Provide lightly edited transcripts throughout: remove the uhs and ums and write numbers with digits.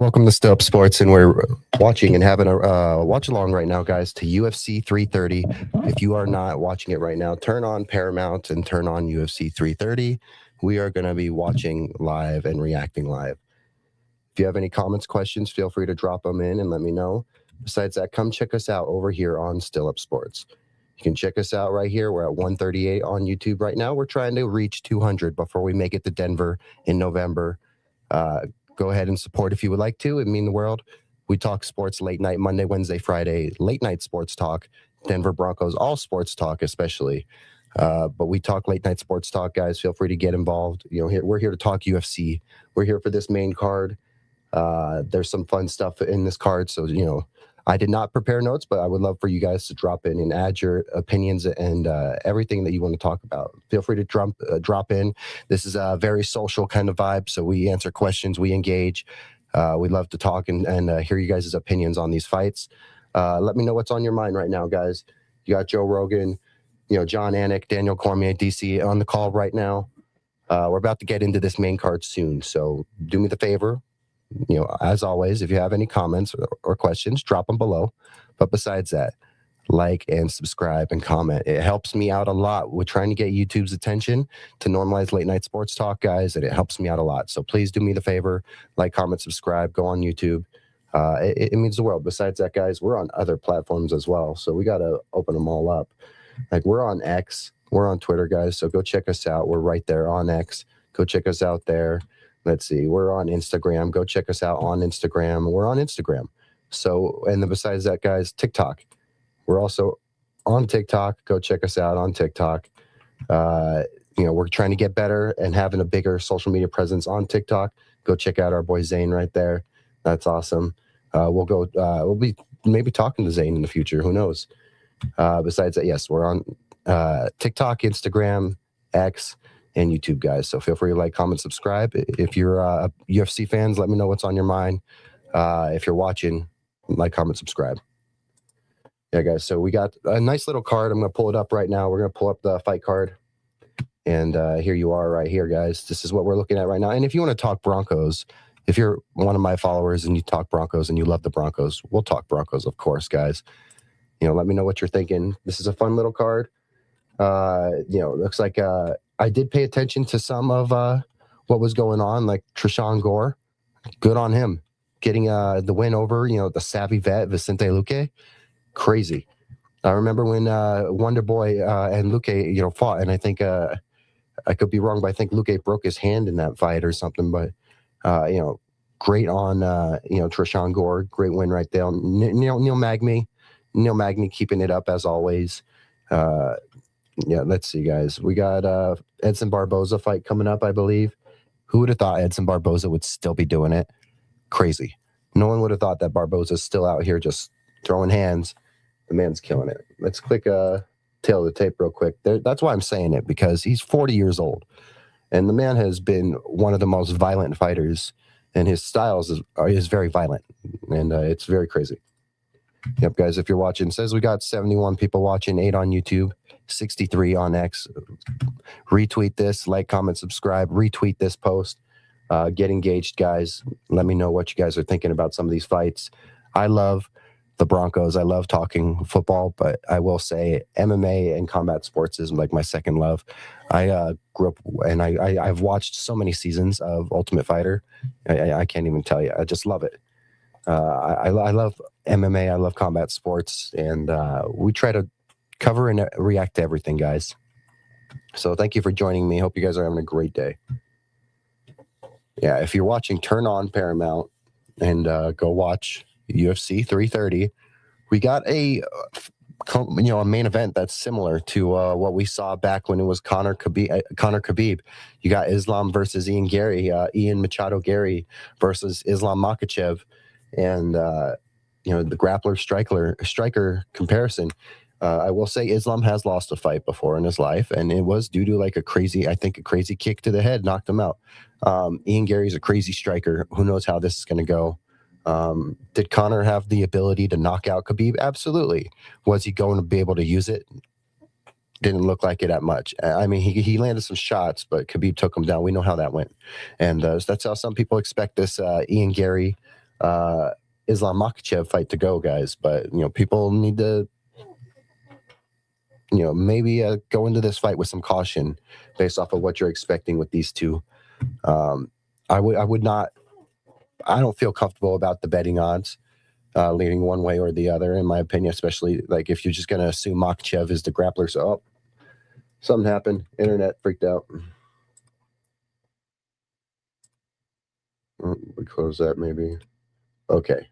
Welcome to Still Up Sports, and we're watching and having a watch along right now, guys, to UFC 330. If you are not watching it right now, turn on Paramount and turn on UFC 330. We are going to be watching live and reacting live. If you have any comments, questions, feel free to drop them in and let me know. Besides that, come check us out over here on Still Up Sports. You can check us out right here. We're at 138 on YouTube right now. We're trying to reach 200 before we make it to Denver in November. Go ahead and support if you would like to. It means the world. We talk sports late night, Monday, Wednesday, Friday, late night sports talk, Denver Broncos, all sports talk, especially. But we talk late night sports talk, guys. Feel free to get involved. We're here to talk UFC. We're here for this main card. There's some fun stuff in this card. So, I did not prepare notes, but I would love for you guys to drop in and add your opinions and everything that you want to talk about. Feel free to drop in. This is a very social kind of vibe, so we answer questions, we engage. We love to talk and hear you guys' opinions on these fights. Let me know what's on your mind right now, guys. You got Joe Rogan, John Anik, Daniel Cormier, DC on the call right now. We're about to get into this main card soon, so do me the favor. As always, if you have any comments or questions, drop them below. But besides that, like and subscribe and comment. It helps me out a lot. We're trying to get YouTube's attention to normalize late night sports talk, guys, and it helps me out a lot. So please do me the favor, like, comment, subscribe, go on YouTube. It means the world. Besides that, guys, we're on other platforms as well. So we got to open them all up. Like, we're on X, we're on Twitter, guys. So go check us out. We're right there on X. Go check us out there. Let's see. We're on Instagram. Go check us out on Instagram. We're on Instagram. So, and then besides that, guys, TikTok. We're also on TikTok. Go check us out on TikTok. We're trying to get better and having a bigger social media presence on TikTok. Go check out our boy Zane right there. That's awesome. We'll be maybe talking to Zane in the future. Who knows? Besides that, yes, we're on TikTok, Instagram, X, and YouTube, guys. So feel free to like, comment, subscribe. If you're UFC fans, let me know what's on your mind. If you're watching, like, comment, subscribe. Yeah, guys. So we got a nice little card. I'm going to pull it up right now. We're going to pull up the fight card. And here you are right here, guys. This is what we're looking at right now. And if you want to talk Broncos, if you're one of my followers and you talk Broncos and you love the Broncos, we'll talk Broncos, of course, guys. Let me know what you're thinking. This is a fun little card. Looks like I did pay attention to some of what was going on, like Trishan Gore. Good on him. Getting the win over, the savvy vet, Vicente Luque. Crazy. I remember when Wonder Boy and Luque, fought, and I think I could be wrong, but I think Luque broke his hand in that fight or something. But, great on, Trishan Gore. Great win right there. Neil Magny keeping it up as always. Yeah, let's see, guys. We got Edson Barboza fight coming up, I believe. Who would have thought Edson Barboza would still be doing it? Crazy. No one would have thought that Barboza's still out here just throwing hands. The man's killing it. Let's click tail of the tape real quick. That's why I'm saying it, because he's 40 years old. And the man has been one of the most violent fighters, and his styles is very violent. And it's very crazy. Yep, guys, if you're watching, it says we got 71 people watching, 8 on YouTube, 63 on X. Retweet this, like, comment, subscribe, retweet this post. Get engaged, guys. Let me know what you guys are thinking about some of these fights. I love the Broncos. I love talking football, but I will say MMA and combat sports is like my second love. I grew up and I've watched so many seasons of Ultimate Fighter. I can't even tell you. I just love it. I love MMA. I love combat sports, and we try to cover and react to everything, guys. So thank you for joining me. Hope you guys are having a great day. Yeah, if you're watching, turn on Paramount and go watch UFC 330. We got a main event that's similar to what we saw back when it was Conor Khabib. You got Islam versus Ian Machado Gary versus Islam Makhachev. And the grappler striker comparison, I will say Islam has lost a fight before in his life, and it was due to like a crazy kick to the head knocked him out. Ian Gary's a crazy striker. Who knows how this is going to go? Did Conor have the ability to knock out Khabib? Absolutely. Was he going to be able to use it? Didn't look like it that much. I mean, he landed some shots, but Khabib took him down. We know how that went. And that's how some people expect this Ian Gary Islam Makhachev fight to go, guys. But people need to maybe go into this fight with some caution based off of what you're expecting with these two. I would not. I don't feel comfortable about the betting odds leaning one way or the other, in my opinion. Especially like if you're just going to assume Makhachev is the grappler. So something happened. Internet freaked out. We close that maybe. Okay.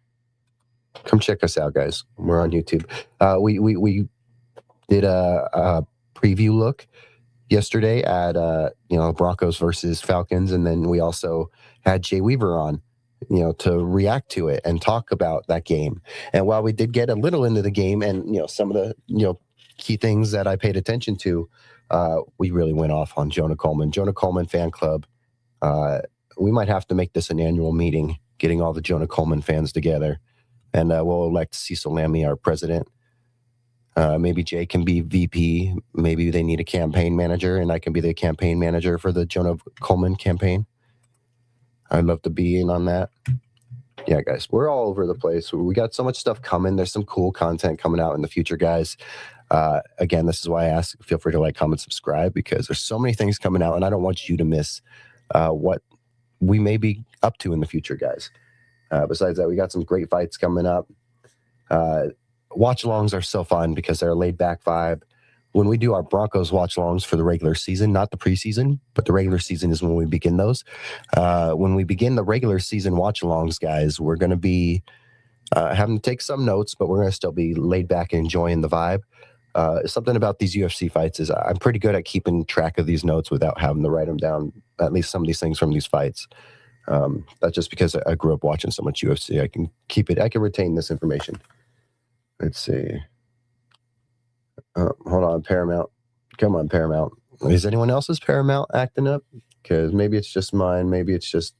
Come check us out, guys. We're on YouTube. We did a preview look yesterday at Broncos versus Falcons, and then we also had Jay Weaver on, to react to it and talk about that game. And while we did get a little into the game and some of the key things that I paid attention to, we really went off on Jonah Coleman. Jonah Coleman fan club. We might have to make this an annual meeting, getting all the Jonah Coleman fans together, and we'll elect Cecil Lammy our president. Maybe Jay can be VP. Maybe they need a campaign manager, and I can be the campaign manager for the Jonah Coleman campaign. I'd love to be in on that. Yeah, guys, we're all over the place. We got so much stuff coming. There's some cool content coming out in the future, guys. Again, this is why I ask, feel free to like, comment, subscribe, because there's so many things coming out, and I don't want you to miss what we may be up to in the future, guys. Besides that, we got some great fights coming up. Watch-alongs are so fun because they're a laid-back vibe. When we do our Broncos watch-alongs for the regular season, not the preseason, but the regular season is when we begin those. When we begin the regular season watch-alongs, guys, we're going to be having to take some notes, but we're going to still be laid back and enjoying the vibe. Something about these UFC fights is I'm pretty good at keeping track of these notes without having to write them down, at least some of these things from these fights. That's just because I grew up watching so much UFC. I can keep it. I can retain this information. Let's see. Hold on, Paramount. Come on, Paramount. Is anyone else's Paramount acting up? Because maybe it's just mine. Maybe it's just...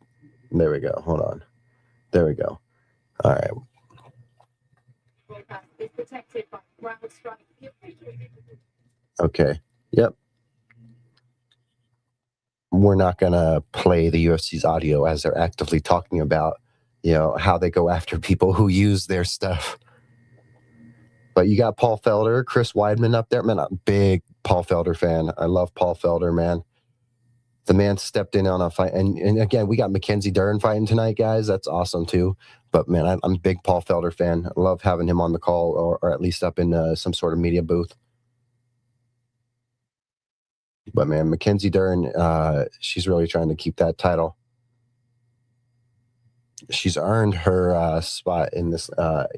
There we go. Hold on. There we go. All right. Okay. Yep. We're not going to play the UFC's audio as they're actively talking about, how they go after people who use their stuff. But you got Paul Felder, Chris Weidman up there. Man, I'm a big Paul Felder fan. I love Paul Felder, man. The man stepped in on a fight. And again, we got Mackenzie Dern fighting tonight, guys. That's awesome, too. But, man, I'm a big Paul Felder fan. I love having him on the call or at least up in some sort of media booth. But, man, Mackenzie Dern, she's really trying to keep that title. She's earned her spot in this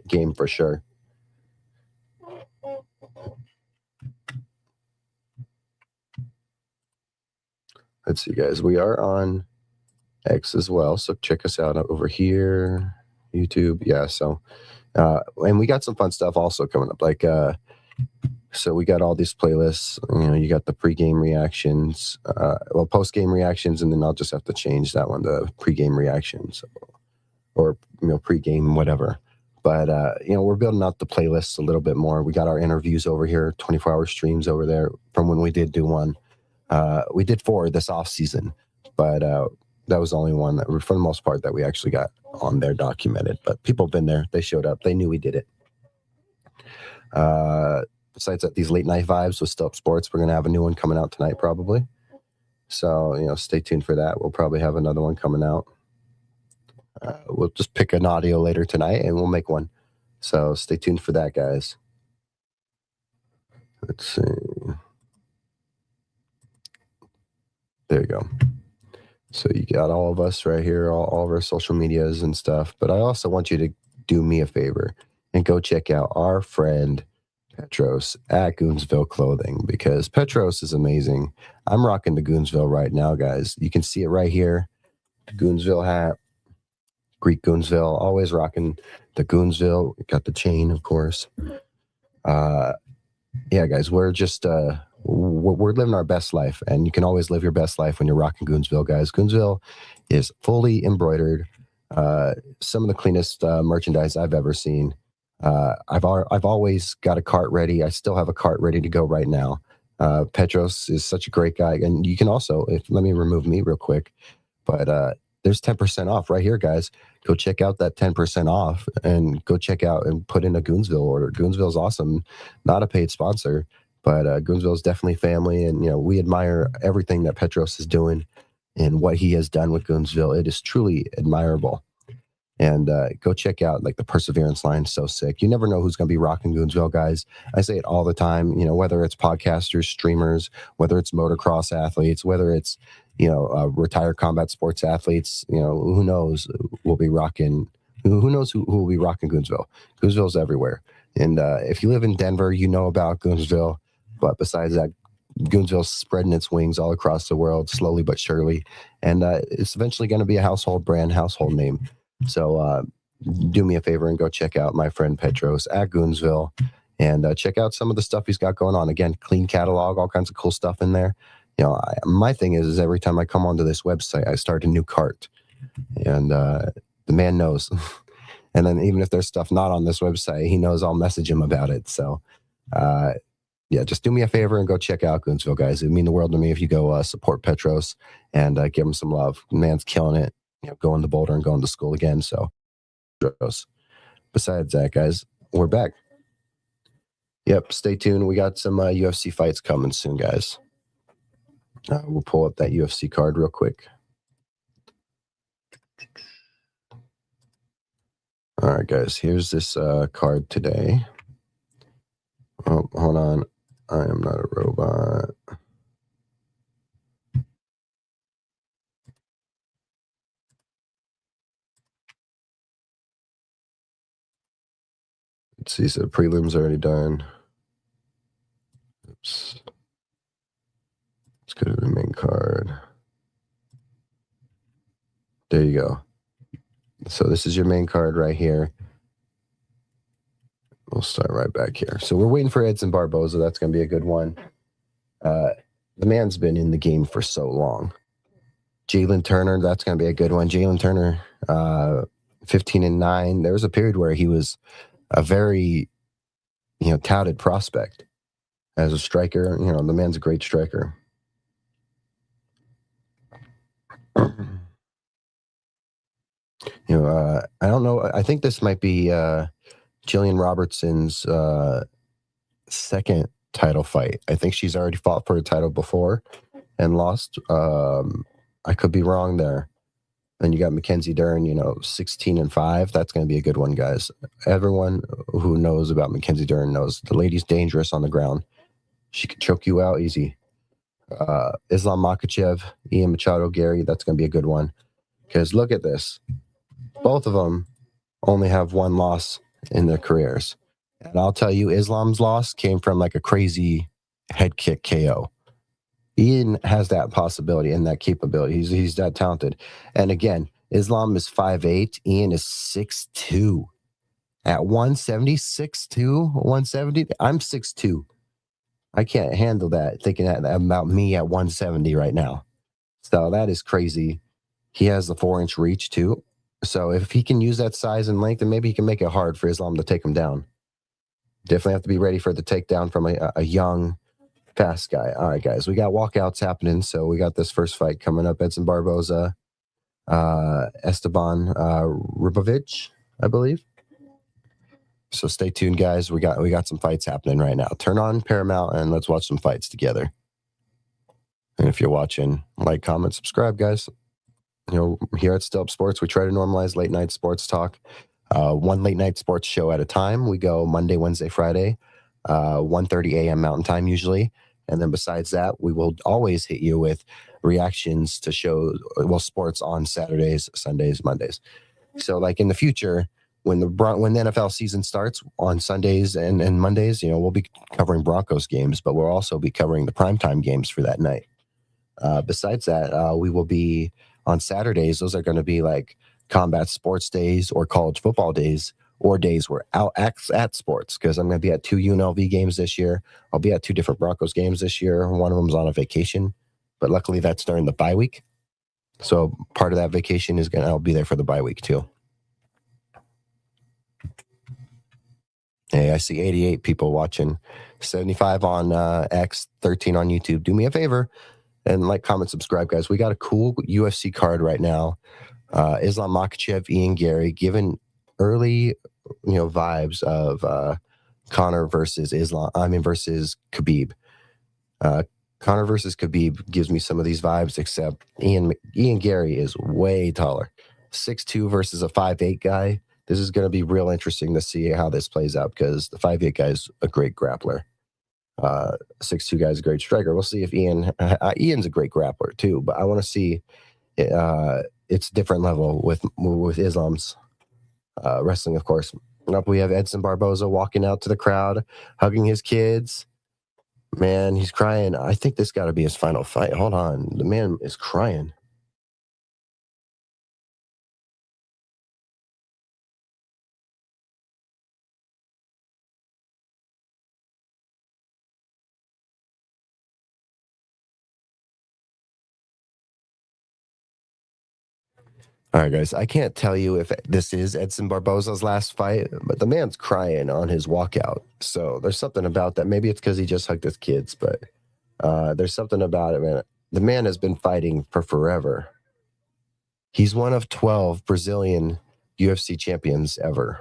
game for sure. Let's see, guys. We are on X as well, so check us out over here, YouTube. Yeah, so and we got some fun stuff also coming up. Like, so we got all these playlists. You got the pregame reactions, postgame reactions, and then I'll just have to change that one to pregame reactions, or pregame whatever. But we're building out the playlists a little bit more. We got our interviews over here, 24-hour streams over there from when we did do one. We did 4 this off season, but that was the only one that, for the most part, that we actually got on there documented. But people have been there. They showed up. They knew we did it. Besides that, these late night vibes with Still Up Sports, we're going to have a new one coming out tonight probably. So, stay tuned for that. We'll probably have another one coming out. We'll just pick an audio later tonight and we'll make one. So stay tuned for that, guys. Let's see. There you go. So you got all of us right here, all of our social medias and stuff. But I also want you to do me a favor and go check out our friend Petros at Goonsville Clothing, because Petros is amazing. I'm rocking the Goonsville right now, guys. You can see it right here. Goonsville hat. Greek Goonsville, always rocking the Goonsville. Got the chain, of course. Yeah, guys, we're just we're living our best life, and you can always live your best life when you're rocking Goonsville, guys. Goonsville is fully embroidered. Some of the cleanest merchandise I've ever seen. I've always got a cart ready. I still have a cart ready to go right now. Petros is such a great guy, and you can also, let me remove me real quick, but there's 10% off right here, guys. Go check out that 10% off and go check out and put in a Goonsville order. Goonsville's awesome. Not a paid sponsor, but Goonsville is definitely family. And, we admire everything that Petros is doing and what he has done with Goonsville. It is truly admirable. And go check out like the Perseverance line. So sick. You never know who's going to be rocking Goonsville, guys. I say it all the time, whether it's podcasters, streamers, whether it's motocross athletes, whether it's, retired combat sports athletes, who knows will be rocking. Who knows who will be rocking Goonsville? Goonsville's everywhere. And if you live in Denver, you know about Goonsville. But besides that, Goonsville's spreading its wings all across the world, slowly but surely. And it's eventually going to be a household brand, household name. So do me a favor and go check out my friend Petros at Goonsville and check out some of the stuff he's got going on. Again, clean catalog, all kinds of cool stuff in there. My thing is every time I come onto this website, I start a new cart. And the man knows. And then even if there's stuff not on this website, he knows I'll message him about it. So, just do me a favor and go check out Goonsville, guys. It would mean the world to me if you go support Petros and give him some love. The man's killing it. Going to Boulder and going to school again. So, besides that, guys, we're back. Yep, stay tuned. We got some UFC fights coming soon, guys. We'll pull up that UFC card real quick. All right, guys, here's this card today. Oh, hold on. I am not a robot. Let's see, so prelims already done. Oops. Let's go to the main card. There you go. So this is your main card right here. We'll start right back here. So we're waiting for Edson Barboza. That's going to be a good one. The man's been in the game for so long. Jalen Turner, that's going to be a good one. Jalen Turner, 15-9. There was a period where he was a very, touted prospect as a striker. The man's a great striker. I don't know. I think this might be Jillian Robertson's second title fight. I think she's already fought for a title before and lost. I could be wrong there. Then you got Mackenzie Dern, 16-5. That's going to be a good one, guys. Everyone who knows about Mackenzie Dern knows the lady's dangerous on the ground. She could choke you out easy. Islam Makhachev, Ian Machado, Gary, that's going to be a good one. Because look at this. Both of them only have one loss in their careers. And I'll tell you, Islam's loss came from like a crazy head kick KO. Ian has that possibility and that capability. He's that talented. And again, Islam is 5'8". Ian is 6'2". At 170, 6'2", 170. I'm 6'2". I can't handle that, thinking that about me at 170 right now. So that is crazy. He has the 4-inch reach too. So if he can use that size and length, then maybe he can make it hard for Islam to take him down. Definitely have to be ready for the takedown from a young, fast guy. All right, guys, we got walkouts happening. So we got this first fight coming up. Edson Barboza, Esteban Ribovic, I believe. So stay tuned, guys. We got some fights happening right now. Turn on Paramount and let's watch some fights together. And if you're watching, like, comment, subscribe, guys. Here at Still Up Sports, we try to normalize late night sports talk. One late night sports show at a time. We go Monday, Wednesday, Friday, 1:30 a.m. Mountain Time usually. And then besides that, we will always hit you with reactions to shows, sports on Saturdays, Sundays, Mondays. So like in the future, when the NFL season starts on Sundays and Mondays, we'll be covering Broncos games, but we'll also be covering the primetime games for that night. Besides that, we will be on Saturdays. Those are going to be like combat sports days or college football days or days we're out at sports, because I'm going to be at 2 UNLV games this year. I'll be at 2 different Broncos games this year. One of them's on a vacation, but luckily that's during the bye week. So part of that vacation I'll be there for the bye week too. Hey, I see 88 people watching, 75 on X, 13 on YouTube. Do me a favor and like, comment, subscribe, guys. We got a cool UFC card right now. Islam Makhachev, Ian Gary, given early, vibes of Connor versus versus Khabib. Uh, Connor versus Khabib gives me some of these vibes, except Ian Gary is way taller. 6'2" versus a 5'8" guy. This is going to be real interesting to see how this plays out because the 5'8" guy is a great grappler. 6'2" guy is a great striker. We'll see if Ian's a great grappler too, but I want to see it's different level with Islam's wrestling, of course. Up we have Edson Barboza walking out to the crowd, hugging his kids. Man, he's crying. I think this got to be his final fight. Hold on. The man is crying. All right, guys. I can't tell you if this is Edson Barboza's last fight, but the man's crying on his walkout. So there's something about that. Maybe it's because he just hugged his kids, but there's something about it, man. The man has been fighting for forever. He's one of 12 Brazilian UFC champions ever.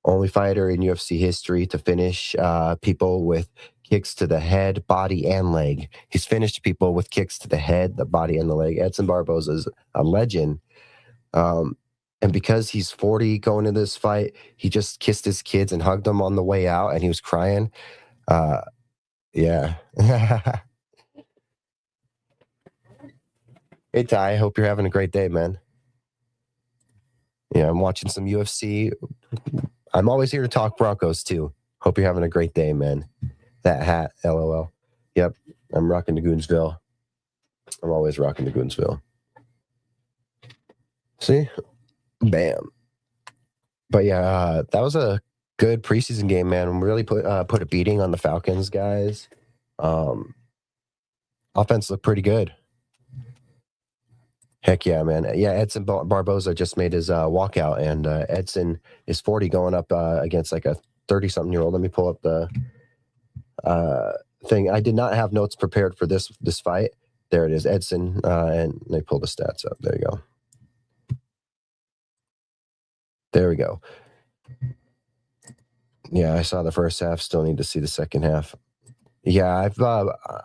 Only fighter in UFC history to finish people with kicks to the head, body, and leg. He's finished people with kicks to the head, the body, and the leg. Edson Barboza is a legend. And because he's 40 going into this fight, he just kissed his kids and hugged them on the way out, and he was crying. Yeah. Hey, Ty, hope you're having a great day, man. Yeah, I'm watching some UFC. I'm always here to talk Broncos, too. Hope you're having a great day, man. That hat, LOL. Yep, I'm rocking the Goonsville. I'm always rocking the Goonsville. See? Bam. But yeah, that was a good preseason game, man. Really put a beating on the Falcons, guys. Offense looked pretty good. Heck yeah, man. Yeah, Edson Barboza just made his walkout, and Edson is 40 going up against like a 30-something-year-old. Let me pull up the thing. I did not have notes prepared for this fight. There it is, Edson, and they pull the stats up. There you go. There we go. Yeah, I saw the first half. Still need to see the second half. Yeah,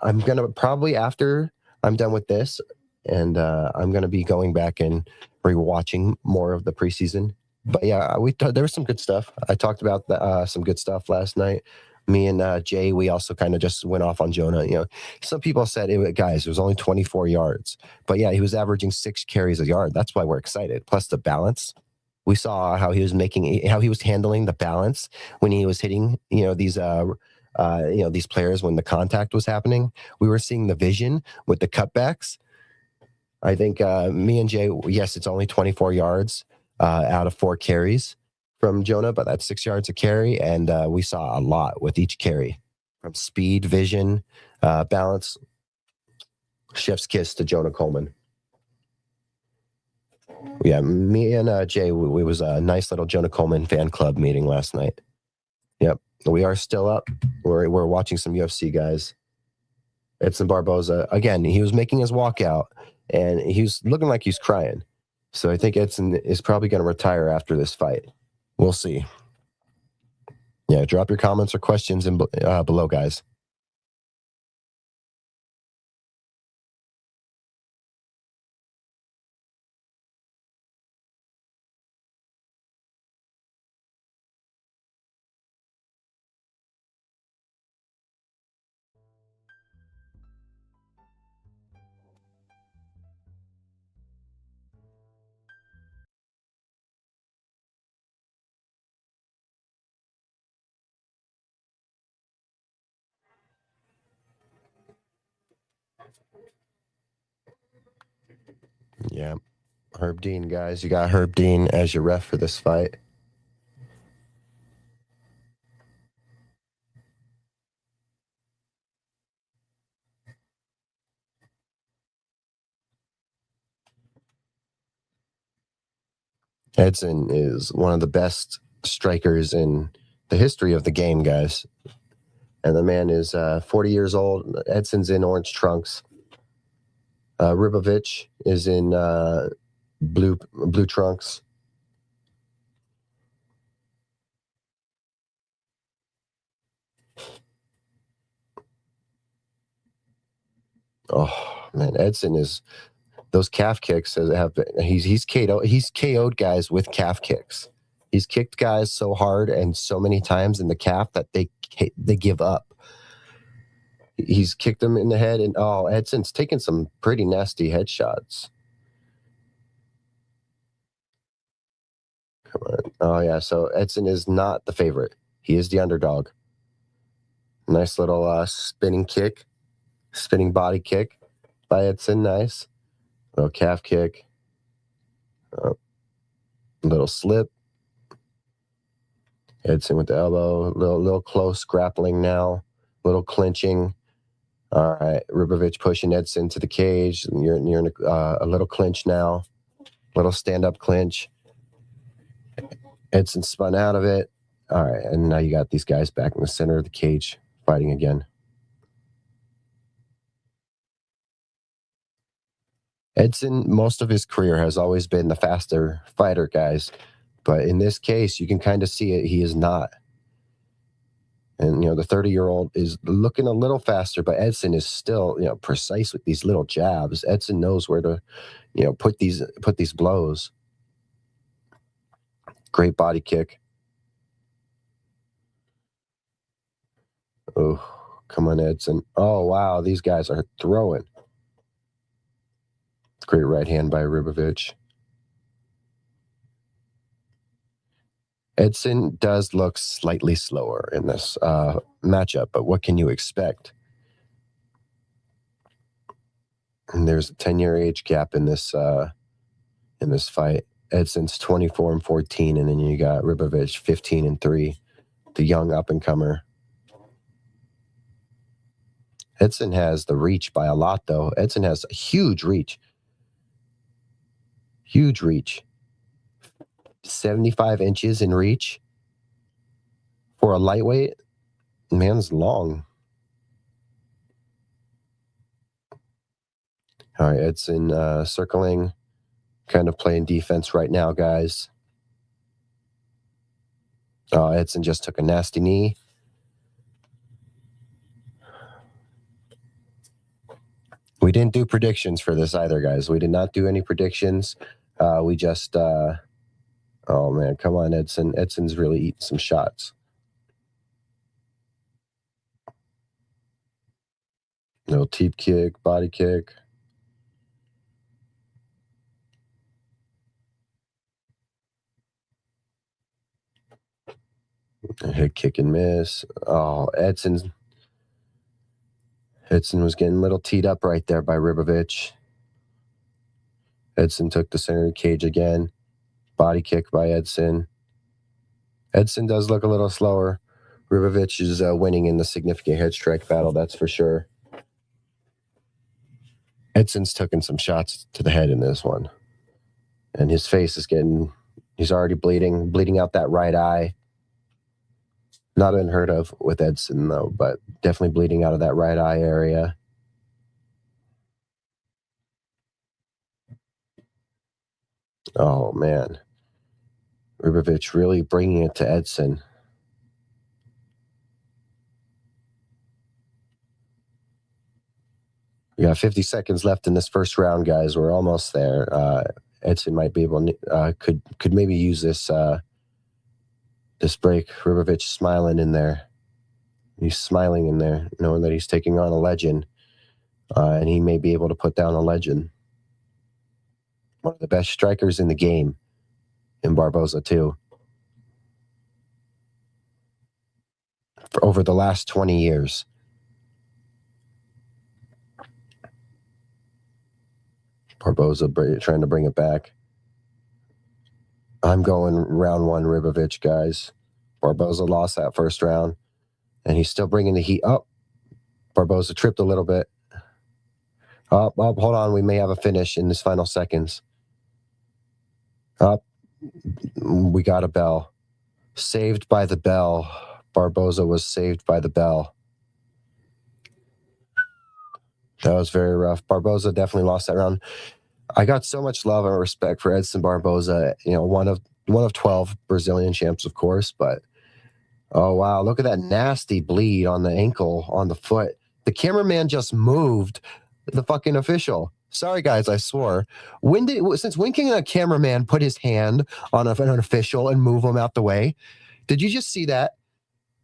I'm gonna probably after I'm done with this, and I'm gonna be going back and rewatching more of the preseason. But yeah, there was some good stuff. I talked about some good stuff last night. Me and Jay, we also kind of just went off on Jonah. Some people said, guys, it was only 24 yards, but yeah, he was averaging 6 carries a yard. That's why we're excited. Plus the balance. We saw how he was handling the balance when he was hitting, these players when the contact was happening. We were seeing the vision with the cutbacks. I think me and Jay, yes, it's only 24 yards out of 4 carries from Jonah, but that's 6 yards a carry, and we saw a lot with each carry from speed, vision, balance. Chef's kiss to Jonah Coleman. Yeah, me and Jay, we was a nice little Jonah Coleman fan club meeting last night. Yep, we are still up. We're watching some UFC, guys. Edson Barboza, again, he was making his walkout, and he was looking like he's crying. So I think Edson is probably going to retire after this fight. We'll see. Yeah, drop your comments or questions below, guys. Yeah. Herb Dean, guys. You got Herb Dean as your ref for this fight. Edson is one of the best strikers in the history of the game, guys. And the man is 40 years old. Edson's in orange trunks. Ribovich is in blue trunks. Oh man, Edson is those calf kicks have been, he's KO'd guys with calf kicks. He's kicked guys so hard and so many times in the calf that they give up. He's kicked them in the head, and Edson's taken some pretty nasty headshots. Come on. Oh yeah, so Edson is not the favorite. He is the underdog. Nice little spinning body kick by Edson. Nice little calf kick. Little slip. Edson with the elbow. Little close grappling now. Little clinching. All right, Ribovich pushing Edson to the cage. You're in a little clinch now. Little stand-up clinch. Edson spun out of it. All right, and now you got these guys back in the center of the cage fighting again. Edson, most of his career has always been the faster fighter, guys. But in this case, you can kind of see it. He is not. And, the 30-year-old is looking a little faster, but Edson is still, precise with these little jabs. Edson knows where to, put these blows. Great body kick. Oh, come on, Edson. Oh, wow, these guys are throwing. Great right hand by Ribovich. Edson does look slightly slower in this matchup, but what can you expect? And there's a 10-year age gap in this fight. Edson's 24-14, and then you got Ribovich 15-3, the young up-and-comer. Edson has the reach by a lot, though. Edson has a huge reach. Huge reach. 75 inches in reach for a lightweight. Man's long. All right, Edson circling, kind of playing defense right now, guys. Edson just took a nasty knee. We didn't do predictions for this either, guys. We did not do any predictions. We just, oh man, come on, Edson. Edson's really eating some shots. No teep kick, body kick. A hit, kick, and miss. Oh, Edson was getting a little teed up right there by Ribovich. Edson took the center of the cage again. Body kick by Edson. Edson does look a little slower. Ribovich is winning in the significant head strike battle, that's for sure. Edson's taken some shots to the head in this one. And his face is he's already bleeding out that right eye. Not unheard of with Edson, though, but definitely bleeding out of that right eye area. Oh, man. Ribovich really bringing it to Edson. We got 50 seconds left in this first round, guys. We're almost there. Edson might be able to, could maybe use this break. Ribovich smiling in there. He's smiling in there, knowing that he's taking on a legend, and he may be able to put down a legend. One of the best strikers in the game, in Barboza too. For over the last 20 years. Barboza trying to bring it back. I'm going round one, Ribovich, guys. Barboza lost that first round, and he's still bringing the heat up. Barboza tripped a little bit. Hold on. We may have a finish in this final seconds. We got a bell. Saved by the bell. Barboza was saved by the bell. That was very rough. Barboza definitely lost that round. I got so much love and respect for Edson Barboza. One of 12 Brazilian champs, of course. But oh wow, look at that nasty bleed on the ankle, on the foot. The cameraman just moved the fucking official. Sorry, guys, I swore. Since when can a cameraman put his hand on an official and move him out the way? Did you just see that?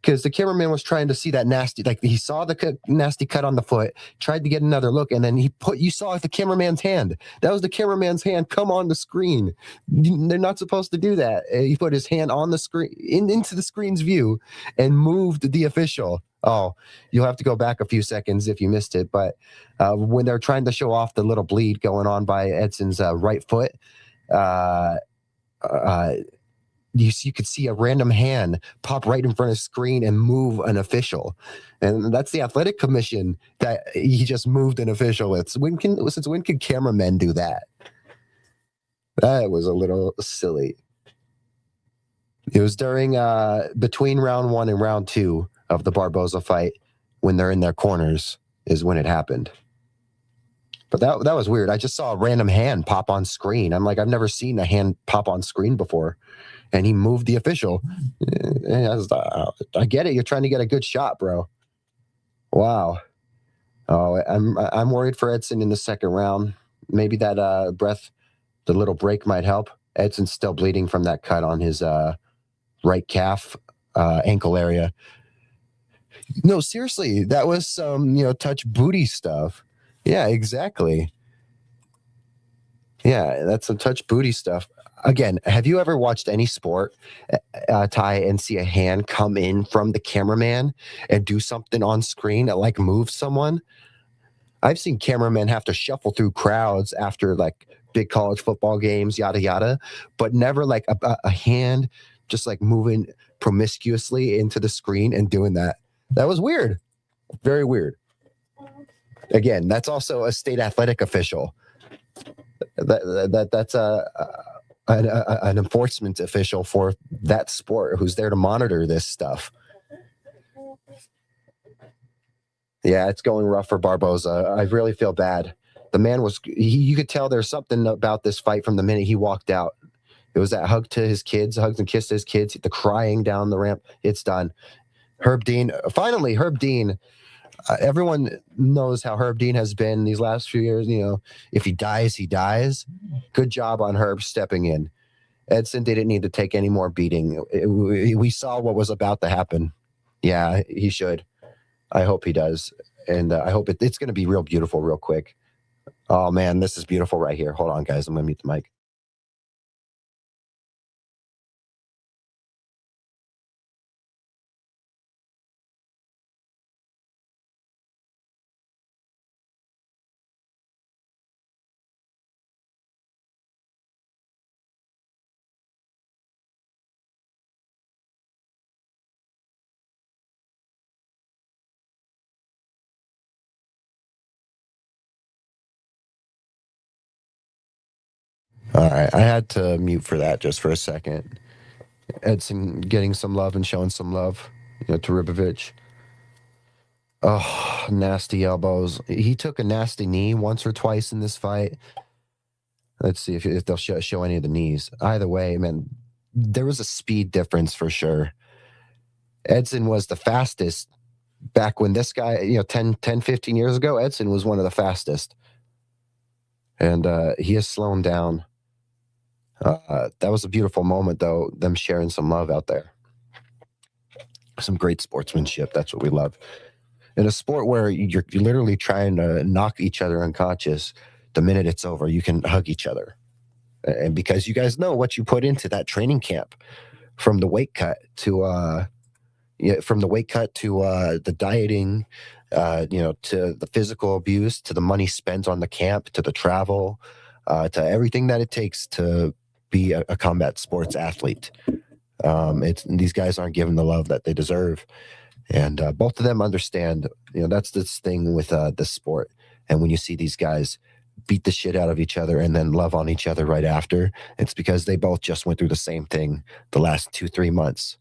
Because the cameraman was trying to see that nasty, like he saw the nasty cut on the foot, tried to get another look, and then you saw the cameraman's hand. That was the cameraman's hand come on the screen. They're not supposed to do that. He put his hand on the screen, into the screen's view, and moved the official. Oh, you'll have to go back a few seconds if you missed it. But when they're trying to show off the little bleed going on by Edson's right foot, you could see a random hand pop right in front of the screen and move an official. And that's the athletic commission that he just moved an official with. Since when can cameramen do that? That was a little silly. It was during between round 1 and round 2 of the Barboza fight, when they're in their corners, is when it happened. But that was weird. I just saw a random hand pop on screen. I'm like, I've never seen a hand pop on screen before. And he moved the official. I get it. You're trying to get a good shot, bro. Wow. Oh, I'm worried for Edson in the second round. Maybe that the little break might help. Edson's still bleeding from that cut on his right calf ankle area. No, seriously, that was some touch booty stuff. Yeah, exactly. Yeah, that's some touch booty stuff. Again, have you ever watched any sport, Ty, and see a hand come in from the cameraman and do something on screen that like moves someone? I've seen cameramen have to shuffle through crowds after like big college football games, yada yada, but never like a hand just like moving promiscuously into the screen and doing that. That was weird. Very weird. Again, that's also a state athletic official. That's an enforcement official for that sport who's there to monitor this stuff. Yeah, it's going rough for Barboza. I really feel bad. The man you could tell there's something about this fight from the minute he walked out. It was that hug to his kids, hugs and kiss to his kids, the crying down the ramp. It's done. Herb Dean, finally, Herb Dean. Everyone knows how Herb Dean has been these last few years. If he dies, he dies. Good job on Herb stepping in. Edson didn't need to take any more beating. We saw what was about to happen. Yeah, he should. I hope he does. And I hope it's going to be real beautiful real quick. Oh, man, this is beautiful right here. Hold on, guys. I'm going to mute the mic. All right. I had to mute for that just for a second. Edson getting some love and showing some love, to Ribovich. Oh, nasty elbows. He took a nasty knee once or twice in this fight. Let's see if they'll show any of the knees. Either way, man, there was a speed difference for sure. Edson was the fastest back when this guy, 10, 15 years ago, Edson was one of the fastest. And he has slowed down. That was a beautiful moment, though, them sharing some love out there. Some great sportsmanship. That's what we love. In a sport where you're literally trying to knock each other unconscious, the minute it's over, you can hug each other. And because you guys know what you put into that training camp, from the weight cut to the dieting, to the physical abuse, to the money spent on the camp, to the travel, to everything that it takes to be a combat sports athlete. These guys aren't given the love that they deserve. And both of them understand, that's this thing with the sport. And when you see these guys beat the shit out of each other and then love on each other right after, it's because they both just went through the same thing the last 2-3 months.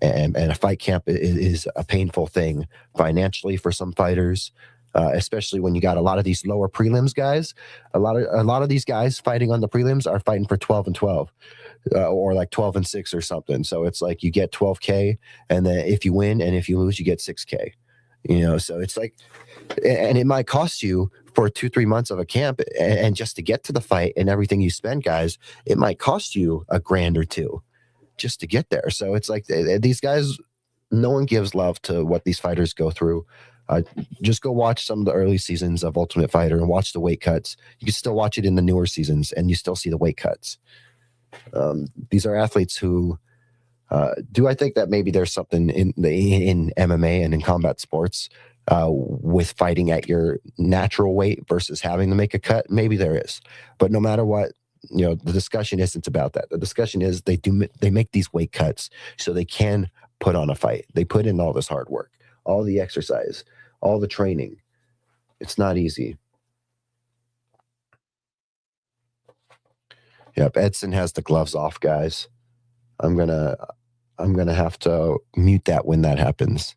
And a fight camp is a painful thing financially for some fighters, especially when you got a lot of these lower prelims guys. A lot of these guys fighting on the prelims are fighting for 12-12, or like 12-6 or something. So it's like you get 12K, and then if you win and if you lose, you get 6K. So it's like, and it might cost you for 2-3 months of a camp, and just to get to the fight and everything you spend, guys, it might cost you $1,000 or $2,000 just to get there. So it's like these guys, no one gives love to what these fighters go through. Just go watch some of the early seasons of Ultimate Fighter and watch the weight cuts. You can still watch it in the newer seasons, and you still see the weight cuts. These are athletes who do I think that maybe there's something in MMA and in combat sports with fighting at your natural weight versus having to make a cut? Maybe there is, but no matter what, the discussion isn't about that. The discussion is they make these weight cuts so they can put on a fight. They put in all this hard work, all the exercise, all the training. It's not easy. Yep, Edson has the gloves off, guys. I'm gonna have to mute that when that happens.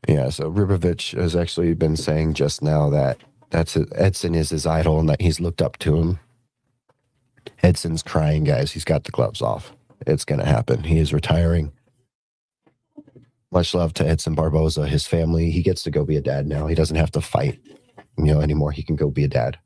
Yeah, so Ribovich has actually been saying just now that Edson is his idol and that he's looked up to him. Edson's crying, guys. He's got the gloves off. It's going to happen. He is retiring. Much love to Edson Barboza, his family. He gets to go be a dad now. He doesn't have to fight, anymore. He can go be a dad.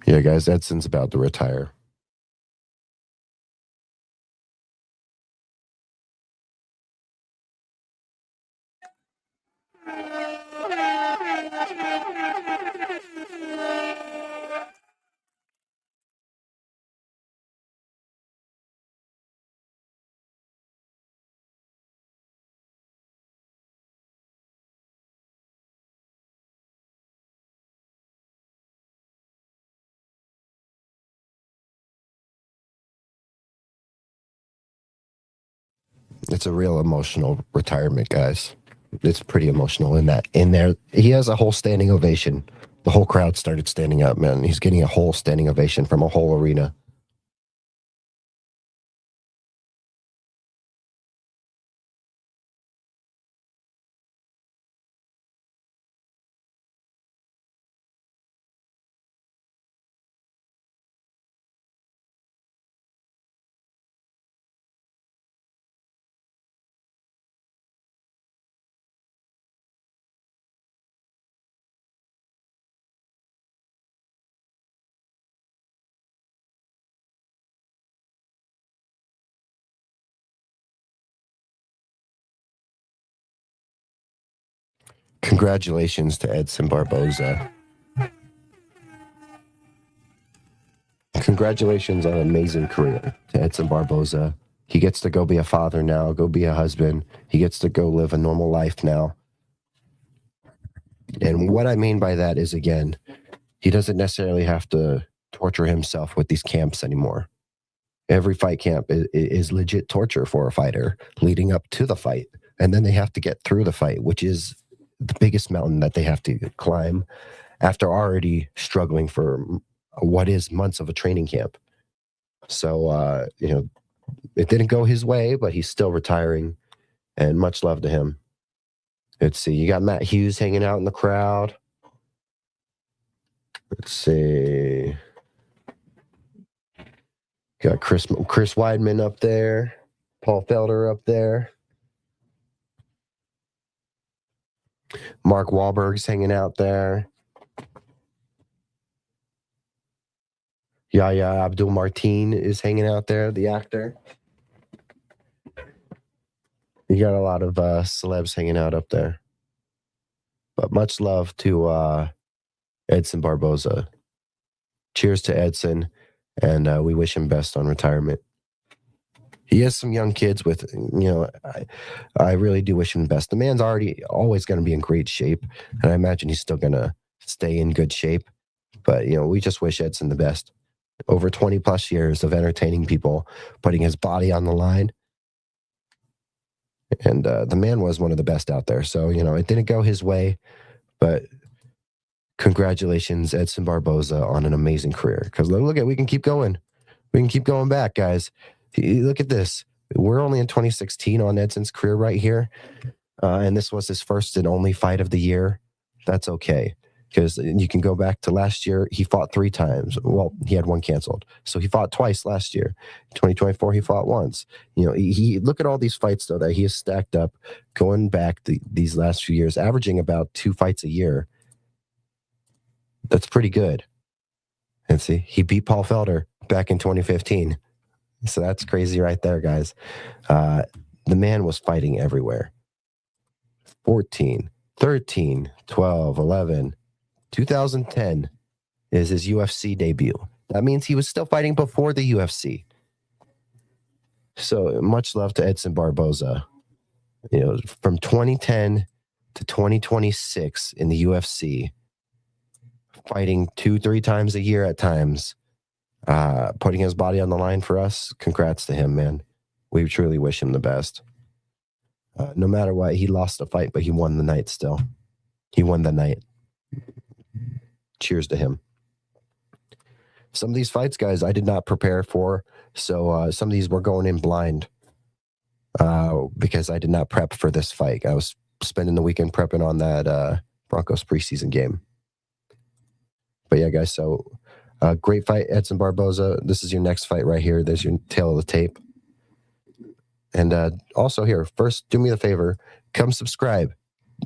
Yeah, guys, Edson's about to retire. It's a real emotional retirement, guys. It's pretty emotional in there. He has a whole standing ovation. The whole crowd started standing up, man. He's getting a whole standing ovation from a whole arena. Congratulations to Edson Barboza. Congratulations on an amazing career to Edson Barboza. He gets to go be a father now, go be a husband. He gets to go live a normal life now. And what I mean by that is, again, he doesn't necessarily have to torture himself with these camps anymore. Every fight camp is legit torture for a fighter leading up to the fight. And then they have to get through the fight, which is the biggest mountain that they have to climb after already struggling for what is months of a training camp. So, it didn't go his way, but he's still retiring, and much love to him. Let's see. You got Matt Hughes hanging out in the crowd. Let's see. Got Chris Weidman up there, Paul Felder up there. Mark Wahlberg's hanging out there. Yahya Abdul-Martin is hanging out there, the actor. You got a lot of celebs hanging out up there. But much love to Edson Barboza. Cheers to Edson, and we wish him best on retirement. He has some young kids with, I really do wish him the best. The man's always going to be in great shape, and I imagine he's still going to stay in good shape. But, we just wish Edson the best. Over 20 plus years of entertaining people, putting his body on the line. And the man was one of the best out there. So, it didn't go his way, but congratulations, Edson Barboza, on an amazing career. Because we can keep going. We can keep going back, guys. Look at this. We're only in 2016 on Edson's career right here. And this was his first and only fight of the year. That's okay. Because you can go back to last year. He fought 3 times. Well, he had 1 canceled. So he fought twice last year. 2024, he fought once. He look at all these fights, though, that he has stacked up going back these last few years, averaging about 2 fights a year. That's pretty good. And see, he beat Paul Felder back in 2015. So that's crazy right there, guys. The man was fighting everywhere. 14, 13, 12, 11. 2010 is his UFC debut. That means he was still fighting before the UFC. So much love to Edson Barboza. From 2010 to 2026 in the UFC, fighting 2-3 times a year at times, putting his body on the line for us. Congrats to him, man. We truly wish him the best. No matter what, he lost the fight, but he won the night still. He won the night. Cheers to him. Some of these fights, guys, I did not prepare for. So some of these were going in blind because I did not prep for this fight. I was spending the weekend prepping on that Broncos preseason game. But yeah, guys, so great fight, Edson Barboza. This is your next fight right here. There's your tail of the tape. And also here, first, do me a favor. Come subscribe.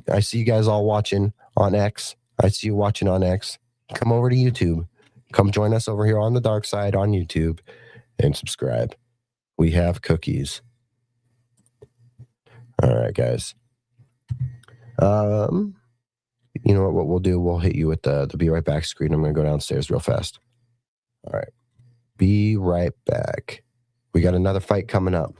I see you guys all watching on X. I see you watching on X. Come over to YouTube. Come join us over here on the dark side on YouTube and subscribe. We have cookies. All right, guys. You know what we'll do? We'll hit you with the be right back screen. I'm going to go downstairs real fast. All right. Be right back. We got another fight coming up.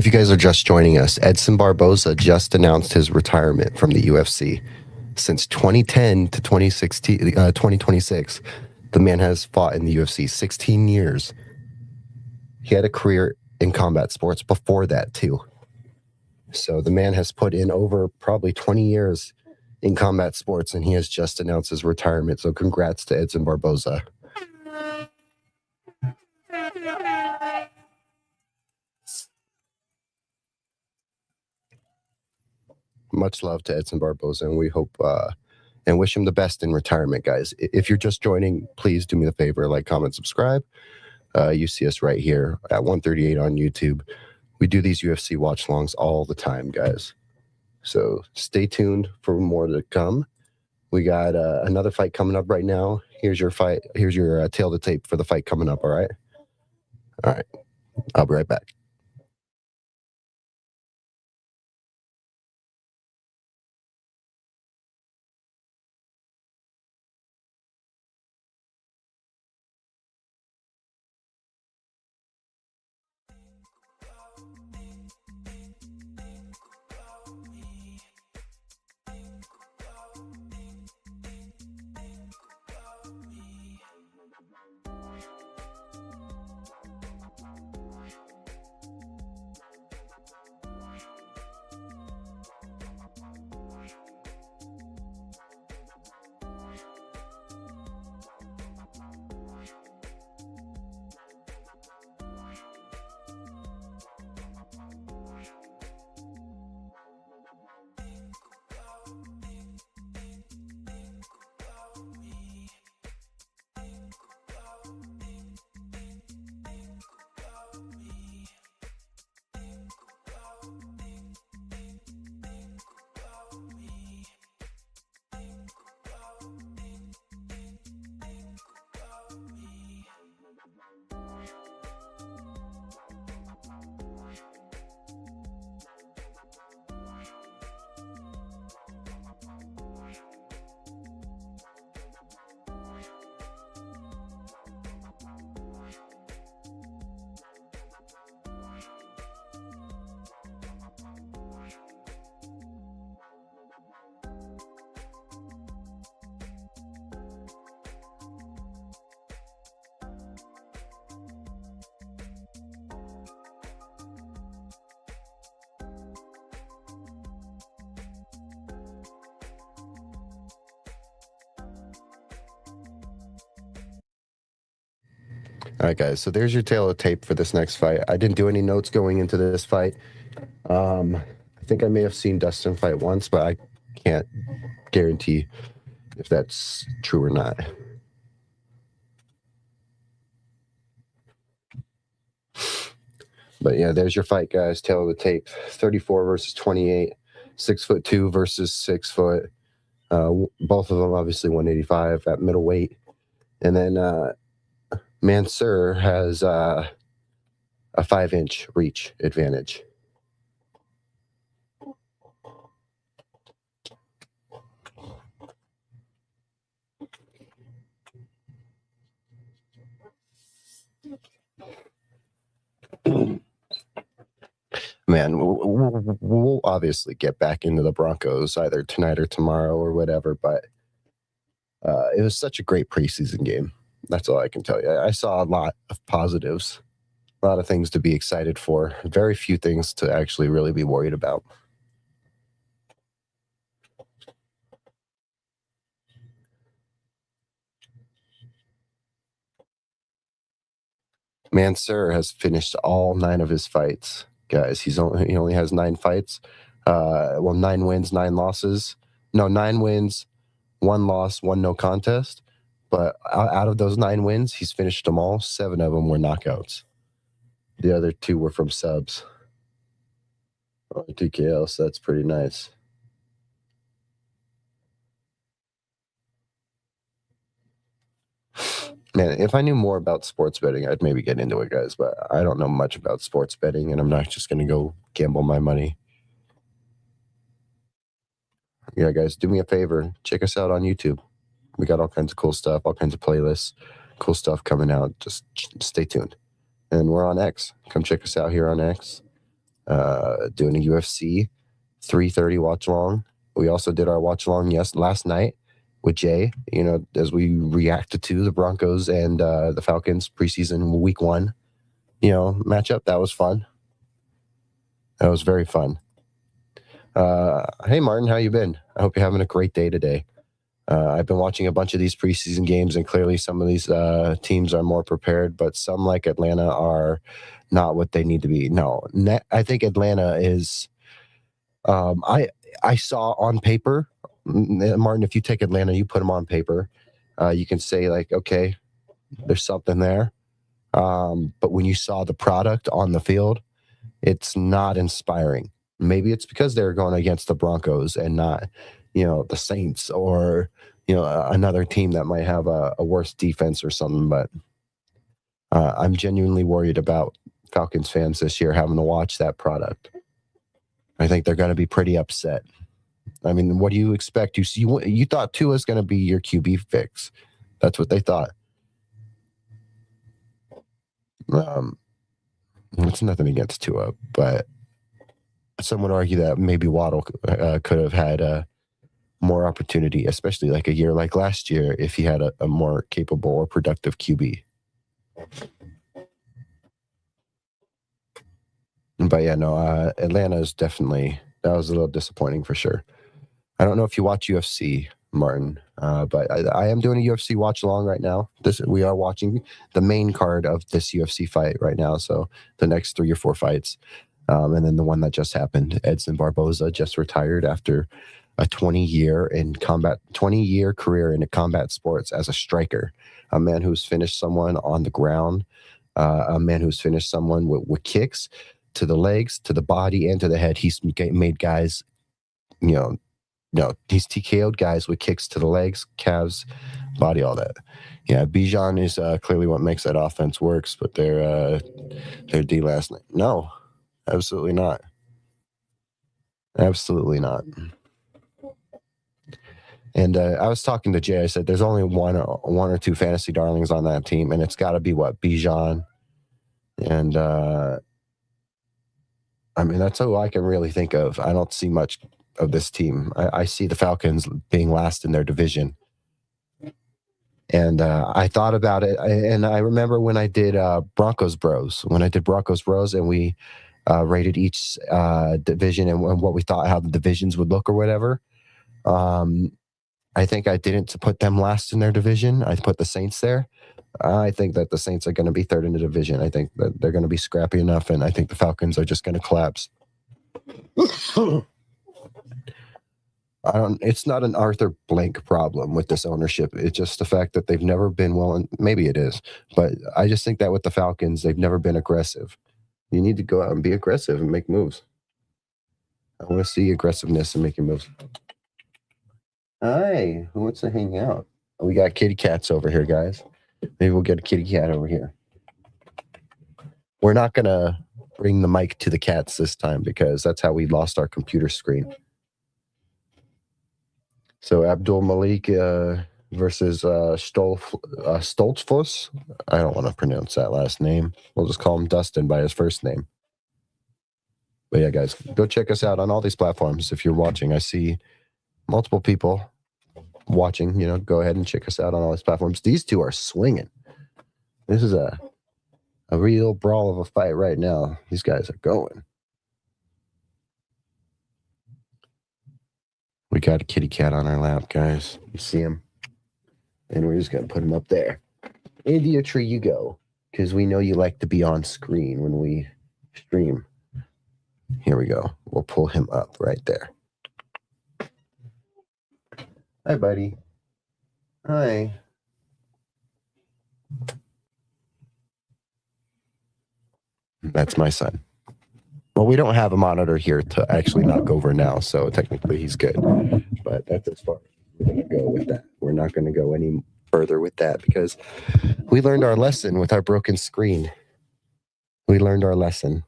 If you guys are just joining us, Edson Barboza just announced his retirement from the UFC. Since 2010 to 2026, the man has fought in the UFC 16 years. He had a career in combat sports before that, too. So the man has put in over probably 20 years in combat sports, and he has just announced his retirement. So congrats to Edson Barboza. Much love to Edson Barboza, and we hope and wish him the best in retirement, guys. If you're just joining, please do me the favor, like, comment, subscribe. You see us right here at 138 on YouTube. We do these UFC watch longs all the time, guys. So stay tuned for more to come. We got another fight coming up right now. Here's your fight. Here's your tail to tape for the fight coming up. All right. All right. I'll be right back. All right, guys. So there's your tail of tape for this next fight. I didn't do any notes going into this fight. I think I may have seen Dustin fight once, but I can't guarantee if that's true or not. But yeah, there's your fight, guys. Tail of the tape: 34 versus 28, 6'2" versus 6 foot. Both of them obviously 185 at middleweight, and then Mansour has a 5-inch reach advantage. Man, we'll obviously get back into the Broncos either tonight or tomorrow or whatever, but it was such a great preseason game. That's all I can tell you. I saw a lot of positives, a lot of things to be excited for, very few things to actually really be worried about. Mansour has finished all 9 of his fights, guys. He only has 9 fights. 9 wins, 9 losses. No, 9 wins, 1 loss, 1 no contest. But out of those 9 wins, he's finished them all. 7 of them were knockouts. The other 2 were from subs. TKO, so that's pretty nice. Man, if I knew more about sports betting, I'd maybe get into it, guys. But I don't know much about sports betting, and I'm not just going to go gamble my money. Yeah, guys, do me a favor. Check us out on YouTube. We got all kinds of cool stuff, all kinds of playlists, cool stuff coming out. Just stay tuned. And we're on X. Come check us out here on X. doing a UFC 330 watch along. We also did our watch along last night with Jay, as we reacted to the Broncos and the Falcons preseason week 1, matchup. That was fun. That was very fun. Hey, Martin, how you been? I hope you're having a great day today. I've been watching a bunch of these preseason games, and clearly some of these teams are more prepared, but some, like Atlanta, are not what they need to be. No, I think Atlanta is. I saw on paper, Martin. If you take Atlanta, you put them on paper, you can say like, okay, there's something there. But when you saw the product on the field, it's not inspiring. Maybe it's because they're going against the Broncos and not, the Saints or, another team that might have a worse defense or something. But I'm genuinely worried about Falcons fans this year having to watch that product. I think they're going to be pretty upset. I mean, what do you expect? You thought Tua's going to be your QB fix. That's what they thought. It's nothing against Tua, but some would argue that maybe Waddle could have had more opportunity, especially like a year like last year, if he had a more capable or productive QB. But yeah, no, Atlanta is definitely, that was a little disappointing for sure. I don't know if you watch UFC, Martin, but I am doing a UFC watch along right now. We are watching the main card of this UFC fight right now. So the next 3 or 4 fights. And then the one that just happened, Edson Barboza just retired after a 20-year career in combat sports as a striker, a man who's finished someone on the ground, a man who's finished someone with kicks to the legs, to the body, and to the head. He's made guys, he's TKO'd guys with kicks to the legs, calves, body, all that. Yeah, Bijan is clearly what makes that offense works, but their D last night. No, absolutely not. Absolutely not. And I was talking to Jay. I said, "There's only one or two fantasy darlings on that team, and it's got to be Bijan." And I mean, that's all I can really think of. I don't see much of this team. I see the Falcons being last in their division. And I thought about it, and I remember when I did Broncos Bros, and we rated each division and what we thought how the divisions would look or whatever. I think I didn't put them last in their division. I put the Saints there. I think that the Saints are going to be third in the division. I think that they're going to be scrappy enough, and I think the Falcons are just going to collapse. It's not an Arthur Blank problem with this ownership. It's just the fact that they've never been and maybe it is, but I just think that with the Falcons, they've never been aggressive. You need to go out and be aggressive and make moves. I want to see aggressiveness and making moves. Hi, who wants to hang out? We got kitty cats over here, guys. Maybe we'll get a kitty cat over here. We're not going to bring the mic to the cats this time because that's how we lost our computer screen. So Abdul Malik versus Stoltzfus. I don't want to pronounce that last name. We'll just call him Dustin by his first name. But yeah, guys, go check us out on all these platforms. If you're watching, I see multiple people watching. Go ahead and check us out on all these platforms. These two are swinging. This is a real brawl of a fight right now. These guys are going. We got a kitty cat on our lap, guys. You see him? And we're just going to put him up there. India tree, you go. Because we know you like to be on screen when we stream. Here we go. We'll pull him up right there. Hi, buddy. Hi. That's my son. Well, we don't have a monitor here to actually knock over now, so technically he's good. But that's as far as we're going to go with that. We're not going to go any further with that because we learned our lesson with our broken screen. We learned our lesson.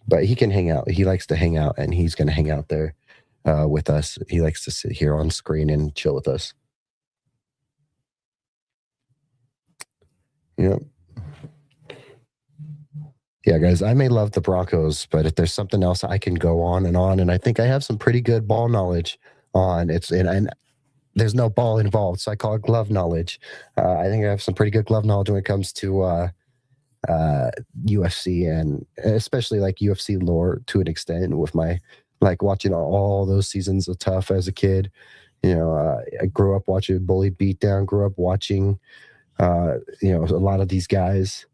But he can hang out. He likes to hang out, and he's going to hang out there with us. He likes to sit here on screen and chill with us. Yep. Yeah, guys, I may love the Broncos, but if there's something else I can go on and on, and I think I have some pretty good ball knowledge on it's and there's no ball involved, so I call it glove knowledge. I think I have some pretty good glove knowledge when it comes to uh, UFC and especially like UFC lore to an extent with my like watching all those seasons of Tough as a kid. I grew up watching Bully Beatdown, grew up watching, a lot of these guys.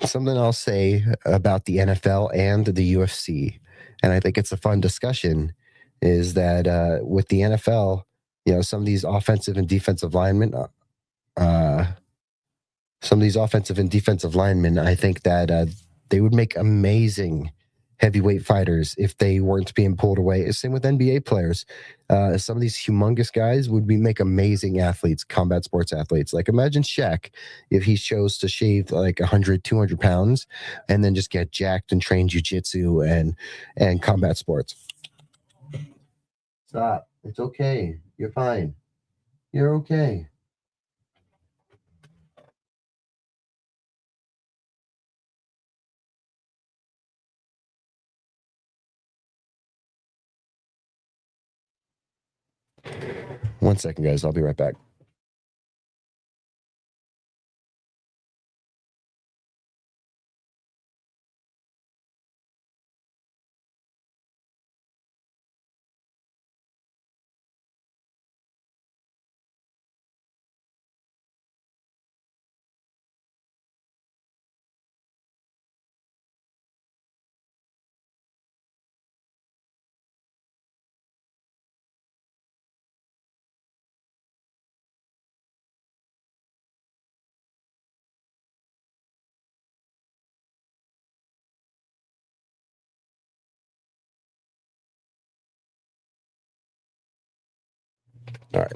Something I'll say about the NFL and the UFC, and I think it's a fun discussion, is that with the NFL, some of these offensive and defensive linemen, uh, some of these offensive and defensive linemen, I think that they would make amazing heavyweight fighters if they weren't being pulled away. Same with NBA players. Some of these humongous guys would make amazing athletes, combat sports athletes. Like imagine Shaq if he chose to shave like 100, 200 pounds and then just get jacked and train jujitsu and combat sports. Stop. It's okay. You're fine. You're okay. One second, guys. I'll be right back. All right.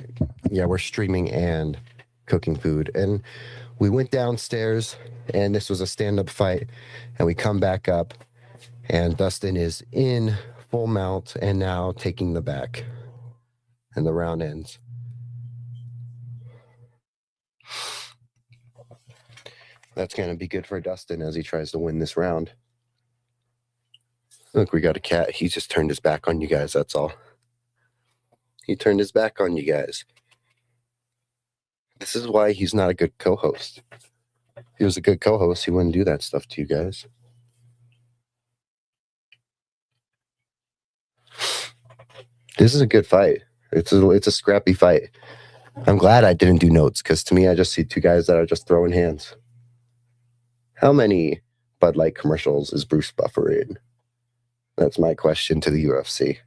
Yeah, we're streaming and cooking food. And we went downstairs, and this was a stand up fight. And we come back up, and Dustin is in full mount and now taking the back. And the round ends. That's going to be good for Dustin as he tries to win this round. Look, we got a cat. He just turned his back on you guys. That's all. He turned his back on you guys. This is why he's not a good co host. If he was a good co host, he wouldn't do that stuff to you guys. This is a good fight. It's a scrappy fight. I'm glad I didn't do notes because to me, I just see two guys that are just throwing hands. How many Bud Light commercials is Bruce Buffer in? That's my question to the UFC.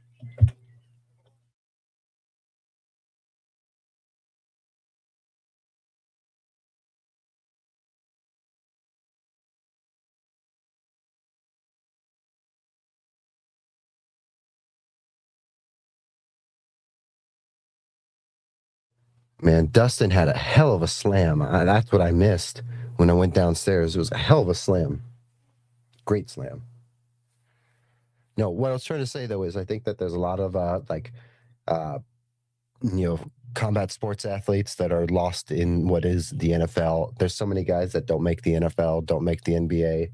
Man, Dustin had a hell of a slam. That's what I missed when I went downstairs. It was a hell of a slam. Great slam. No, what I was trying to say though is I think that there's a lot of uh, combat sports athletes that are lost in what is the NFL. There's so many guys that don't make the NFL, don't make the NBA,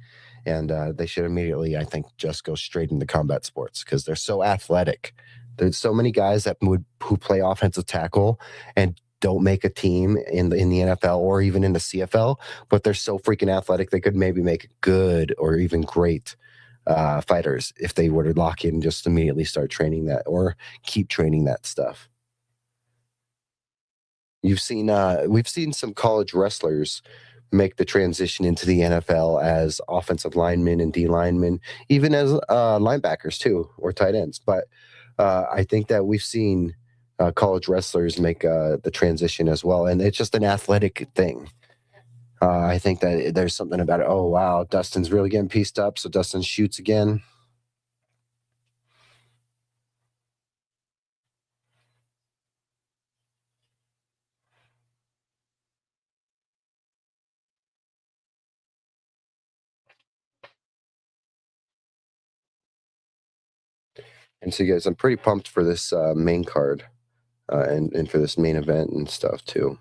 and they should immediately, I think, just go straight into combat sports because they're so athletic. There's so many guys that who play offensive tackle and don't make a team in the NFL or even in the CFL, but they're so freaking athletic they could maybe make good or even great fighters if they were to lock in and just immediately start training that or keep training that stuff. We've seen some college wrestlers make the transition into the NFL as offensive linemen and D linemen, even as linebackers too, or tight ends. But I think that we've seen college wrestlers make the transition as well, and it's just an athletic thing. I think that there's something about it. Oh wow, Dustin's really getting pieced up, so Dustin shoots again. And so, guys, I'm pretty pumped for this main card and for this main event and stuff too.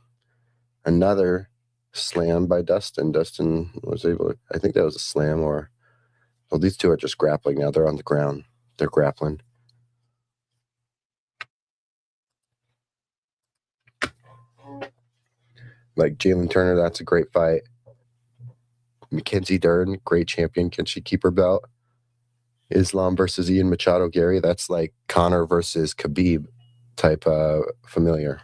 Another Slam by Dustin. Dustin was able to, I think that was a slam or, well, these two are just grappling now. They're on the ground. They're grappling. Like Jalen Turner, that's a great fight. Mackenzie Dern, great champion. Can she keep her belt? Islam versus Ian Machado Gary, that's like Connor versus Khabib type familiar.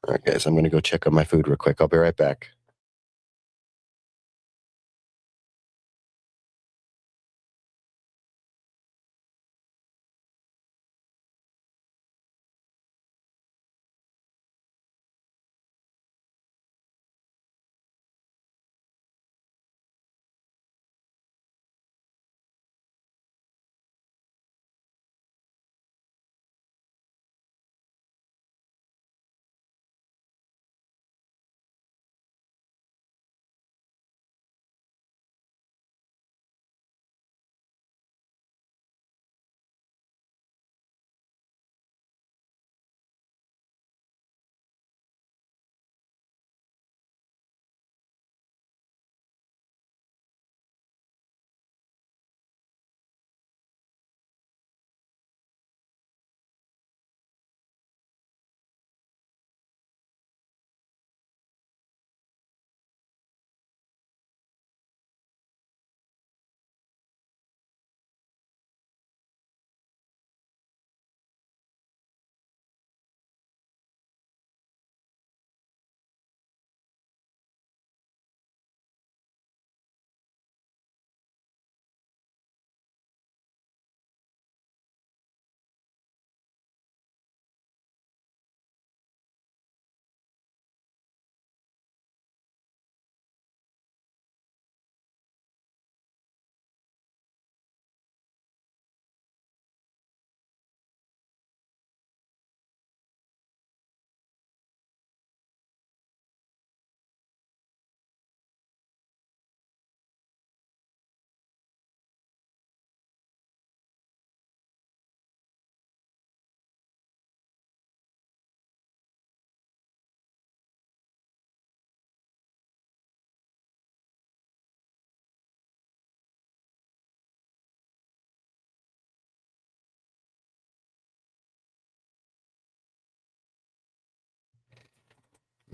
All right, guys, I'm going to go check on my food real quick. I'll be right back.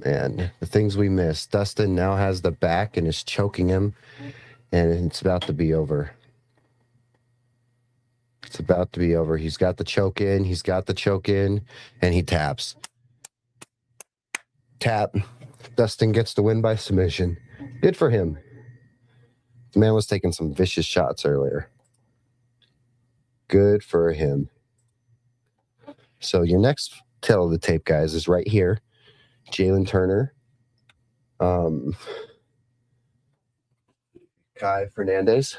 Man, the things we miss. Dustin now has the back and is choking him, and it's about to be over. It's about to be over. He's got the choke in. He's got the choke in, and he taps. Tap. Dustin gets the win by submission. Good for him. The man was taking some vicious shots earlier. Good for him. So your next tail of the tape, guys, is right here. Jalen Turner. Kai Fernandez,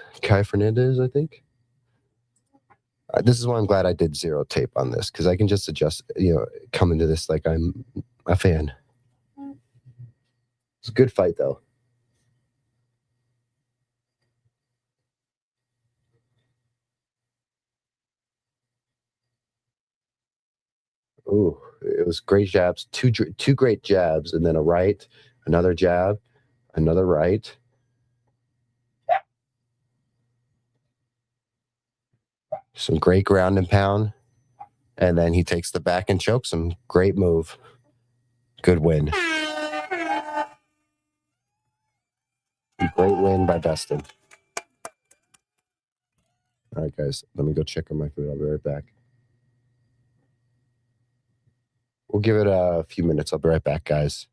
I think. This is why I'm glad I did zero tape on this, because I can just adjust, come into this like I'm a fan. It's a good fight, though. Ooh, it was great jabs, two great jabs, and then a right, another jab, another right. Some great ground and pound. And then he takes the back and chokes him. Great move. Good win. Great win by Dustin. All right, guys, let me go check on my food. I'll be right back. We'll give it a few minutes. I'll be right back, guys.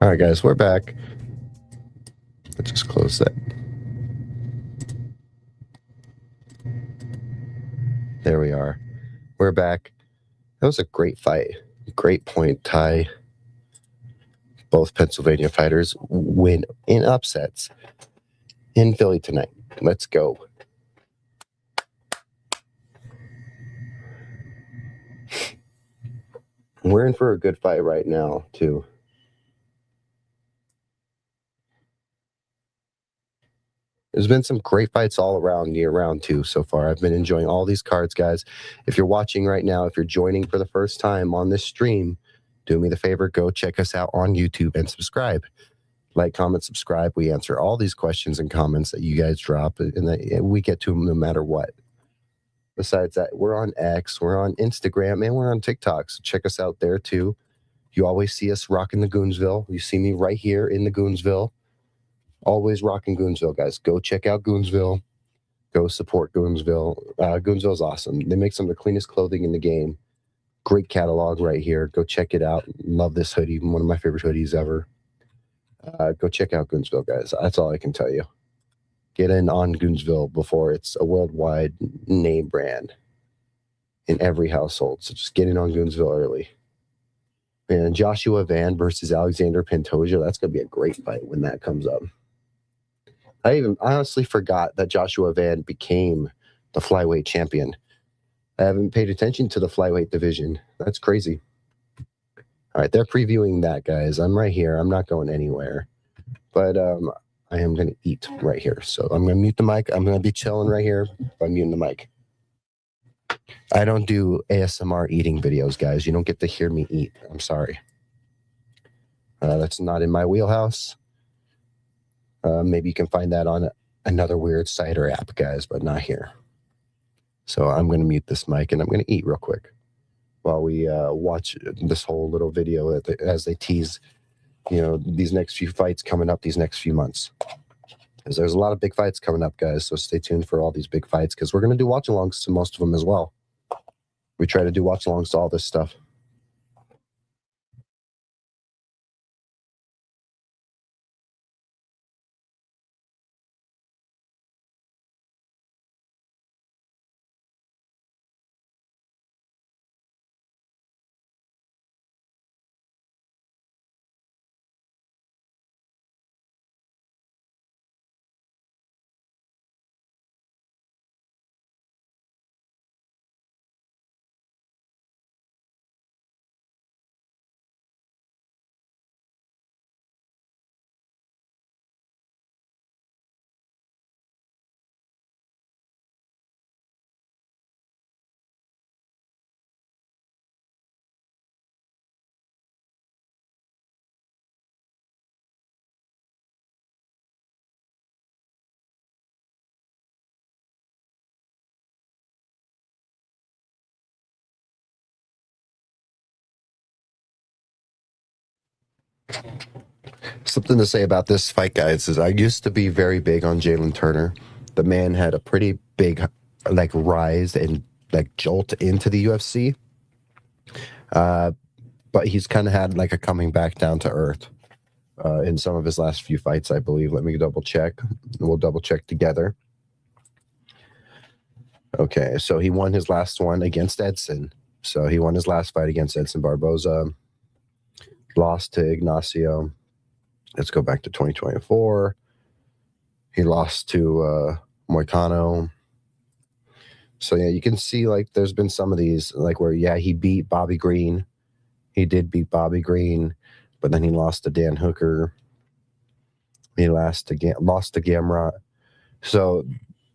All right, guys, we're back. Let's just close that. There we are. We're back. That was a great fight. Great point tie. Both Pennsylvania fighters win in upsets in Philly tonight. Let's go. We're in for a good fight right now, too. There's been some great fights all around near round 2 so far. I've been enjoying all these cards, guys. If you're watching right now, if you're joining for the first time on this stream, do me the favor, go check us out on YouTube and subscribe. Like, comment, subscribe. We answer all these questions and comments that you guys drop, and we get to them no matter what. Besides that, we're on X, we're on Instagram, and we're on TikTok. So check us out there too. You always see us rocking the Goonsville. You see me right here in the Goonsville. Always rocking Goonsville, guys. Go check out Goonsville. Go support Goonsville. Goonsville's awesome. They make some of the cleanest clothing in the game. Great catalog right here. Go check it out. Love this hoodie. One of my favorite hoodies ever. Go check out Goonsville, guys. That's all I can tell you. Get in on Goonsville before it's a worldwide name brand in every household. So just get in on Goonsville early. And Joshua Van versus Alexander Pantoja. That's going to be a great fight when that comes up. I honestly forgot that Joshua Van became the flyweight champion. I haven't paid attention to the flyweight division. That's crazy. All right, they're previewing that, guys. I'm right here. I'm not going anywhere. But I am going to eat right here. So I'm going to mute the mic. I'm going to be chilling right here by muting the mic. I don't do ASMR eating videos, guys. You don't get to hear me eat. I'm sorry. That's not in my wheelhouse. Maybe you can find that on another weird site or app, guys, but not here. So I'm going to mute this mic, and I'm going to eat real quick while we watch this whole little video as they tease, these next few fights coming up these next few months. Because there's a lot of big fights coming up, guys, so stay tuned for all these big fights, because we're going to do watch-alongs to most of them as well. We try to do watch-alongs to all this stuff. Something to say about this fight, guys, is I used to be very big on Jalen Turner. The man had a pretty big, rise and, jolt into the UFC. But he's kind of had, a coming back down to earth in some of his last few fights, I believe. Let me double check. We'll double check together. Okay, so he won his last one against Edson. So he won his last fight against Edson Barboza. Lost to Ignacio. Let's go back to 2024. He lost to Moicano. So, yeah, you can see, there's been some of these, where, he beat Bobby Green. He did beat Bobby Green, but then he lost to Dan Hooker. He lost to Gamrot. So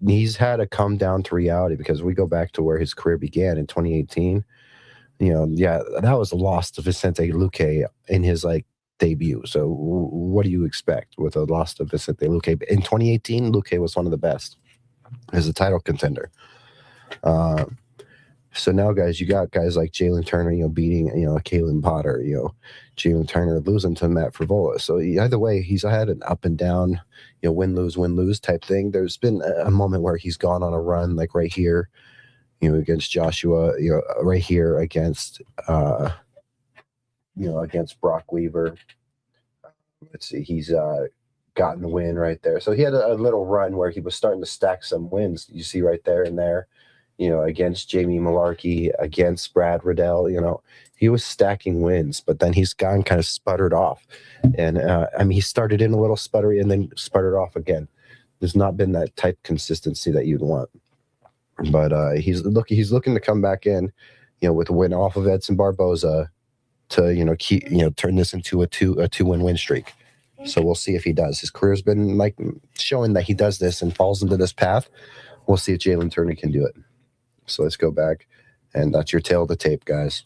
he's had to come down to reality, because we go back to where his career began in 2018. That was a loss to Vicente Luque in his, debut. So what do you expect with a loss to Vicente Luque? In 2018, Luque was one of the best as a title contender. So now, guys, you got guys like Jalen Turner, beating, Kalen Potter, Jalen Turner losing to Matt Frivola. So either way, he's had an up and down, win, lose type thing. There's been a moment where he's gone on a run, right here, against Joshua, right here against against Brock Weaver. Let's see, he's gotten the win right there. So he had a little run where he was starting to stack some wins. You see right there and there, against Jamie Malarkey, against Brad Riddell. He was stacking wins, but then he's gone kind of sputtered off. And I mean, he started in a little sputtery and then sputtered off again. There's not been that type consistency that you'd want. But he's looking to come back in, with a win off of Edson Barboza to keep turn this into a two-win streak. So we'll see if he does. His career's been like showing that he does this and falls into this path. We'll see if Jalen Turner can do it. So let's go back, and that's your tail of the tape, guys.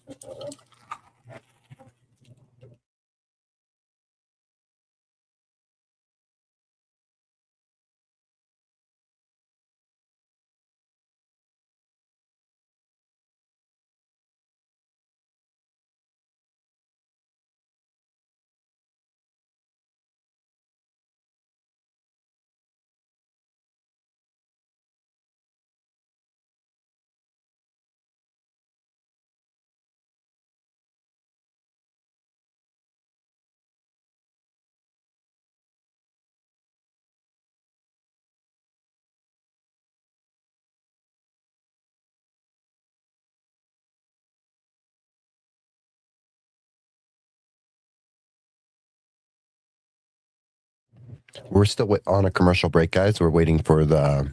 We're still on a commercial break, guys. We're waiting for the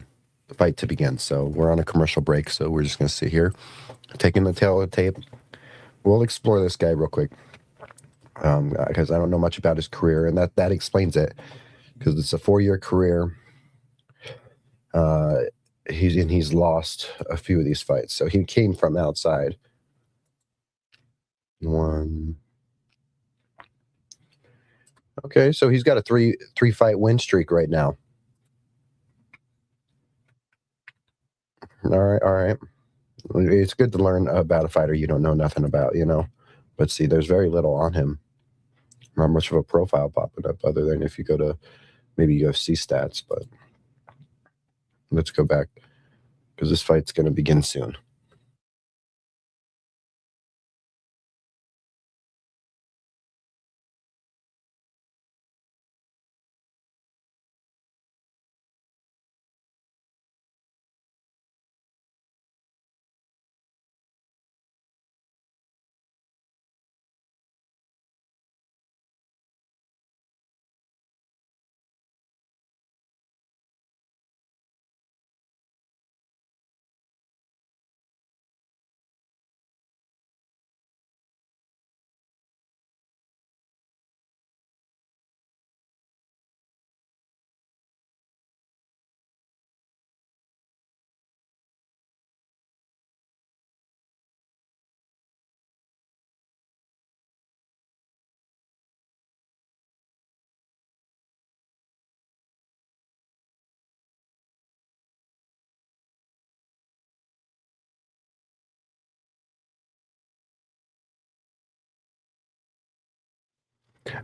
fight to begin. So we're on a commercial break. So we're just going to sit here, taking the tail of the tape. We'll explore this guy real quick because I don't know much about his career, and that explains it because it's a 4-year career. He's lost a few of these fights, so he came from outside. One. Okay, so he's got a three fight win streak right now. All right. It's good to learn about a fighter you don't know nothing about, But see, there's very little on him. Not much of a profile popping up, other than if you go to maybe UFC stats. But let's go back because this fight's going to begin soon.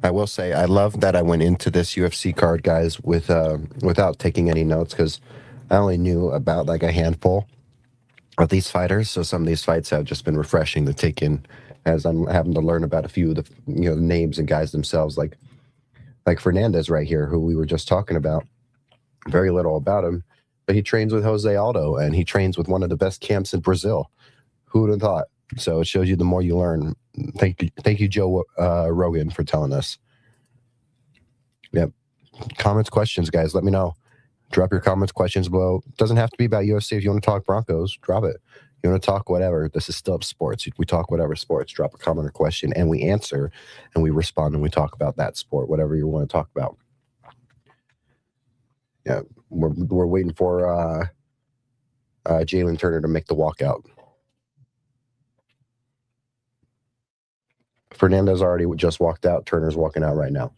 I will say I love that I went into this UFC card, guys, without taking any notes because I only knew about like a handful of these fighters. So some of these fights have just been refreshing to take in as I'm having to learn about a few of the names and guys themselves, like Fernandez right here, who we were just talking about. Very little about him, but he trains with Jose Aldo and he trains with one of the best camps in Brazil. Who would have thought? So it shows you the more you learn. Thank you, Joe Rogan, for telling us. Yep. Comments, questions, guys. Let me know. Drop your comments, questions below. It doesn't have to be about UFC. If you want to talk Broncos, drop it. You want to talk whatever. This is still sports. We talk whatever sports. Drop a comment or question, and we answer, and we respond, and we talk about that sport, whatever you want to talk about. Yeah, we're waiting for Jalen Turner to make the walkout. Fernandez already just walked out. Turner's walking out right now.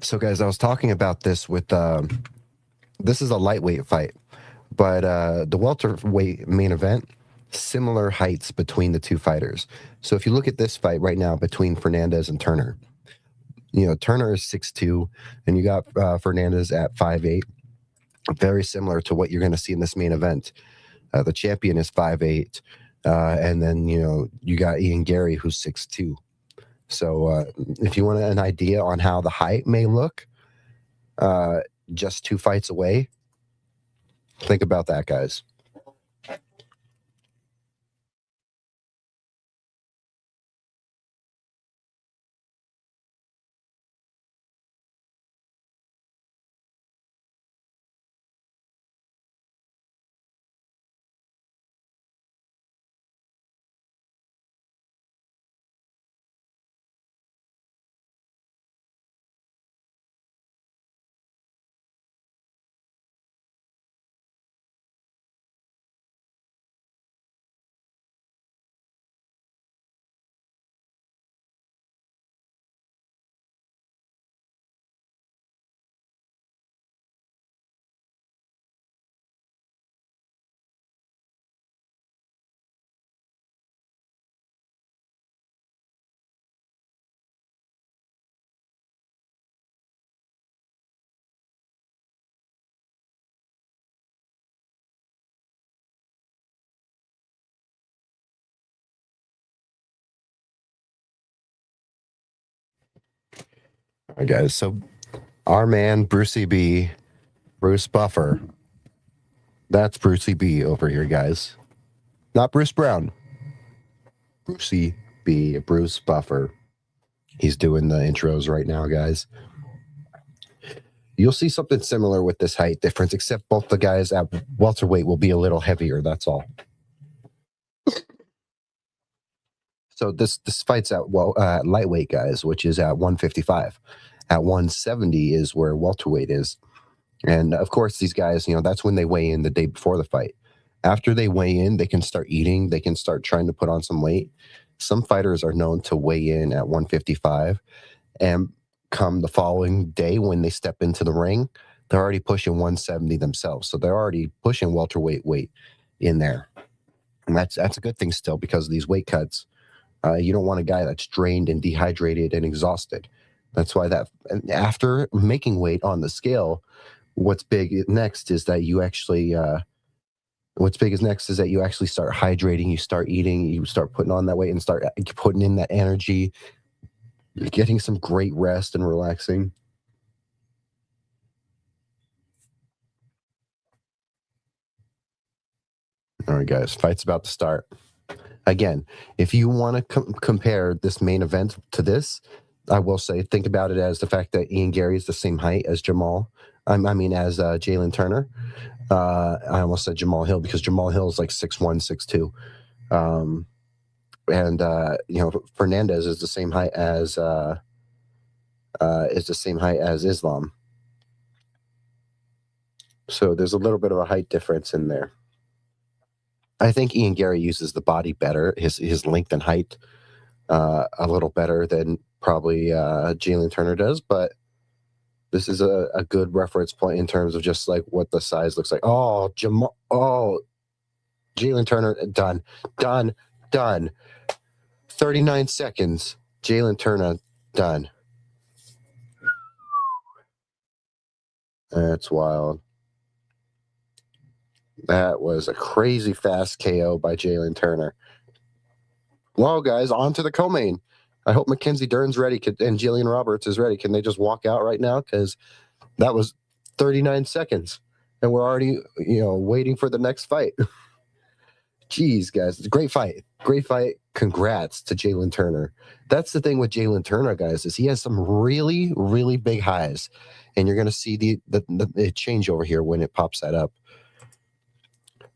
So, guys, I was talking about this with this is a lightweight fight, but the welterweight main event, similar heights between the two fighters. So, if you look at this fight right now between Fernandez and Turner, Turner is 6'2", and you got Fernandez at 5'8", very similar to what you're going to see in this main event. The champion is 5'8", and then you got Ian Gary, who's 6'2". So if you want an idea on how the height may look, uh, just 2 fights away, think about that, guys. All right, guys. So our man, Brucey B, Bruce Buffer, that's Brucey B over here, guys. Not Bruce Brown. Brucey B, Bruce Buffer. He's doing the intros right now, guys. You'll see something similar with this height difference, except both the guys at welterweight will be a little heavier. That's all. So this fight's at lightweight, guys, which is at 155. At 170 is where welterweight is, and of course these guys, that's when they weigh in the day before the fight. After they weigh in, they can start eating. They can start trying to put on some weight. Some fighters are known to weigh in at 155, and come the following day when they step into the ring, they're already pushing 170 themselves. So they're already pushing welterweight weight in there, and that's a good thing still because of these weight cuts. You don't want a guy that's drained and dehydrated and exhausted. That's why after making weight on the scale, what's big next is that you actually start hydrating, you start eating, you start putting on that weight and start putting in that energy, getting some great rest and relaxing. All right, guys, fight's about to start. Again, if you want to compare this main event to this, I will say think about it as the fact that Ian Gary is the same height as Jamal. I mean, as Jalen Turner. I almost said Jamal Hill because Jamal Hill is like 6'1", 6'2". And Fernandez is the same height as Islam. So there's a little bit of a height difference in there. I think Ian Gary uses the body better, his length and height a little better than probably Jalen Turner does, but this is a good reference point in terms of just like what the size looks like. Oh, Jalen Turner, done. 39 seconds. Jalen Turner, done. That's wild. That was a crazy fast KO by Jalen Turner. Well, guys, on to the co-main. I hope Mackenzie Dern's ready and Jillian Roberts is ready. Can they just walk out right now? Because that was 39 seconds, and we're already, waiting for the next fight. Jeez, guys, it's a great fight. Great fight. Congrats to Jalen Turner. That's the thing with Jalen Turner, guys, is he has some really, really big highs, and you're going to see the change over here when it pops that up.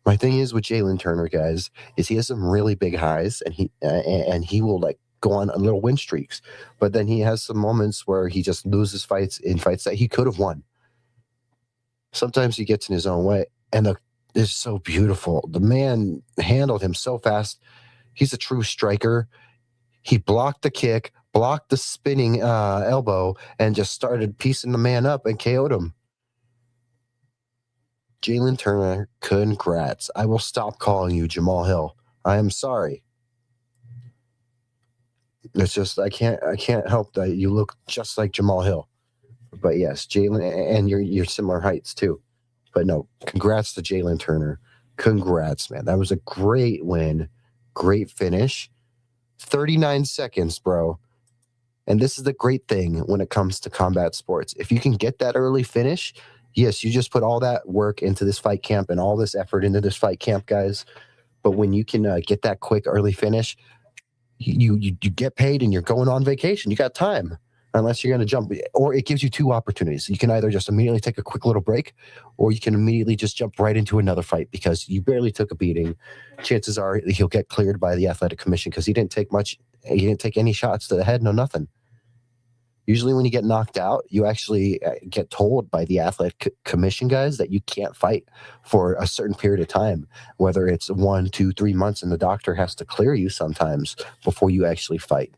My thing is with Jalen Turner, guys, is he has some really big highs, and he will like go on a little win streaks, but then he has some moments where he just loses fights that he could have won. Sometimes he gets in his own way, and it's so beautiful. The man handled him so fast. He's a true striker. He blocked the kick, blocked the spinning elbow and just started piecing the man up and KO'd him. Jalen Turner, congrats. I will stop calling you Jamal Hill. I am sorry. It's just I can't help that you look just like Jamal Hill. But yes, Jalen, and you're similar heights too. But no, congrats to Jalen Turner. Congrats, man. That was a great win. Great finish. 39 seconds, bro. And this is the great thing when it comes to combat sports. If you can get that early finish, yes, you just put all that work into this fight camp and all this effort into this fight camp, guys. But when you can get that quick early finish, you get paid and you're going on vacation. You got time, unless you're going to jump, or it gives you two opportunities. You can either just immediately take a quick little break, or you can immediately just jump right into another fight because you barely took a beating. Chances are he'll get cleared by the athletic commission because he didn't take much. He didn't take any shots to the head, no nothing. Usually when you get knocked out, you actually get told by the athletic commission guys that you can't fight for a certain period of time, whether it's 1, 2, 3 months, and the doctor has to clear you sometimes before you actually fight.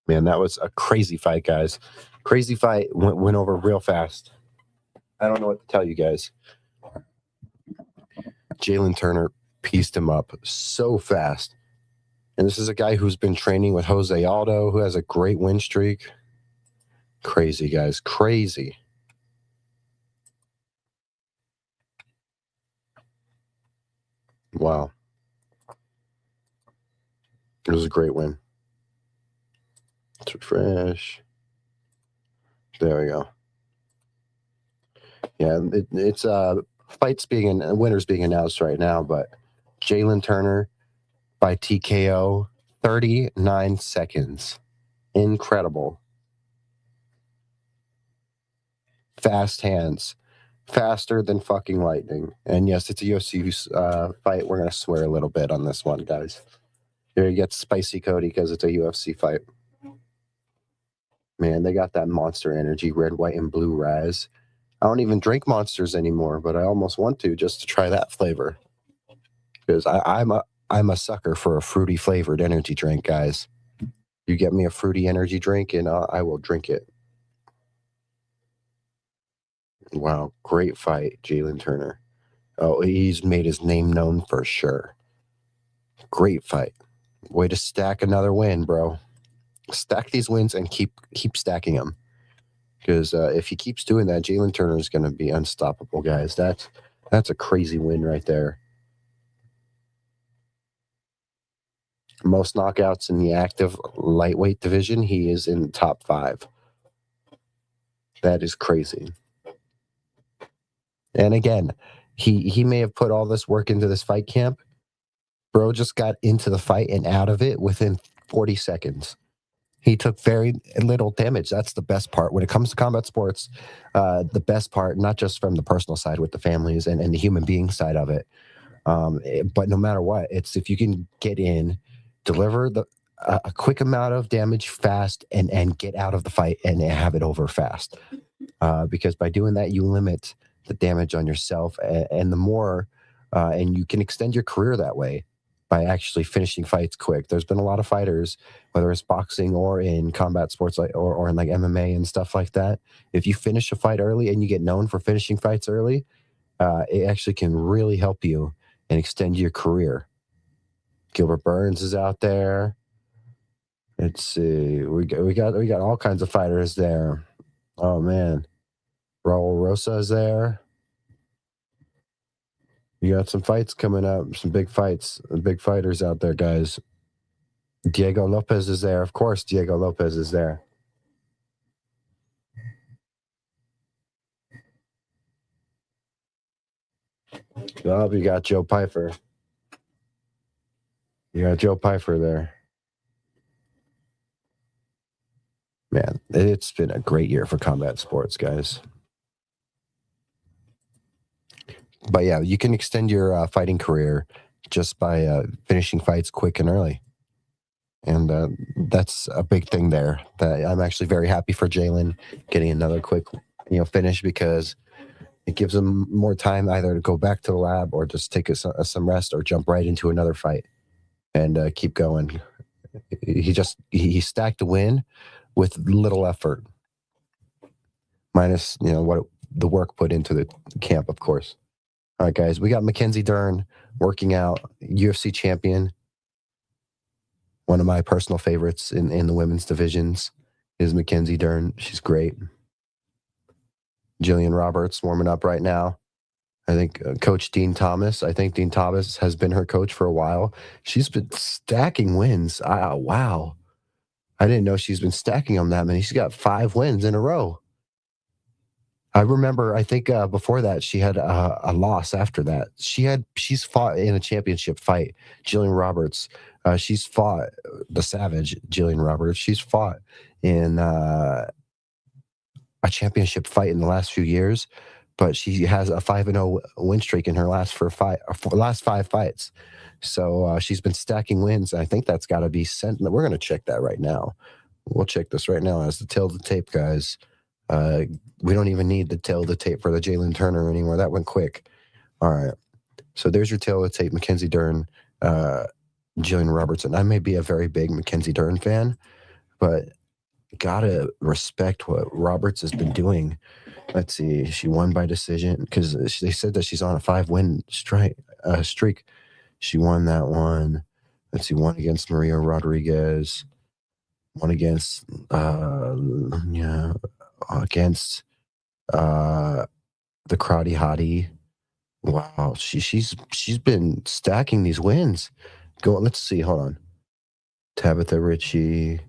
Man, that was a crazy fight, guys. Crazy fight, went over real fast. I don't know what to tell you guys. Jalen Turner pieced him up so fast. And this is a guy who's been training with Jose Aldo, who has a great win streak. Crazy, guys. Crazy. Wow. It was a great win. It's refresh. There we go. Yeah, it's fights being winners being announced right now, but Jalen Turner by TKO, 39 seconds. Incredible. Fast hands. Faster than fucking lightning. And yes, it's a UFC fight. We're going to swear a little bit on this one, guys. Here you get spicy Cody because it's a UFC fight. Man, they got that Monster Energy, red, white, and blue Raz. I don't even drink Monsters anymore, but I almost want to just to try that flavor. Because I'm a sucker for a fruity flavored energy drink, guys. You get me a fruity energy drink and I will drink it. Wow, great fight, Jalen Turner. Oh, he's made his name known for sure. Great fight. Way to stack another win, bro. Stack these wins and keep stacking them. Because if he keeps doing that, Jalen Turner is going to be unstoppable, guys. That's a crazy win right there. Most knockouts in the active lightweight division, he is in the top 5. That is crazy. And again, he may have put all this work into this fight camp. Bro just got into the fight and out of it within 40 seconds. He took very little damage. That's the best part. When it comes to combat sports, the best part, not just from the personal side with the families and the human being side of it, but no matter what, it's if you can get in, deliver a quick amount of damage fast and get out of the fight and have it over fast. Because by doing that, you limit the damage on yourself and the more, and you can extend your career that way by actually finishing fights quick. There's been a lot of fighters, whether it's boxing or in combat sports or in like MMA and stuff like that. If you finish a fight early and you get known for finishing fights early, it actually can really help you and extend your career. Gilbert Burns is out there. Let's see. We got all kinds of fighters there. Oh man. Raul Rosa is there. You got some fights coming up, some big fights, big fighters out there, guys. Diego Lopez is there. Of course, Diego Lopez is there. Oh, you got Joe Pyfer. You got Joe Pyfer there. Man, it's been a great year for combat sports, guys. But yeah, you can extend your fighting career just by finishing fights quick and early. And that's a big thing there. That I'm actually very happy for Jalen getting another quick, finish because it gives him more time either to go back to the lab or just take some rest or jump right into another fight and keep going. He stacked a win with little effort, minus what the work put into the camp, of course. All right, guys, we got Mackenzie Dern working out, UFC champion. One of my personal favorites in the women's divisions is Mackenzie Dern. She's great. Jillian Roberts warming up right now. I think Coach Dean Thomas. I think Dean Thomas has been her coach for a while. She's been stacking wins. Wow. I didn't know she's been stacking them that many. She's got 5 wins in a row. I remember, I think before that, she had a loss after that. She's fought in a championship fight, Jillian Roberts. She's fought the Savage, Jillian Roberts. She's fought in a championship fight in the last few years, but she has a 5-0 win streak in her last 5 fights. So she's been stacking wins. I think that's got to be sent. We're going to check that right now. We'll check this right now as the tail of the tape, guys. We don't even need the tail of the tape for the Jalen Turner anymore. That went quick. All right. So there's your tail of the tape, Mackenzie Dern, Jillian Robertson. I may be a very big Mackenzie Dern fan, but gotta respect what Roberts has been doing. Let's see. She won by decision because they said that she's on a 5-win streak. She won that one. Let's see. One against Maria Rodriguez. One against against the Karate Hottie. Wow, she's been stacking these wins. Let's see. Hold on. Tabitha Ritchie.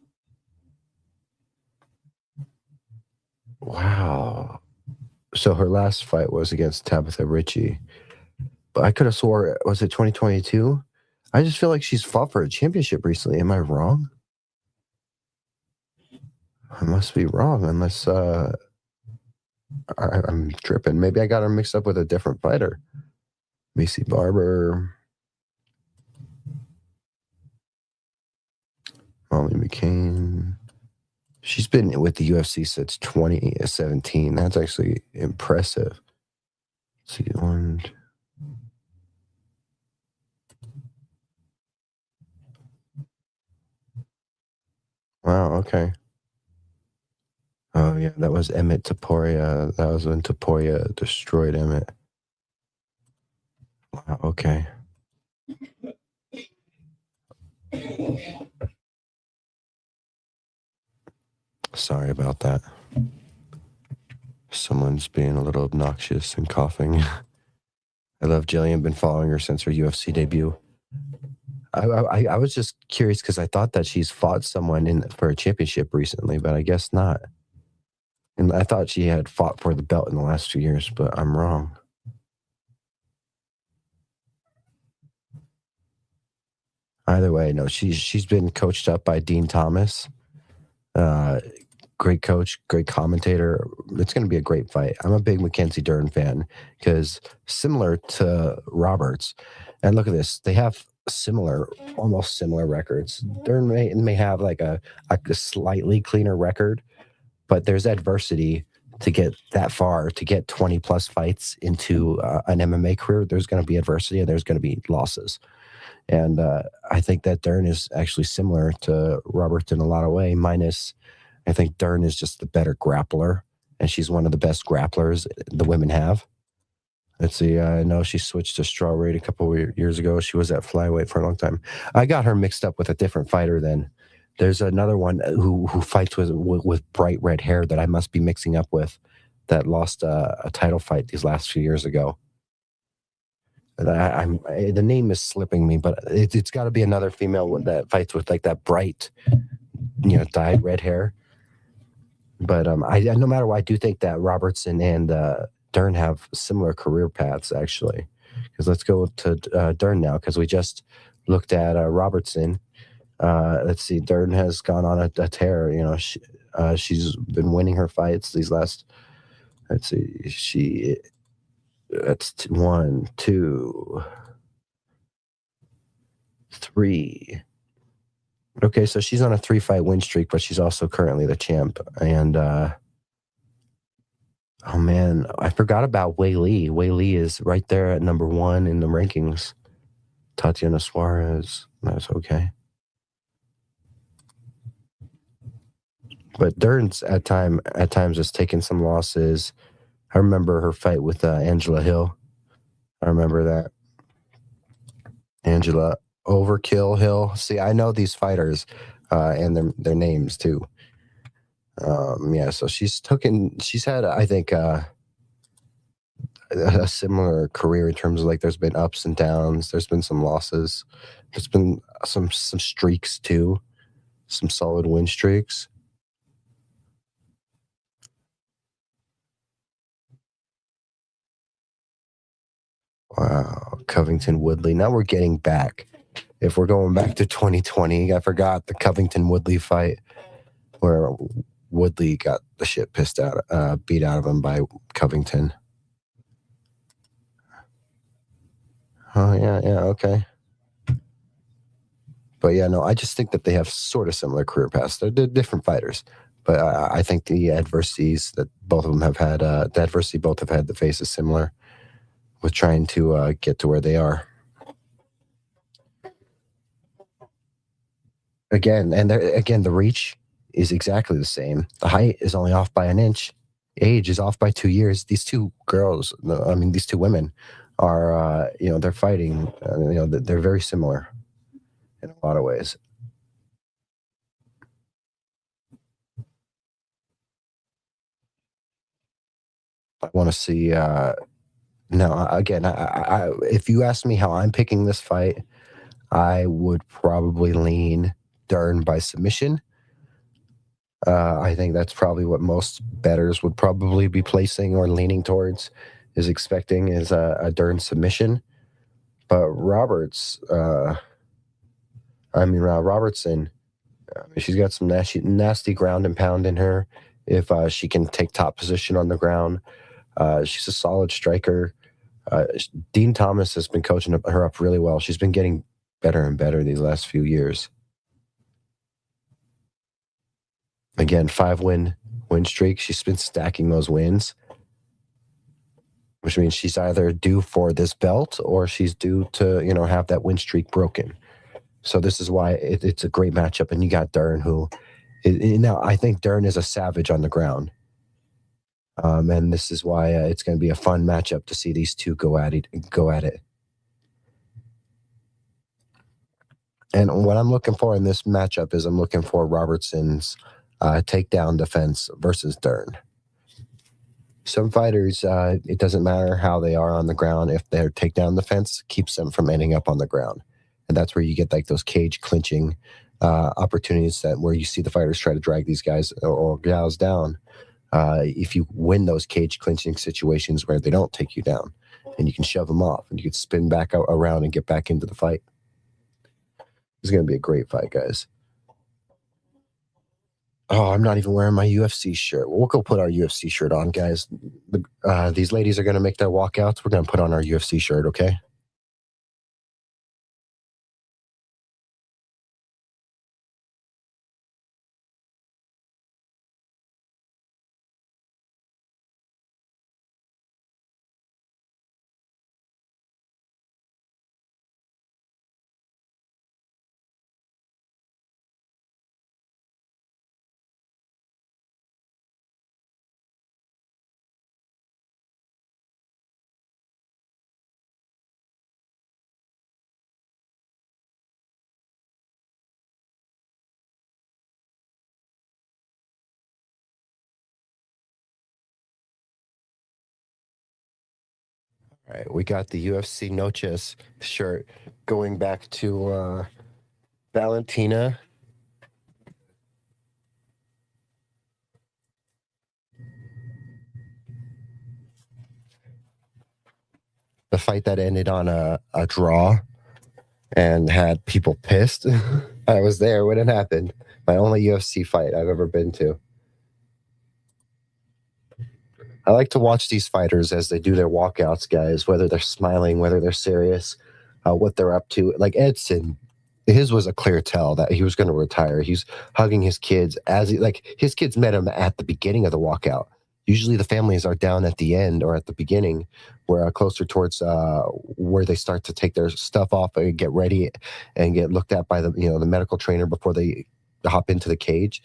Wow. So her last fight was against Tabitha Ritchie, but I could have swore, was it 2022? I just feel like she's fought for a championship recently. Am I wrong? I must be wrong, unless I'm tripping. Maybe I got her mixed up with a different fighter. Macy Barber, Molly McCain. She's been with the UFC since 2017. That's actually impressive. Let's see, one. Wow, okay. Oh, yeah, that was Emmett Taporia. That was when Taporia destroyed Emmett. Wow, okay. Sorry about that. Someone's being a little obnoxious and coughing. I love Jillian. Been following her since her UFC debut. I was just curious because I thought that she's fought someone for a championship recently, but I guess not. And I thought she had fought for the belt in the last 2 years, but I'm wrong. Either way, no, she's been coached up by Dean Thomas. Great coach, great commentator. It's going to be a great fight. I'm a big Mackenzie Dern fan because similar to Roberts, and look at this, they have almost similar records. Dern may have like a slightly cleaner record, but there's adversity to get that far, to get 20 plus fights into an MMA career. There's going to be adversity and there's going to be losses. And I think that Dern is actually similar to Roberts in a lot of ways, minus I think Dern is just the better grappler, and she's one of the best grapplers the women have. Let's see. I know she switched to strawweight a couple of years ago. She was at flyweight for a long time. I got her mixed up with a different fighter then. There's another one who fights with bright red hair that I must be mixing up with that lost a title fight these last few years ago. The name is slipping me, but it's got to be another female that fights with like that bright, dyed red hair. But I no matter what, I do think that Robertson and Dern have similar career paths actually. Because let's go to Dern now, because we just looked at Robertson. Let's see, Dern has gone on a tear. She's been winning her fights these last. Let's see, that's 1, 2, 3. Okay, so she's on a 3-fight win streak, but she's also currently the champ. And oh man, I forgot about Wei Li. Wei Li is right there at number one in the rankings. Tatiana Suarez. That's okay. But Dern's at times has taken some losses. I remember her fight with Angela Hill. I remember that. Angela Overkill Hill. See, I know these fighters and their names too. Yeah, so she's had, I think, a similar career in terms of like there's been ups and downs. There's been some losses. There's been some streaks too, some solid win streaks. Wow, Covington Woodley. Now we're getting back. If we're going back to 2020, I forgot the Covington Woodley fight where Woodley got the shit beat out of him by Covington. Oh yeah, okay. But yeah, no, I just think that they have sort of similar career paths. They're different fighters, but I think the adversities that both of them have had, the adversity both have had to face is similar with trying to get to where they are. Again, the reach is exactly the same. The height is only off by an inch. Age is off by 2 years. These two girls, I mean, these two women are, they're fighting. They're very similar in a lot of ways. I want to see. No, again, if you ask me how I'm picking this fight, I would probably lean Dern by submission. I think that's probably what most bettors would probably be placing or leaning towards, is expecting is a Dern submission. But Robertson, she's got some nasty ground and pound in her. If she can take top position on the ground, she's a solid striker. Dean Thomas has been coaching her up really well. She's been getting better and better these last few years. Again, 5-win streak. She's been stacking those wins, which means she's either due for this belt or she's due to have that win streak broken. So this is why it's a great matchup. And you got Dern, who now I think Dern is a savage on the ground. And this is why it's going to be a fun matchup to see these two go at it. And what I'm looking for in this matchup is I'm looking for Robertson's takedown defense versus Dern. Some fighters, it doesn't matter how they are on the ground. If their takedown defense keeps them from ending up on the ground. And that's where you get like those cage clinching opportunities where you see the fighters try to drag these guys or gals down. If you win those cage clinching situations where they don't take you down, and you can shove them off and you can spin back around and get back into the fight. It's going to be a great fight, guys. Oh, I'm not even wearing my UFC shirt. We'll go put our UFC shirt on, guys. These ladies are going to make their walkouts. We're going to put on our UFC shirt, okay? All right, we got the UFC Noches shirt going back to Valentina. The fight that ended on a draw and had people pissed. I was there when it happened. My only UFC fight I've ever been to. I like to watch these fighters as they do their walkouts, guys, whether they're smiling, whether they're serious, what they're up to. Like Edson, his was a clear tell that he was going to retire. He's hugging his kids as he, like his kids met him at the beginning of the walkout. Usually the families are down at the end or at the beginning, where closer towards where they start to take their stuff off and get ready and get looked at by the medical trainer before they hop into the cage.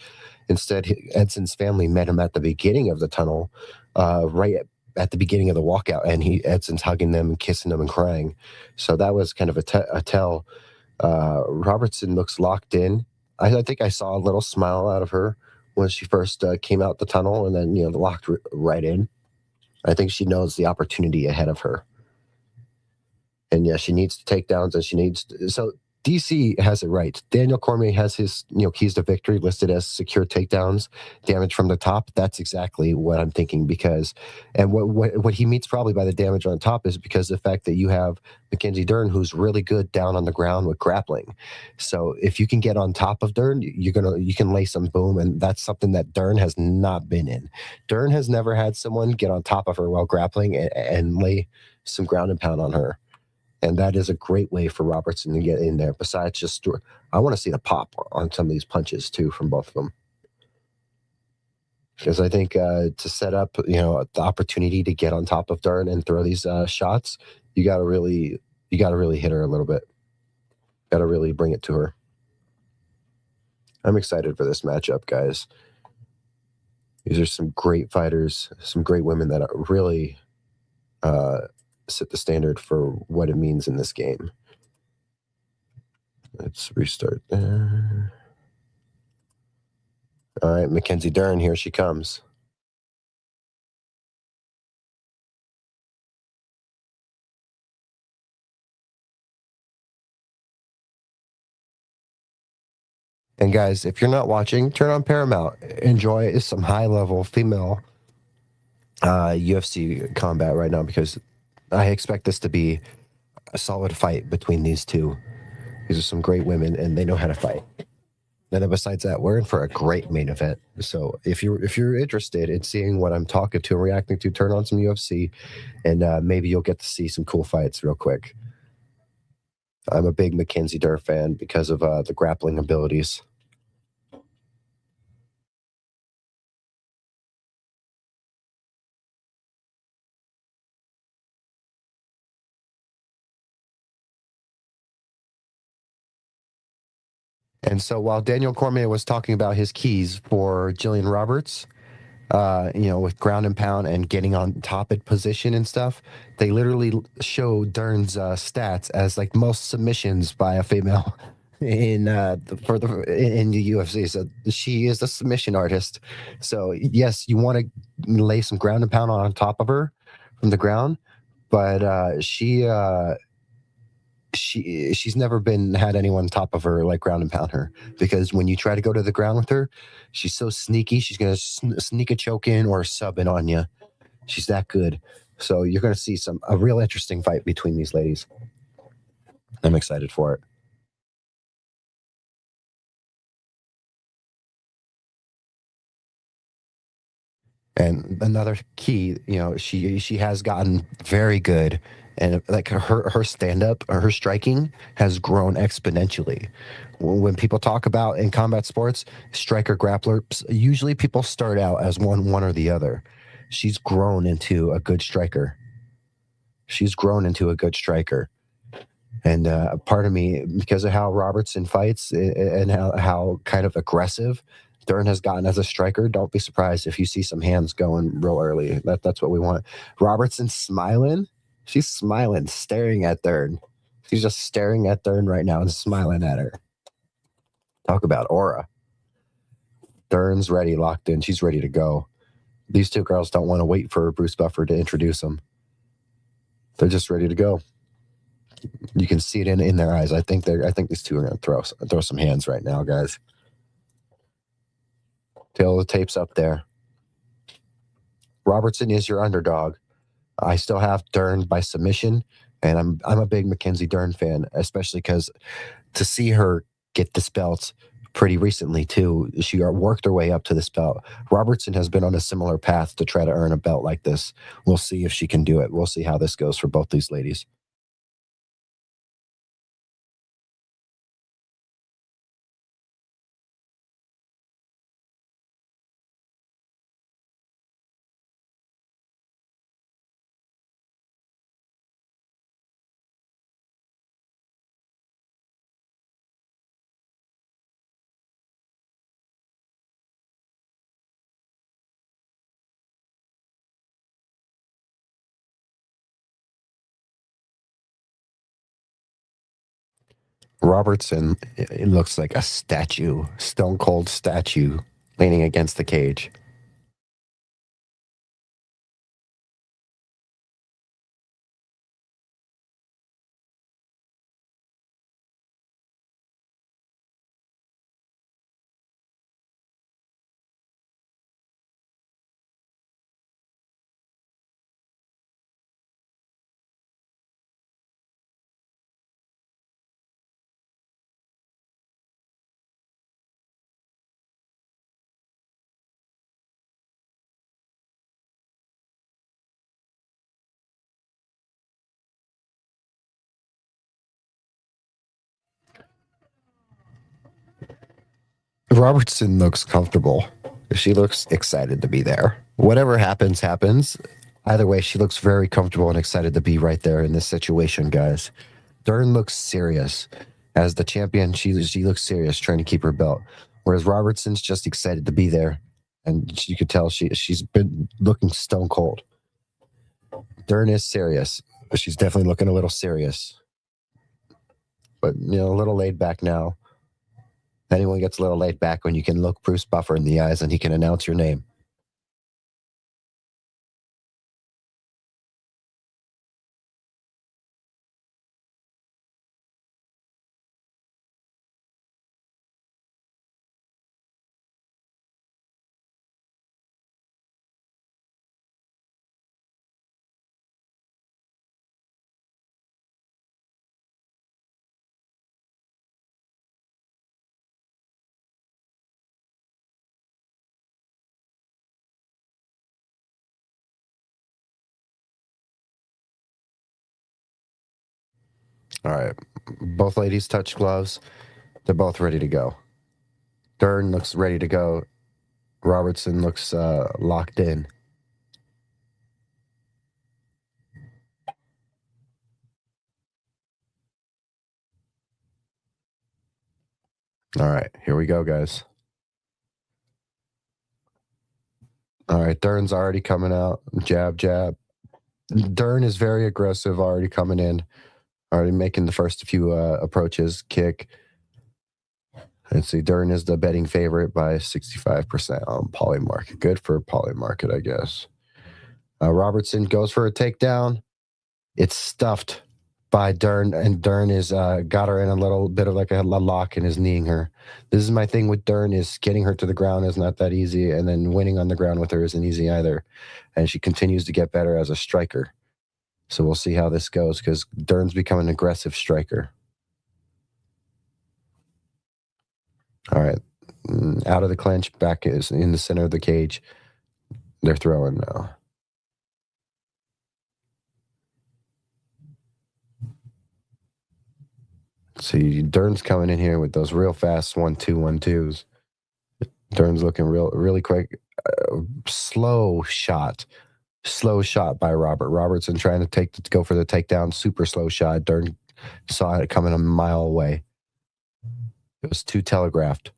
Instead, Edson's family met him at the beginning of the tunnel, right at the beginning of the walkout, and Edson's hugging them and kissing them and crying. So that was kind of a tell. Robertson looks locked in. I think I saw a little smile out of her when she first came out the tunnel, and then locked right in. I think she knows the opportunity ahead of her, and yeah, she needs takedowns, and she needs so. DC has it right. Daniel Cormier has his keys to victory listed as secure takedowns, damage from the top. That's exactly what I'm thinking because, and what he means probably by the damage on top is because of the fact that you have Mackenzie Dern, who's really good down on the ground with grappling. So if you can get on top of Dern, you can lay some boom, and that's something that Dern has not been in. Dern has never had someone get on top of her while grappling and lay some ground and pound on her. And that is a great way for Robertson to get in there. Besides just, I want to see the pop on some of these punches too from both of them. Because I think to set up, the opportunity to get on top of Dern and throw these shots, you got to really hit her a little bit. Got to really bring it to her. I'm excited for this matchup, guys. These are some great fighters, some great women that are really set the standard for what it means in this game. Let's restart there. All right, Mackenzie Dern, here she comes. And guys, if you're not watching, turn on Paramount. Enjoy some high-level female UFC combat right now because I expect this to be a solid fight between these two. These are some great women, and they know how to fight. And then besides that, we're in for a great main event. So if you're interested in seeing what I'm talking to and reacting to, turn on some UFC, and maybe you'll get to see some cool fights real quick. I'm a big Mackenzie Dern fan because of the grappling abilities. And so while Daniel Cormier was talking about his keys for Jillian Roberts, with ground and pound and getting on top at position and stuff, they literally show Dern's stats as like most submissions by a female in the UFC. So she is a submission artist. So yes, you want to lay some ground and pound on top of her from the ground, but she's never had anyone top of her like ground and pound her because when you try to go to the ground with her, she's so sneaky. She's gonna sneak a choke in or sub in on you. She's that good. So you're gonna see a real interesting fight between these ladies. I'm excited for it. And another key, she has gotten very good, and like her stand up or her striking has grown exponentially. When people talk about in combat sports, striker grappler, usually people start out as one or the other. She's grown into a good striker. She's grown into a good striker. And part of me, because of how Robertson fights and how kind of aggressive Dern has gotten as a striker, don't be surprised if you see some hands going real early. That's what we want. Robertson smiling. She's smiling, staring at Dern. She's just staring at Dern right now and smiling at her. Talk about aura. Dern's ready, locked in. She's ready to go. These two girls don't want to wait for Bruce Buffer to introduce them. They're just ready to go. You can see it in their eyes. I think these two are going to throw some hands right now, guys. Tail of the tape's up there. Robertson is your underdog. I still have Dern by submission, and I'm a big Mackenzie Dern fan, especially because to see her get this belt pretty recently too. She worked her way up to this belt. Robertson has been on a similar path to try to earn a belt like this. We'll see if she can do it. We'll see how this goes for both these ladies. Robertson, it looks like a statue, stone cold statue, leaning against the cage. Robertson looks comfortable. She looks excited to be there. Whatever happens, happens. Either way, she looks very comfortable and excited to be right there in this situation, guys. Dern looks serious. As the champion, she looks serious trying to keep her belt. Whereas Robertson's just excited to be there. And you could tell she's been looking stone cold. Dern is serious. She's definitely looking a little serious. But, a little laid back now. Anyone gets a little laid back when you can look Bruce Buffer in the eyes and he can announce your name. All right. Both ladies touch gloves. They're both ready to go. Dern looks ready to go. Robertson looks locked in. All right, here we go, guys. All right, Dern's already coming out. Jab, jab. Dern is very aggressive, already coming in, already making the first few approaches. Kick. Let's see, Dern is the betting favorite by 65% on Polymarket. Good for Polymarket, I guess. Robertson goes for a takedown. It's stuffed by Dern, and Dern is got her in a little bit of like a lock and is kneeing her. This is my thing with Dern, is getting her to the ground is not that easy, and then winning on the ground with her isn't easy either. And she continues to get better as a striker. So we'll see how this goes, because Dern's become an aggressive striker. All right. Out of the clinch, back is in the center of the cage. They're throwing now. See, Dern's coming in here with those real fast 1-2, 1-2s. Dern's looking really quick. Slow shot by Robertson trying to go for the takedown. Super slow shot. Dern saw it coming a mile away. It was too telegraphed.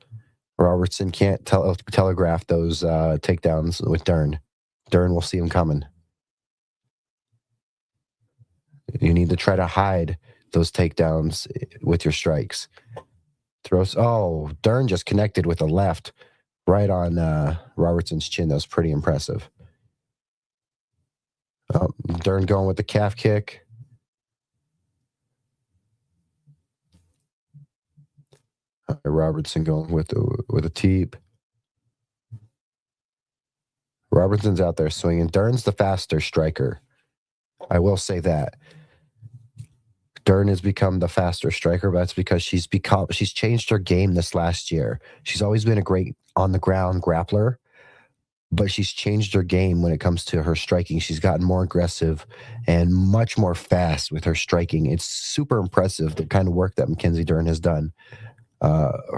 Robertson can't telegraph those takedowns with Dern. Dern will see him coming. You need to try to hide those takedowns with your strikes. Dern just connected with a left right on Robertson's chin. That was pretty impressive. Dern going with the calf kick. Robertson going with a teep. Robertson's out there swinging. Dern's the faster striker. I will say that. Dern has become the faster striker, but that's because she's changed her game this last year. She's always been a great on the ground grappler, but she's changed her game when it comes to her striking. She's gotten more aggressive and much more fast with her striking. It's super impressive, the kind of work that Mackenzie Dern has done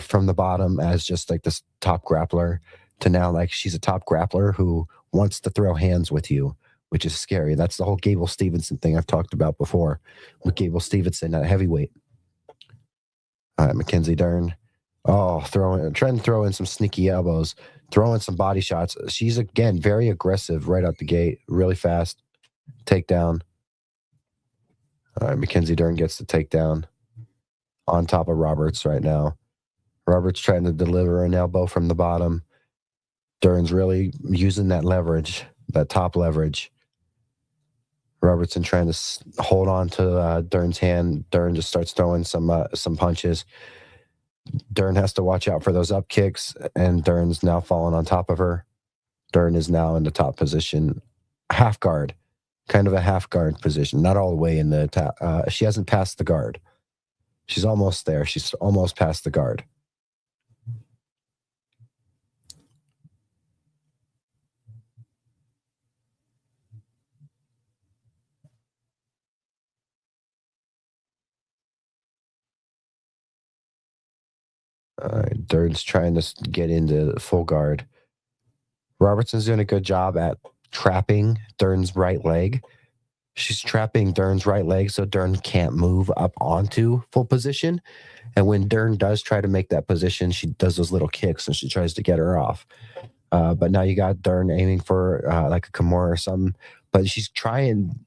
from the bottom as just like this top grappler to now like she's a top grappler who wants to throw hands with you, which is scary. That's the whole Gable Stevenson thing I've talked about before with Gable Stevenson at heavyweight. Mackenzie Dern. Trying to throw in some sneaky elbows, throwing some body shots. She's, again, very aggressive right out the gate, really fast. Takedown. Mackenzie Dern gets the takedown. on top of Roberts right now. Roberts trying to deliver an elbow from the bottom. Dern's really using that leverage, that top leverage. Robertson trying to hold on to Dern's hand. Dern just starts throwing some punches. Dern has to watch out for those up kicks, and Dern's now falling on top of her. Dern is now in the top position, half guard, kind of a half guard position, not all the way in the top. She hasn't passed the guard. She's almost there. She's almost past the guard. Dern's trying to get into full guard. Robertson's doing a good job at trapping Dern's right leg. She's trapping Dern's right leg so Dern can't move up onto full position. And when Dern does try to make that position, she does those little kicks and she tries to get her off. But now you got Dern aiming for like a Kimura or something. But she's trying.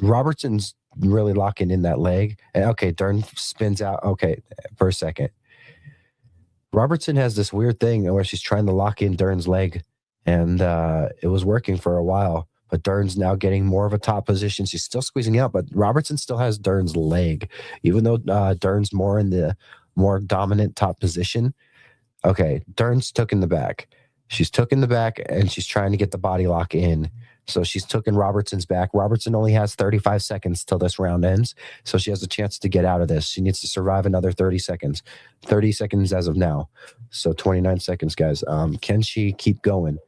Robertson's really locking in that leg. And okay, Dern spins out. Okay, for a second. Robertson has this weird thing where she's trying to lock in Dern's leg, and it was working for a while. But Dern's now getting more of a top position. She's still squeezing out, but Robertson still has Dern's leg, even though Dern's more in the more dominant top position. Okay, Dern's took in the back. She's took in the back, and she's trying to get the body lock in. So she's taken Robertson's back. Robertson only has 35 seconds till this round ends. So she has a chance to get out of this. She needs to survive another 30 seconds. 30 seconds as of now. So 29 seconds, guys. Can she keep going?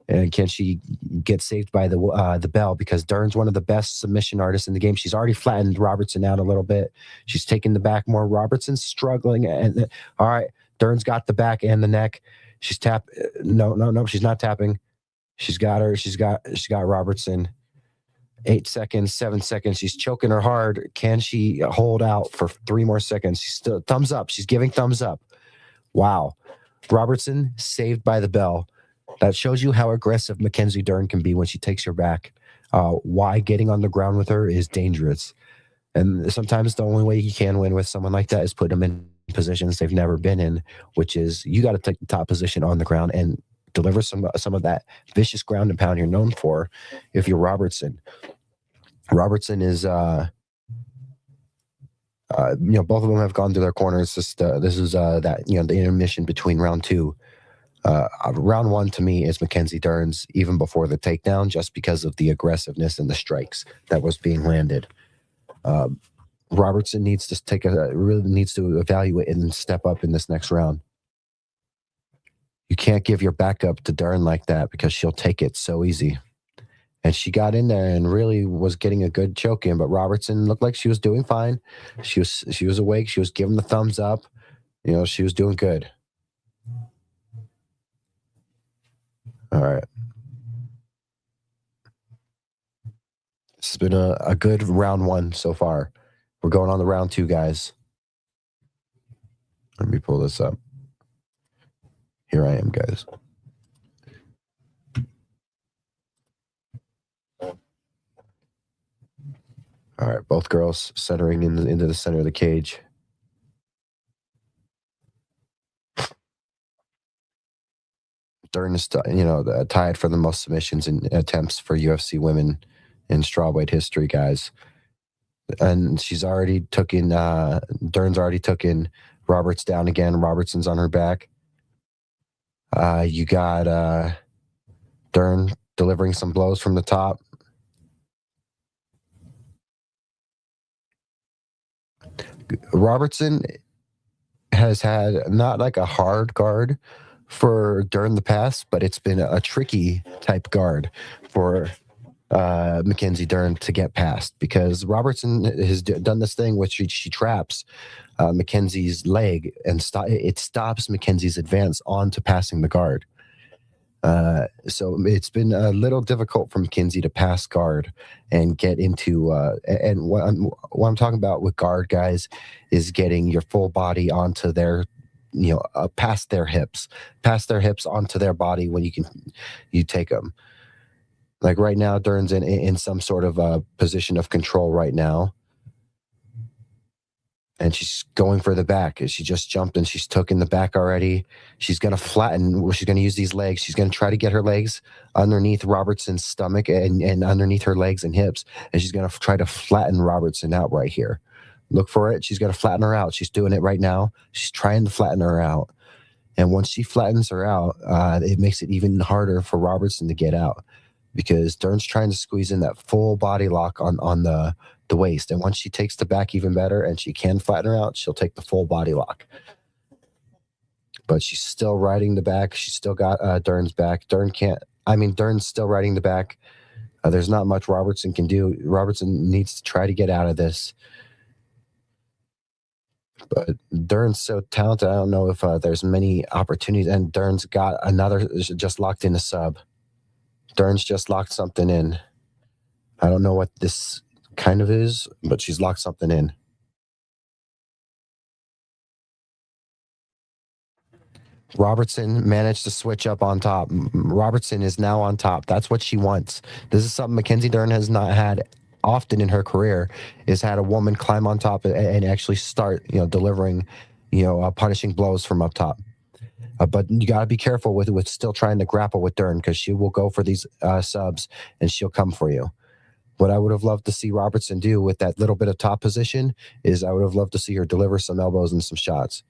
And can she get saved by the bell? Because Dern's one of the best submission artists in the game. She's already flattened Robertson out a little bit. She's taking the back more. Robertson's struggling. And all right, Dern's got the back and the neck. She's No, she's not tapping. She's got her. She's got Robertson. 8 seconds, 7 seconds. She's choking her hard. Can she hold out for 3 more seconds? She's still thumbs up. She's giving thumbs up. Wow. Robertson saved by the bell. That shows you how aggressive Mackenzie Dern can be when she takes your back. Why getting on the ground with her is dangerous. And sometimes the only way you can win with someone like that is put them in positions they've never been in, which is you got to take the top position on the ground and deliver some of that vicious ground and pound you're known for. If you're Robertson is both of them have gone to their corners. This is that the intermission between round 2. Round 1 to me is Mackenzie Dern's even before the takedown, just because of the aggressiveness and the strikes that was being landed. Robertson needs to really needs to evaluate and step up in this next round. You can't give your back up to Dern like that because she'll take it so easy. And she got in there and really was getting a good choke in, but Robertson looked like she was doing fine. She was awake. She was giving the thumbs up. She was doing good. All right. This has been a good round 1 so far. We're going on the round 2, guys. Let me pull this up. Here I am, guys. All right, both girls centering into the center of the cage. Dern is, tied for the most submissions and attempts for UFC women in strawweight history, guys. And she's already taken. Dern's already taken Roberts down again. Robertson's on her back. You got Dern delivering some blows from the top. Robertson has had not like a hard guard for Dern in the past, but it's been a tricky type guard for Mackenzie Dern to get past, because Robertson has done this thing which she traps Mackenzie's leg and it stops Mackenzie's advance onto passing the guard. So it's been a little difficult for Mackenzie to pass guard and get into and what I'm talking about with guard, guys, is getting your full body onto their past their hips onto their body when you take them. Like right now, Dern's in some sort of position of control right now. and she's going for the back. She just jumped and she's took in the back already. She's going to flatten where she's going to use these legs. She's going to try to get her legs underneath Robertson's stomach and underneath her legs and hips. And she's going to try to flatten Robertson out right here. Look for it. She's going to flatten her out. She's doing it right now. She's trying to flatten her out. And once she flattens her out, it makes it even harder for Robertson to get out because Dern's trying to squeeze in that full body lock on the waist. And once she takes the back even better and she can flatten her out, she'll take the full body lock. But she's still riding the back. She's still got Dern's back. Dern's still riding the back. There's not much Robertson can do. Robertson needs to try to get out of this. But Dern's so talented. I don't know if there's many opportunities. And Dern's got another, just locked in a sub. Dern's just locked something in. I don't know what this kind of is, but she's locked something in. Robertson managed to switch up on top. Robertson is now on top. That's what she wants. This is something Mackenzie Dern has not had often in her career, is had a woman climb on top and actually start, delivering, punishing blows from up top. But you got to be careful with still trying to grapple with Dern because she will go for these subs and she'll come for you. What I would have loved to see Robertson do with that little bit of top position is I would have loved to see her deliver some elbows and some shots.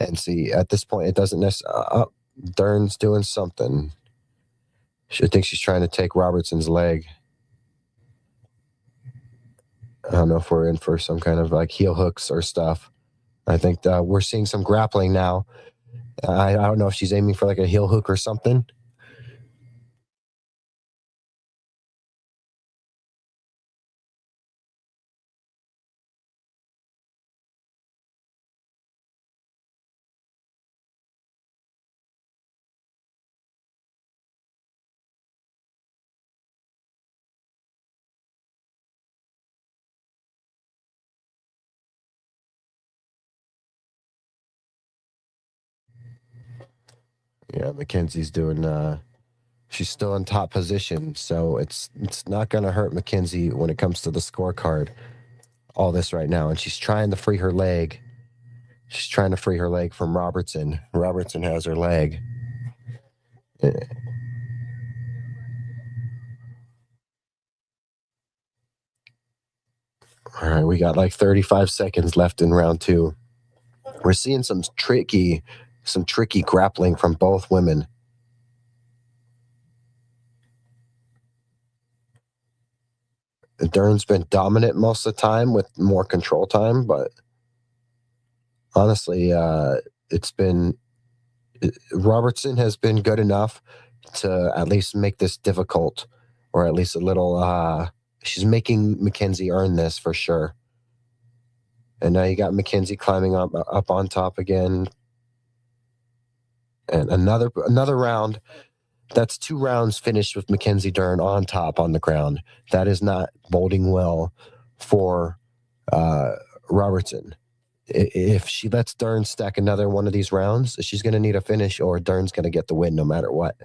And see, at this point, it doesn't necessarily. Dern's doing something. She thinks she's trying to take Robertson's leg. I don't know if we're in for some kind of like heel hooks or stuff. I think we're seeing some grappling now. I don't know if she's aiming for like a heel hook or something. Yeah, Mackenzie's doing. She's still in top position, so it's not going to hurt Mackenzie when it comes to the scorecard. All this right now, and she's trying to free her leg. She's trying to free her leg from Robertson. Robertson has her leg. All right, we got like 35 seconds left in round two. We're seeing some tricky grappling from both women. Dern's been dominant most of the time with more control time, but honestly, Robertson has been good enough to at least make this difficult, or at least a little. She's making Mackenzie earn this for sure. And now you got Mackenzie climbing up on top again, and another round. That's 2 rounds finished with Mackenzie Dern on top on the ground. That is not boding well for Robertson. If she lets Dern stack another one of these rounds, she's going to need a finish, or Dern's going to get the win no matter what.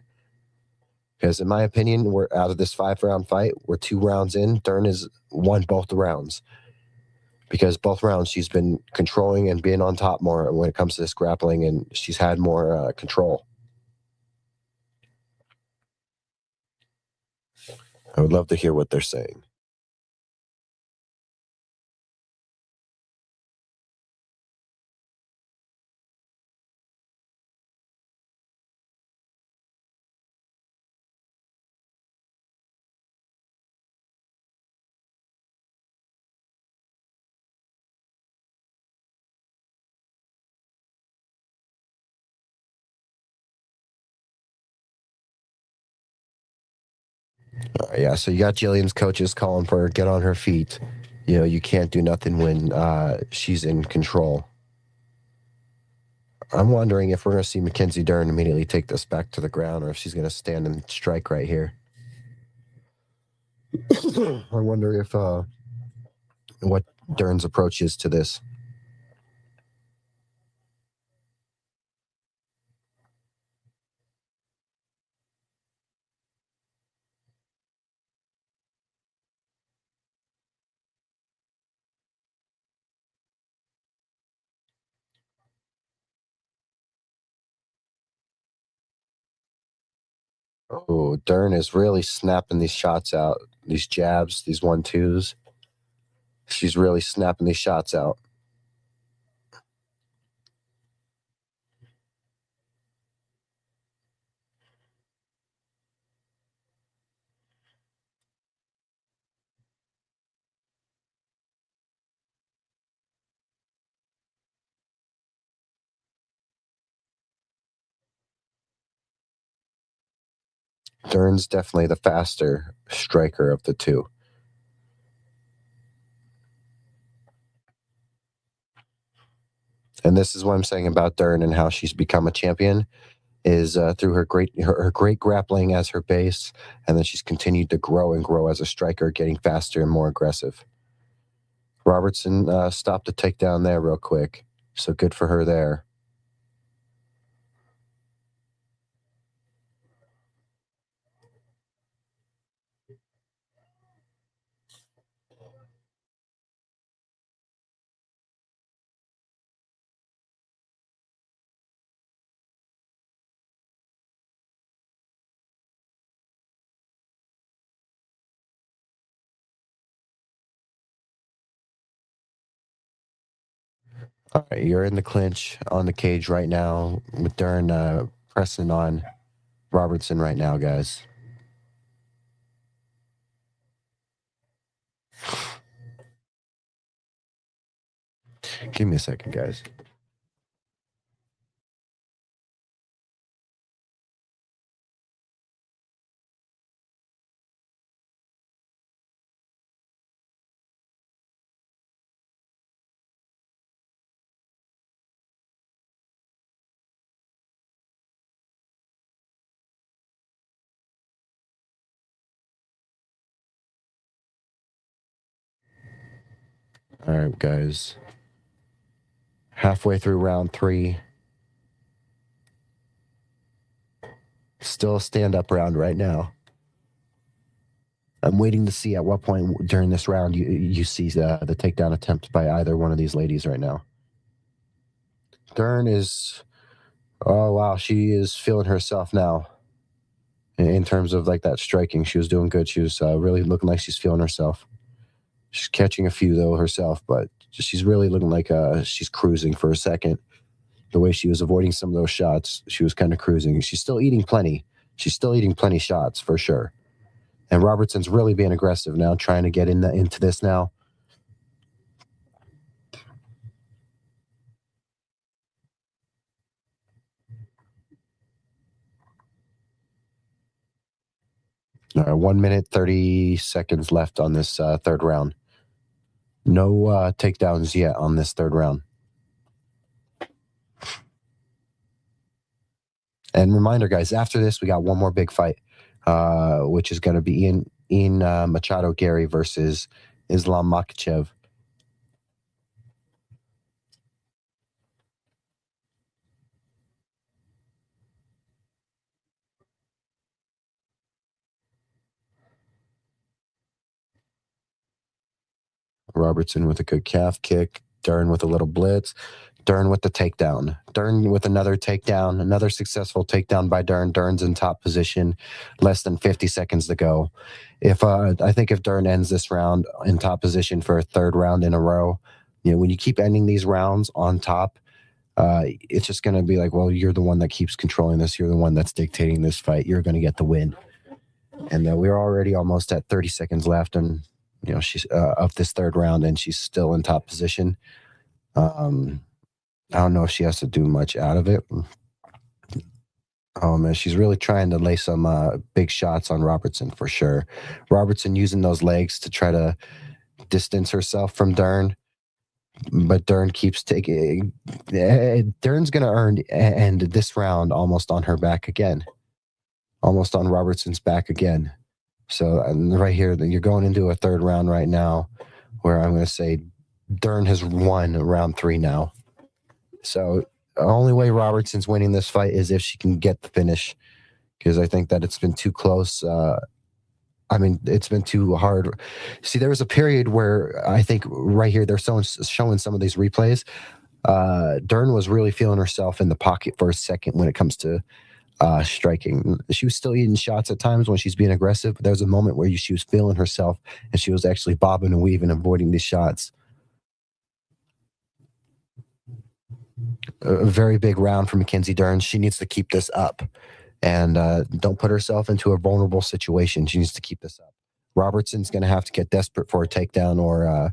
Because in my opinion, we're out of this 5-round fight. We're 2 rounds in. Dern has won both the rounds. Because both rounds she's been controlling and being on top more when it comes to this grappling, and she's had more control. I would love to hear what they're saying. Yeah, so you got Jillian's coaches calling for her, get on her feet. You can't do nothing when she's in control. I'm wondering if we're going to see Mackenzie Dern immediately take this back to the ground, or if she's going to stand and strike right here. I wonder if what Dern's approach is to this. Oh, Dern is really snapping these shots out, these jabs, these 1-2s. She's really snapping these shots out. Dern's definitely the faster striker of the two. And this is what I'm saying about Dern and how she's become a champion is through her great grappling as her base, and then she's continued to grow and grow as a striker, getting faster and more aggressive. Robertson stopped the takedown there real quick, so good for her there. All right, you're in the clinch on the cage right now with Dern pressing on Robertson right now, guys. Give me a second, guys. All right, guys. Halfway through round 3. Still a stand-up round right now. I'm waiting to see at what point during this round you see the takedown attempt by either one of these ladies right now. Dern is, oh wow, she is feeling herself now. In terms of like that striking, she was doing good. She was really looking like she's feeling herself. She's catching a few though herself, but she's really looking like she's cruising for a second. The way she was avoiding some of those shots, she was kind of cruising. She's still eating plenty. She's still eating plenty shots for sure. And Robertson's really being aggressive now, trying to get into this now. All right, 1 minute, 30 seconds left on this third round. No takedowns yet on this third round. And reminder, guys, after this, we got one more big fight, which is going to be Ian Machado Gary versus Islam Makhachev. Robertson with a good calf kick. Dern with a little blitz. Dern with the takedown. Dern with another takedown. Another successful takedown by Dern. Dern's in top position. Less than 50 seconds to go. I think if Dern ends this round in top position for a third round in a row, when you keep ending these rounds on top, it's just going to be like, well, you're the one that keeps controlling this. You're the one that's dictating this fight. You're going to get the win. And we're already almost at 30 seconds left, and she's of this third round, and she's still in top position. I don't know if she has to do much out of it. Oh man, she's really trying to lay some big shots on Robertson for sure. Robertson using those legs to try to distance herself from Dern, but Dern keeps taking. Dern's going to end this round almost on her back again, almost on Robertson's back again. So right here, you're going into a third round right now, where I'm going to say Dern has won round 3 now. So the only way Robertson's winning this fight is if she can get the finish, because I think that it's been too close. It's been too hard. See, there was a period where I think right here they're showing some of these replays. Dern was really feeling herself in the pocket for a second when it comes to striking. She was still eating shots at times when she's being aggressive, but there was a moment where she was feeling herself and she was actually bobbing and weaving, avoiding these shots. A very big round for Mackenzie Dern. She needs to keep this up and don't put herself into a vulnerable situation. She needs to keep this up. Robertson's going to have to get desperate for a takedown or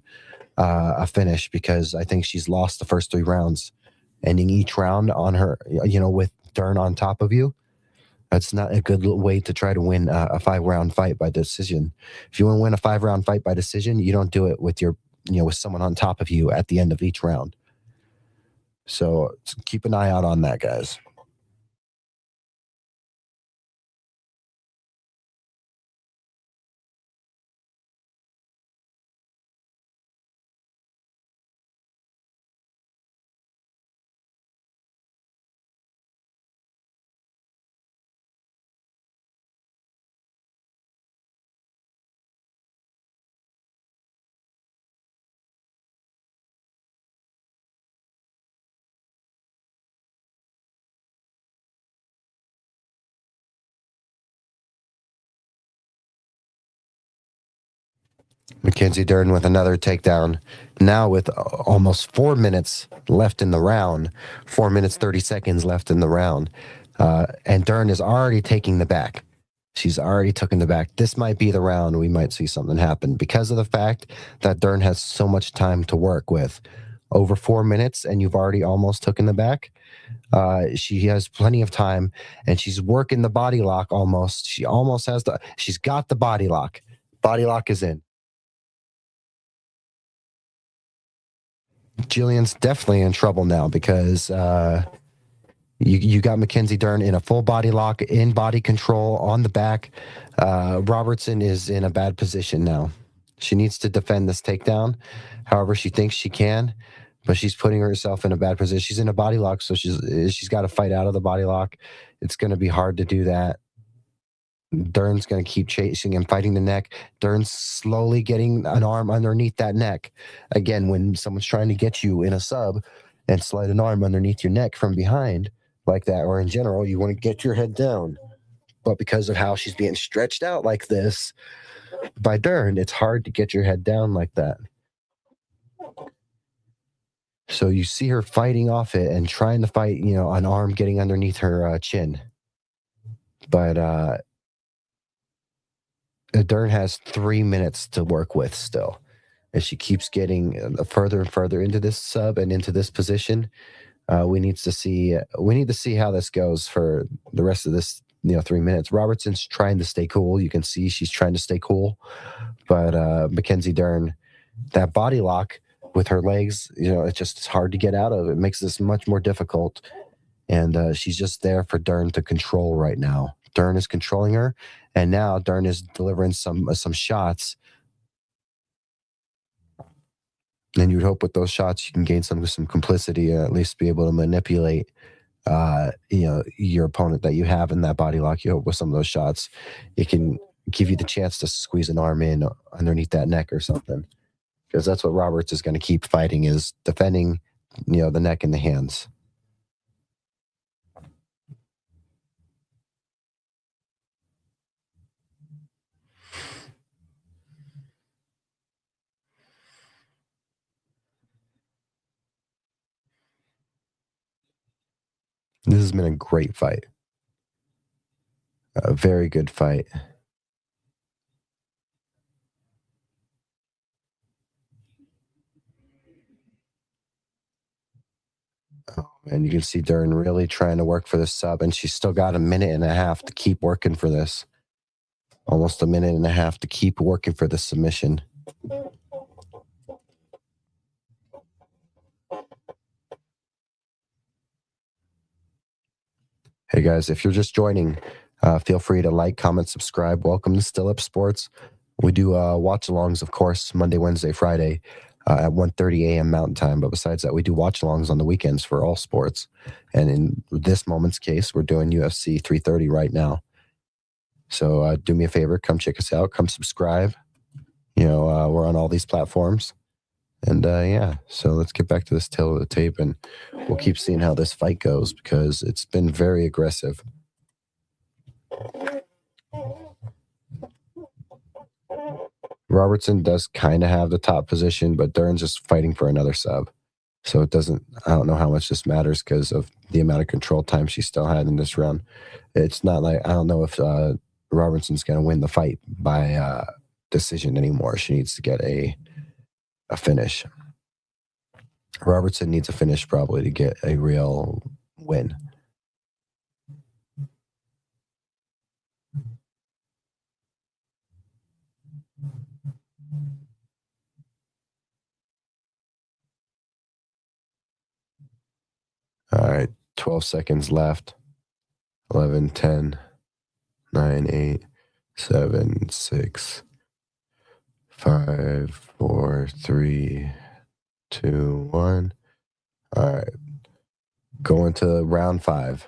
a finish because I think she's lost the first 3 rounds. Ending each round on her, with Dern on top of you, that's not a good way to try to win a 5-round fight by decision. If you want to win a 5-round fight by decision, you don't do it with with someone on top of you at the end of each round. So keep an eye out on that, guys. Mackenzie Dern with another takedown. Now with almost 4 minutes left in the round, 4 minutes 30 seconds left in the round, and Dern is already taking the back. She's already taken the back. This might be the round we might see something happen because of the fact that Dern has so much time to work with. Over 4 minutes, and you've already almost taken the back. She has plenty of time, and she's working the body lock almost. She almost has the. She's got the body lock. Body lock is in. Jillian's definitely in trouble now because you got Mackenzie Dern in a full body lock, in body control on the back. Robertson is in a bad position now. She needs to defend this takedown, however she thinks she can, but she's putting herself in a bad position. She's in a body lock, so she's got to fight out of the body lock. It's going to be hard to do that. Dern's going to keep chasing and fighting the neck. Dern's slowly getting an arm underneath that neck. Again, when someone's trying to get you in a sub and slide an arm underneath your neck from behind like that, or in general, you want to get your head down. But because of how she's being stretched out like this by Dern, it's hard to get your head down like that. So you see her fighting off it and trying to fight, an arm getting underneath her chin. But Dern has 3 minutes to work with still. As she keeps getting further and further into this sub and into this position, we need to see how this goes for the rest of this 3 minutes. Robertson's trying to stay cool. You can see she's trying to stay cool, but Mackenzie Dern, that body lock with her legs, it's hard to get out of. It makes this much more difficult, and she's just there for Dern to control right now. Dern is controlling her, and now Dern is delivering some shots. And you would hope with those shots you can gain some complicity, or at least be able to manipulate, your opponent that you have in that body lock. You hope with some of those shots, it can give you the chance to squeeze an arm in underneath that neck or something. Because that's what Roberts is going to keep fighting, is defending, the neck and the hands. This has been a great fight. A very good fight. Oh, and you can see Dern really trying to work for the sub, and she's still got a minute and a half to keep working for this. Almost a minute and a half to keep working for the submission. Hey guys, if you're just joining, feel free to like, comment, subscribe. Welcome to Still Up Sports. We do watch-alongs, of course, Monday, Wednesday, Friday at 1:30 a.m. Mountain Time. But besides that, we do watch-alongs on the weekends for all sports. And in this moment's case, we're doing UFC 330 right now. So do me a favor, come check us out, come subscribe. We're on all these platforms. And yeah, so let's get back to this tail of the tape, and we'll keep seeing how this fight goes because it's been very aggressive. Robertson does kind of have the top position, but Dern's just fighting for another sub. So it doesn't, I don't know how much this matters because of the amount of control time she still had in this round. It's not like, I don't know if Robertson's going to win the fight by decision anymore. She needs to get a finish. Robertson needs a finish probably to get a real win. All right, 12 seconds left. 11, 10, 9, 8, 7, 6, 5, 4, 3, 2, 1. All right, going to round 5.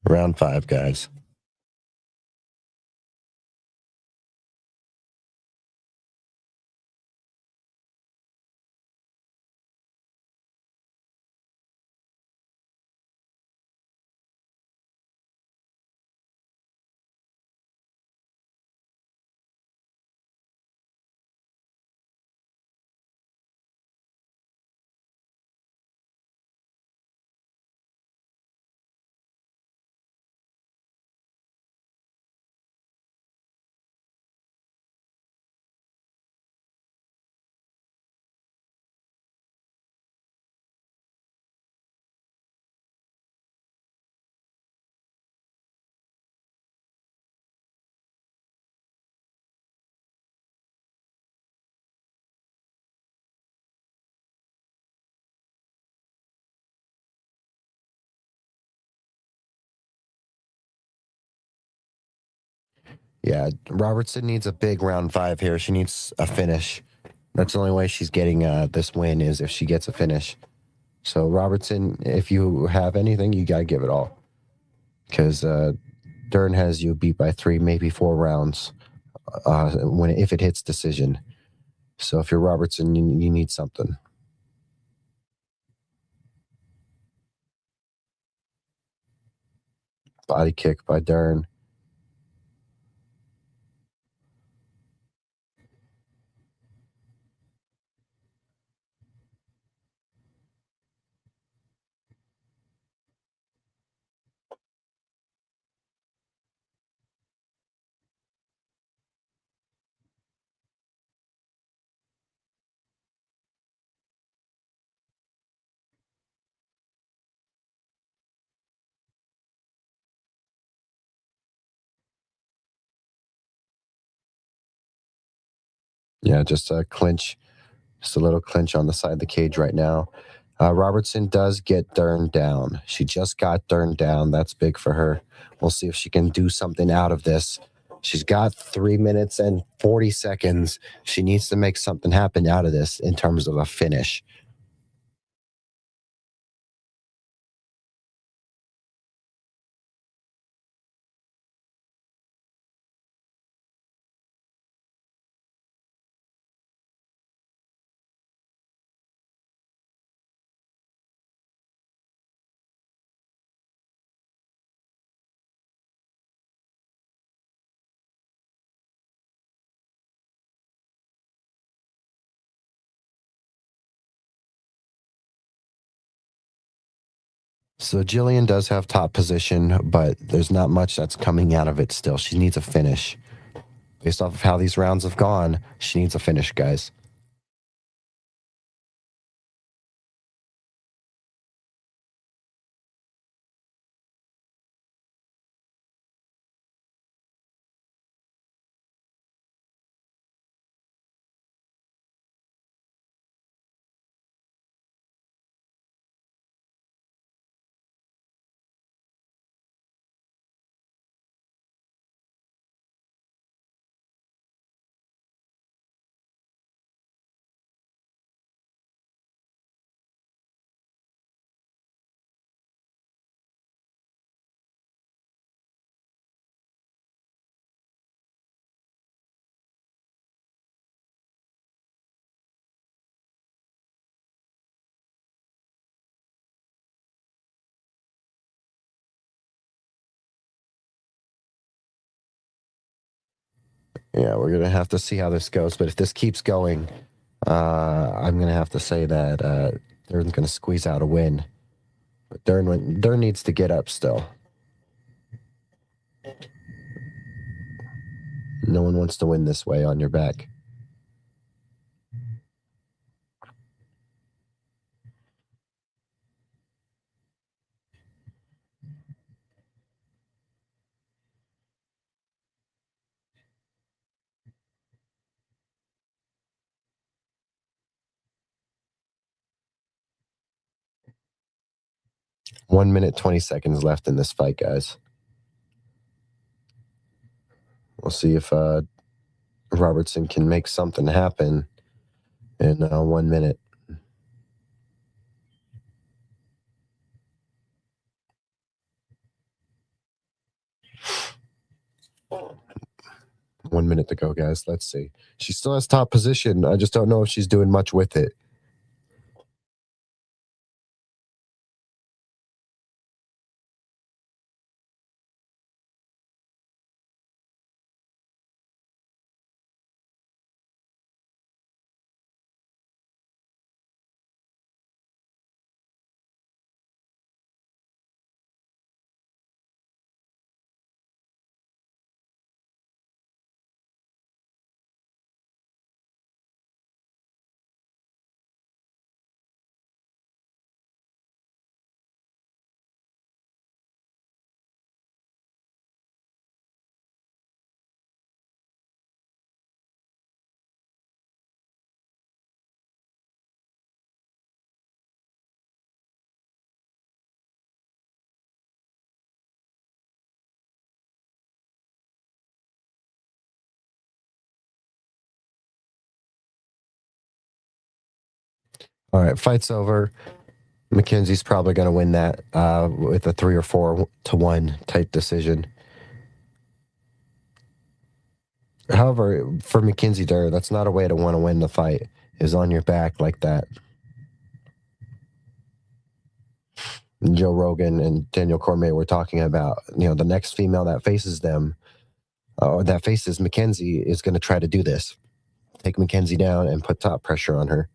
Round 5, guys. Yeah, Robertson needs a big round 5 here. She needs a finish. That's the only way she's getting this win is if she gets a finish. So Robertson, if you have anything, you gotta give it all, because Dern has you beat by 3, maybe 4 rounds if it hits decision. So if you're Robertson, you need something. Body kick by Dern. Yeah, just a clinch, just a little clinch on the side of the cage right now. Robertson does get Dern down. She just got Dern down. That's big for her. We'll see if she can do something out of this. She's got 3 minutes and 40 seconds. She needs to make something happen out of this in terms of a finish. So Jillian does have top position, but there's not much that's coming out of it still. She needs a finish. Based off of how these rounds have gone, she needs a finish, guys. Yeah, we're gonna have to see how this goes. But if this keeps going, I'm gonna have to say that Dern's gonna squeeze out a win. But Dern needs to get up still. No one wants to win this way on your back. One minute, 20 seconds left in this fight, guys. We'll see if Robertson can make something happen in 1 minute. One minute to go, guys. Let's see. She still has top position. I just don't know if she's doing much with it. All right, fight's over. Mackenzie's probably going to win that with a 3 or 4 to 1 type decision. However, for Mackenzie Dern, that's not a way to want to win the fight, is on your back like that. And Joe Rogan and Daniel Cormier were talking about, the next female that faces them, or that faces Mackenzie, is going to try to do this, take Mackenzie down and put top pressure on her.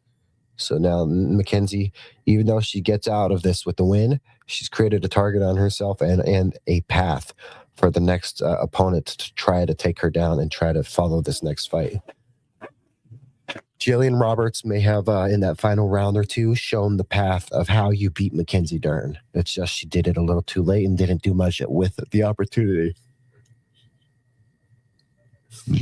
So now Mackenzie, even though she gets out of this with the win, she's created a target on herself and a path for the next opponent to try to take her down and try to follow this next fight. Jillian Roberts may have, in that final round or two, shown the path of how you beat Mackenzie Dern. It's just she did it a little too late and didn't do much with the opportunity.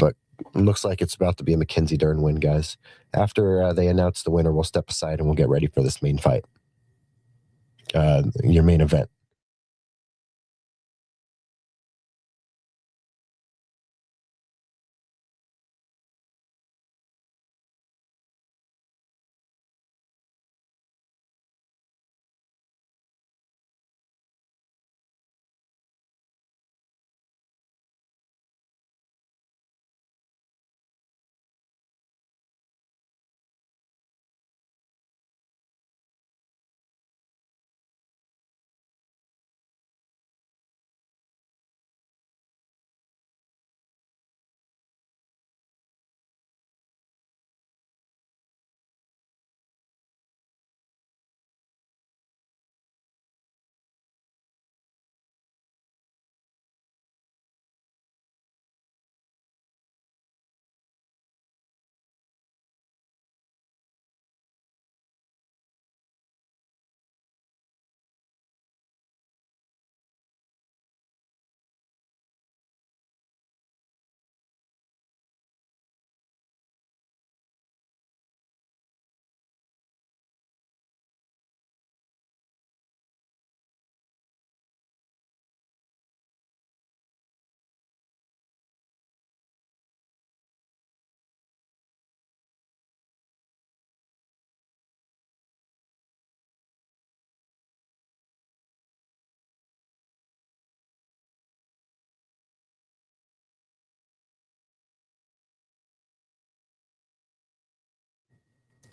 But it looks like it's about to be a Mackenzie Dern win, guys. After they announce the winner, we'll step aside and we'll get ready for this main fight. Your main event.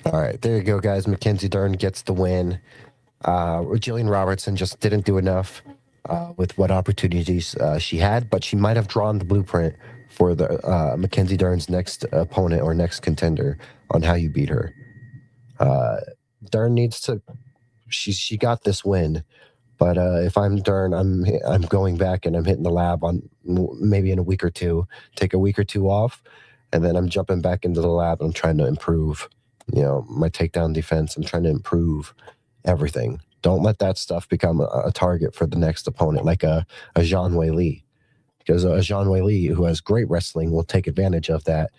All right, there you go, guys. Mackenzie Dern gets the win. Jillian Robertson just didn't do enough with what opportunities she had, but she might have drawn the blueprint for the Mackenzie Dern's next opponent or next contender on how you beat her. Dern needs to. She got this win, but if I'm Dern, I'm going back and I'm hitting the lab on maybe in a week or two. Take a week or two off, and then I'm jumping back into the lab. And I'm trying to improve, my takedown defense. I'm trying to improve everything. Don't let that stuff become a target for the next opponent, like a Zhang Weili, because a Zhang Weili, who has great wrestling, will take advantage of that,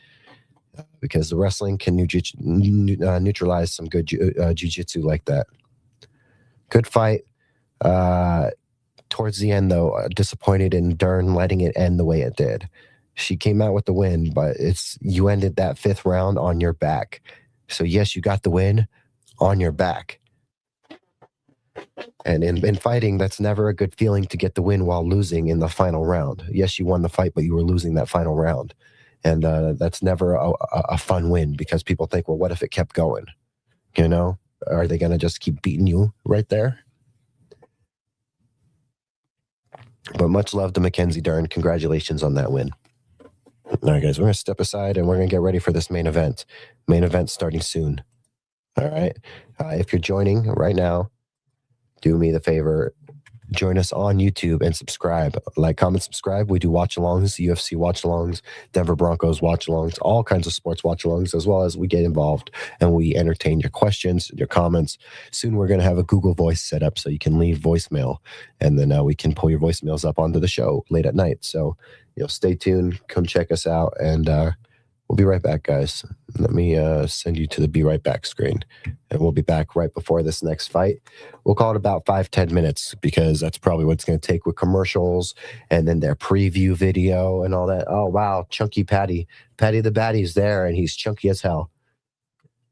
because the wrestling can neutralize some good jiu-jitsu like that. Good fight. Towards the end, though, disappointed in Dern letting it end the way it did. She came out with the win, but you ended that 5th round on your back. So yes, you got the win on your back. And in fighting, that's never a good feeling to get the win while losing in the final round. Yes, you won the fight, but you were losing that final round. And that's never a fun win, because people think, well, what if it kept going? Are they going to just keep beating you right there? But much love to Mackenzie Dern. Congratulations on that win. All right, guys, we're going to step aside and we're going to get ready for this main event. Main event starting soon. All right. If you're joining right now, do me the favor. Join us on YouTube and subscribe. Like, comment, subscribe. We do watch-alongs, UFC watch-alongs, Denver Broncos watch-alongs, all kinds of sports watch-alongs, as well as we get involved and we entertain your questions, your comments. Soon we're going to have a Google Voice set up so you can leave voicemail, and then we can pull your voicemails up onto the show late at night. So, stay tuned. Come check us out, and we'll be right back, guys. Let me send you to the Be Right Back screen, and we'll be back right before this next fight. We'll call it about 5-10 minutes, because that's probably what it's going to take with commercials and then their preview video and all that. Oh, wow. Chunky Patty. Patty the Baddie's there, and he's chunky as hell.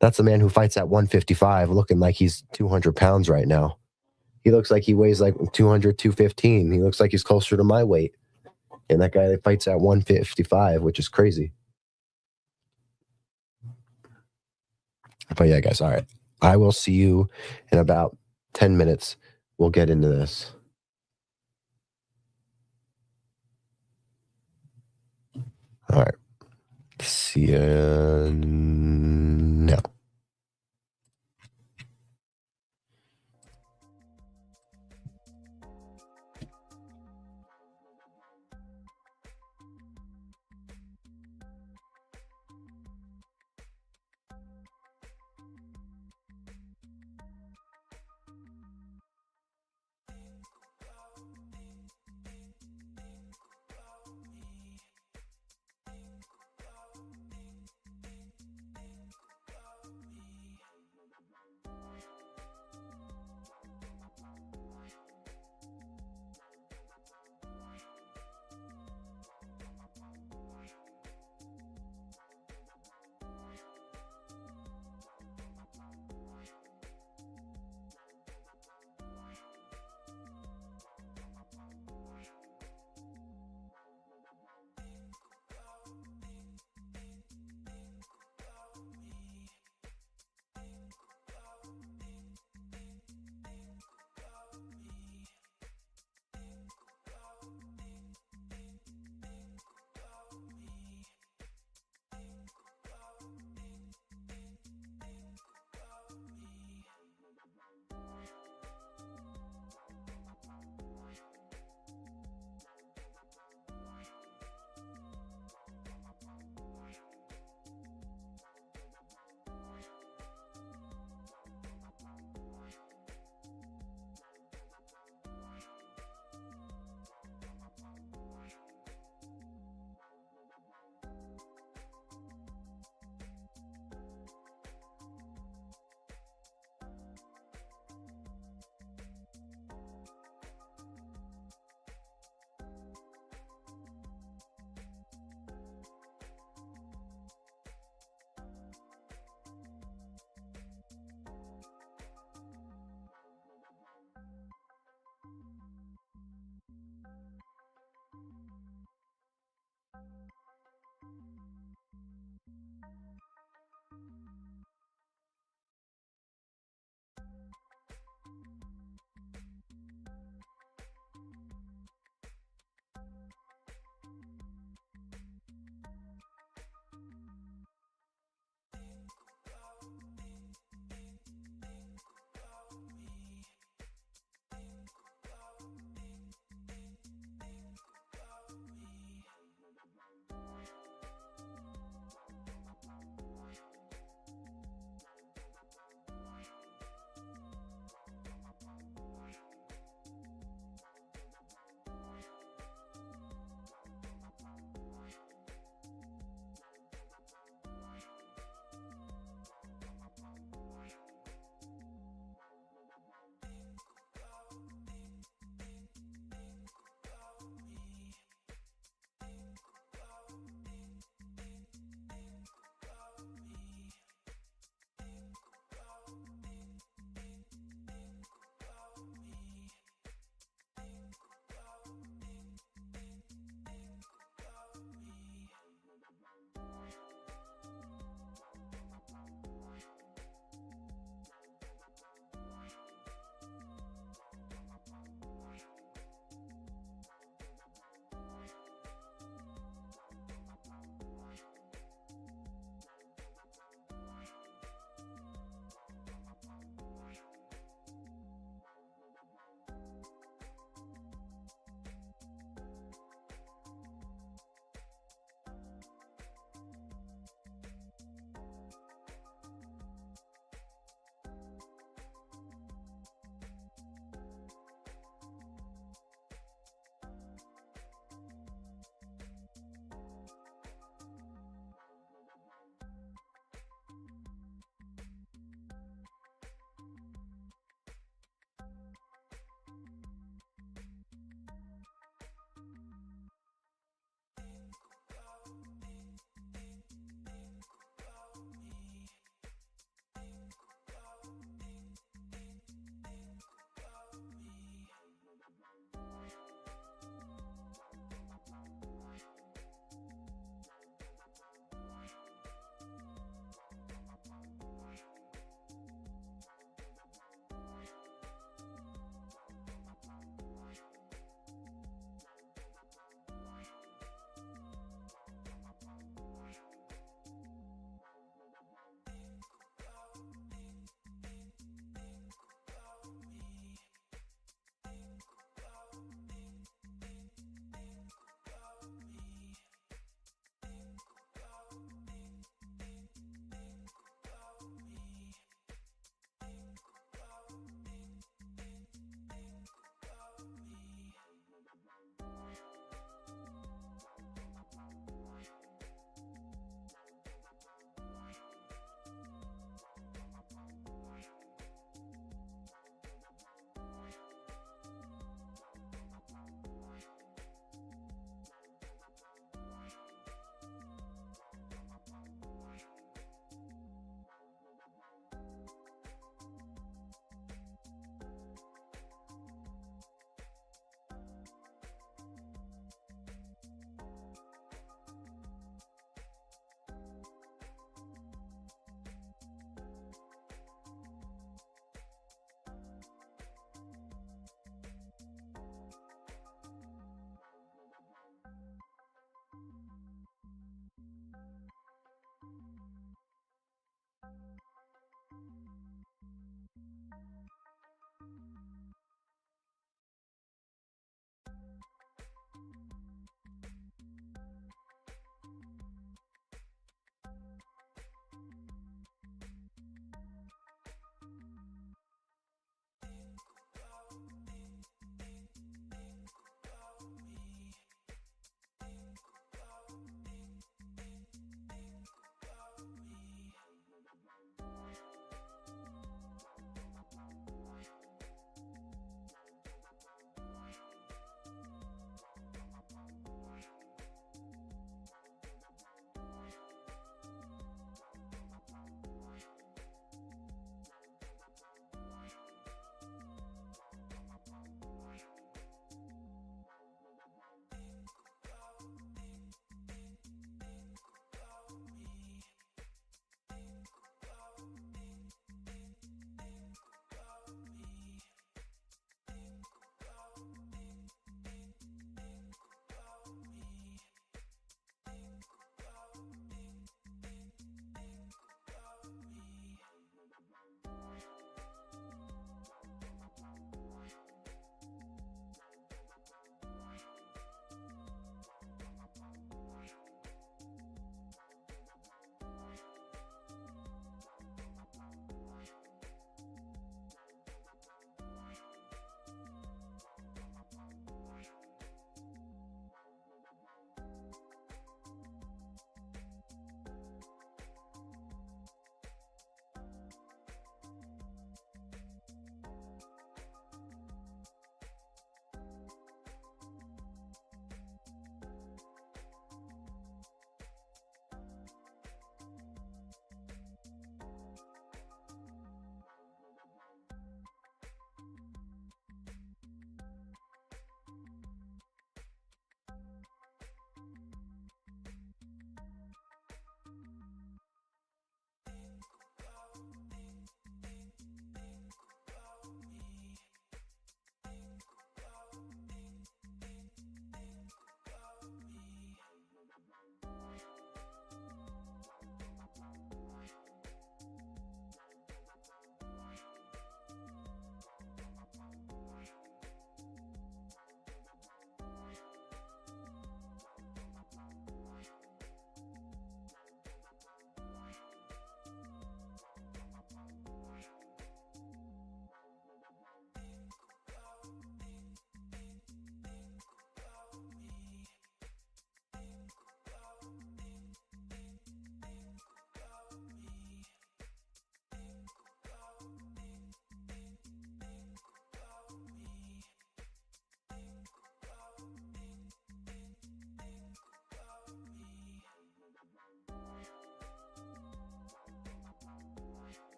That's the man who fights at 155, looking like he's 200 pounds right now. He looks like he weighs like 200, 215. He looks like he's closer to my weight. And that guy that fights at 155, which is crazy. But yeah, guys, all right. I will see you in about 10 minutes. We'll get into this. All right. See you now.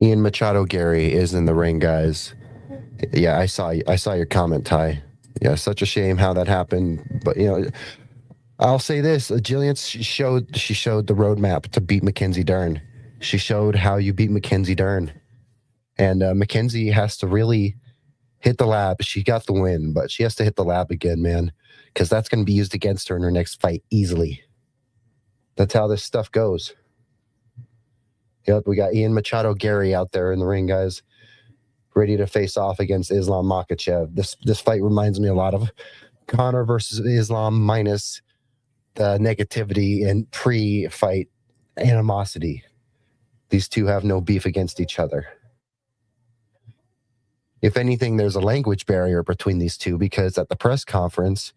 Ian Machado Gary is in the ring, guys. Yeah, I saw your comment, Ty. Yeah, such a shame how that happened. But I'll say this: Jillian she showed the roadmap to beat Mackenzie Dern. She showed how you beat Mackenzie Dern, and Mackenzie has to really hit the lab. She got the win, but she has to hit the lab again, man, because that's going to be used against her in her next fight easily. That's how this stuff goes. Yep, we got Ian Machado Gary out there in the ring, guys, ready to face off against Islam Makhachev. This fight reminds me a lot of Connor versus Islam minus the negativity and pre-fight animosity. These two have no beef against each other. If anything, there's a language barrier between these two because at the press conference,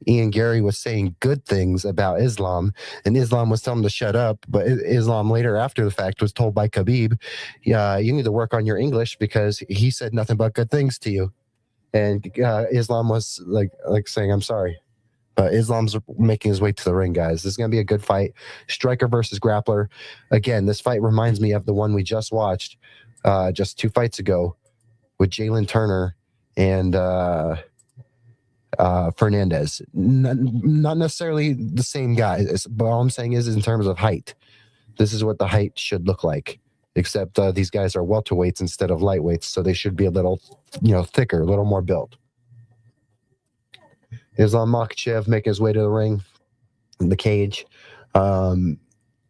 Ian Gary was saying good things about Islam, and Islam was telling him to shut up. But Islam later, after the fact, was told by Khabib, "Yeah, you need to work on your English because he said nothing but good things to you." And Islam was like saying, "I'm sorry." But Islam's making his way to the ring, guys. This is going to be a good fight. Striker versus grappler. Again, this fight reminds me of the one we just watched just 2 fights ago with Jalen Turner and Fernandez. Not necessarily the same guy, but all I'm saying is in terms of height, this is what the height should look like. Except these guys are welterweights instead of lightweights, so they should be a little, thicker, a little more built. Islam Makhachev making his way to the ring, in the cage. Um,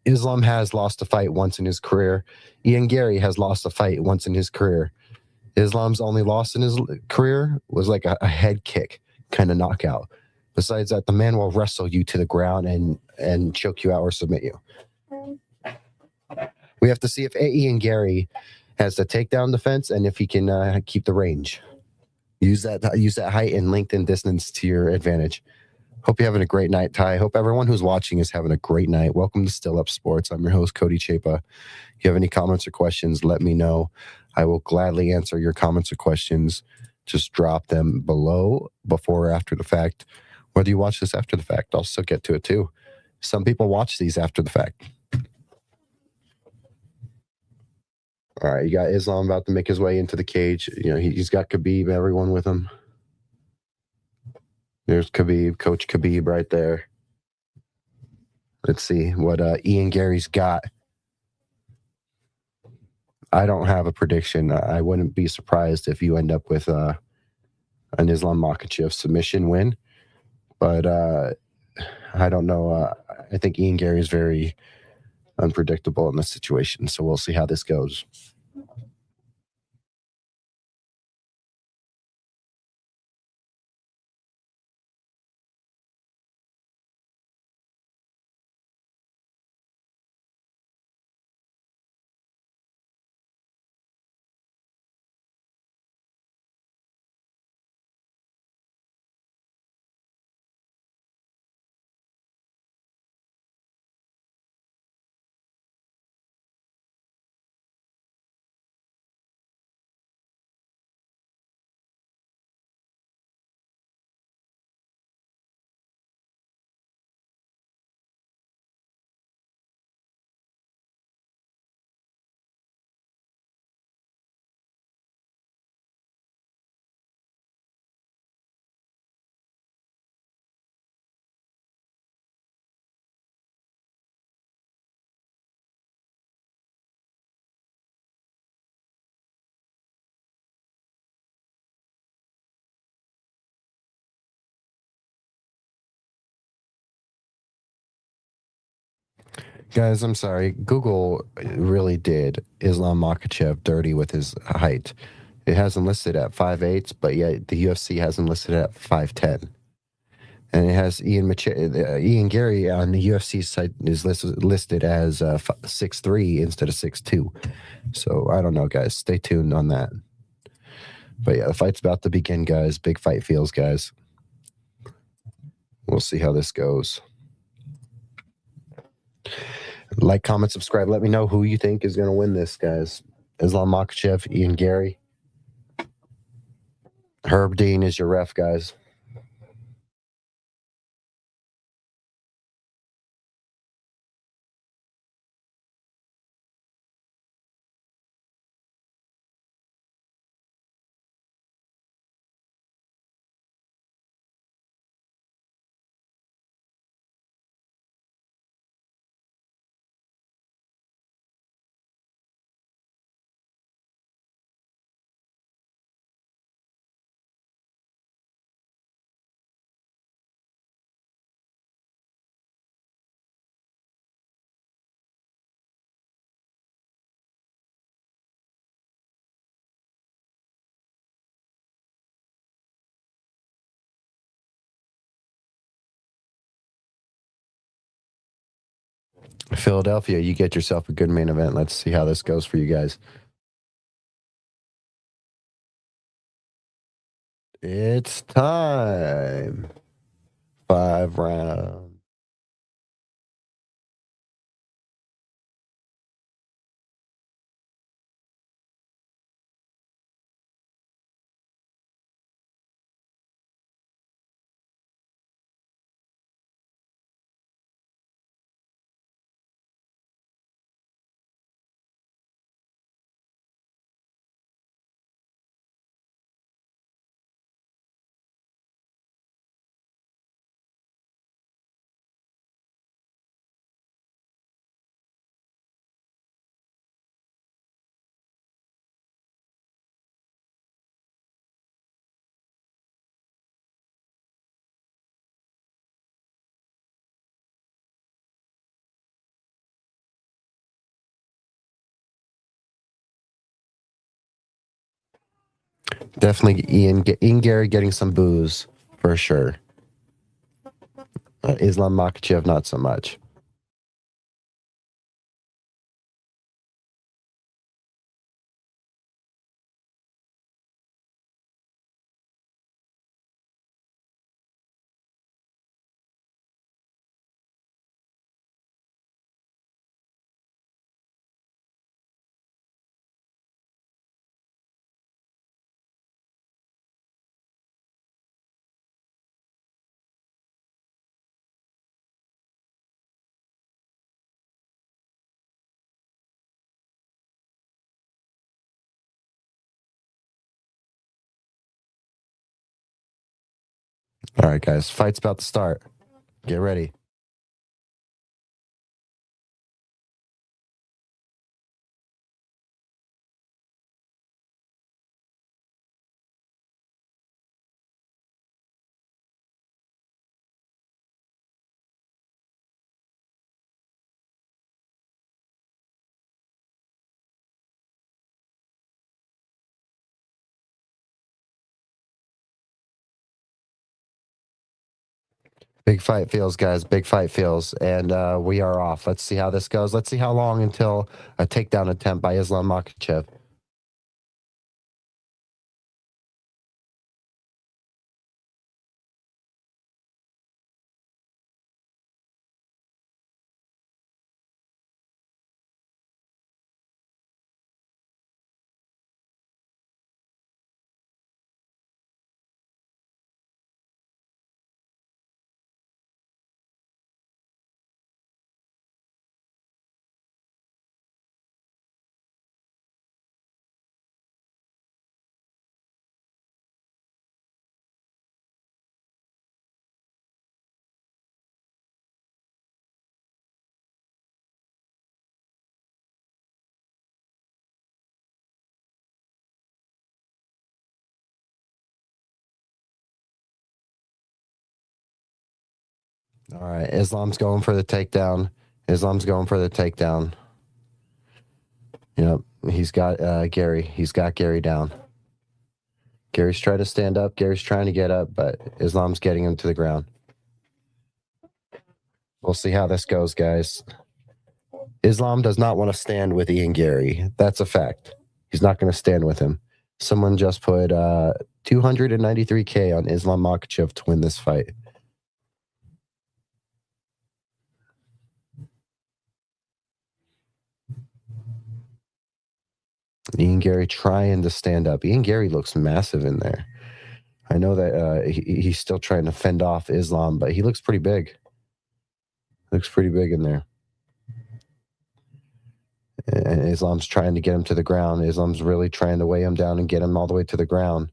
Islam has lost a fight once in his career. Ian Gary has lost a fight once in his career. Islam's only loss in his career was like a head kick kind of knockout. Besides that, the man will wrestle you to the ground and choke you out or submit you. We have to see if Ian Gary has the takedown defense and if he can keep the range. Use that height and length and distance to your advantage. Hope you're having a great night, Ty. Hope everyone who's watching is having a great night. Welcome to Still Up Sports. I'm your host, Cody Chapa. If you have any comments or questions, let me know. I will gladly answer your comments or questions. Just drop them below, before or after the fact. Whether you watch this after the fact, I'll still get to it too. Some people watch these after the fact. All right, you got Islam about to make his way into the cage. He's got Khabib, everyone with him. There's Khabib, Coach Khabib right there. Let's see what Ian Gary's got. I don't have a prediction. I wouldn't be surprised if you end up with an Islam Makhachev submission win, but I don't know. I think Ian Gary is very unpredictable in this situation, so we'll see how this goes. Guys, I'm sorry. Google really did Islam Makhachev dirty with his height. It has him listed at 5'8", but yet the UFC has him listed at 5'10". And it has Ian Gary on the UFC site is listed as 6'3" instead of 6'2". So I don't know, guys. Stay tuned on that. But yeah, the fight's about to begin, guys. Big fight feels, guys. We'll see how this goes. Like, comment, subscribe. Let me know who you think is going to win this, guys. Islam Makhachev, Ian Gary. Herb Dean is your ref, guys. Philadelphia, you get yourself a good main event. Let's see how this goes for you guys. It's time. 5 rounds. Definitely Ian Gary getting some booze for sure. Islam Makhachev, not so much. All right, guys, fight's about to start. Get ready. Big fight feels, guys. Big fight feels. And we are off. Let's see how this goes. Let's see how long until a takedown attempt by Islam Makhachev. All right, Islam's going for the takedown. Islam's going for the takedown. Yep, he's got Gary. He's got Gary down. Gary's trying to stand up. Gary's trying to get up, but Islam's getting him to the ground. We'll see how this goes, guys. Islam does not want to stand with Ian Gary. That's a fact. He's not going to stand with him. Someone just put 293K on Islam Makhachev to win this fight. Ian Gary trying to stand up. Ian Gary looks massive in there. I know that he's still trying to fend off Islam, but he looks pretty big. Looks pretty big in there. And Islam's trying to get him to the ground. Islam's really trying to weigh him down and get him all the way to the ground.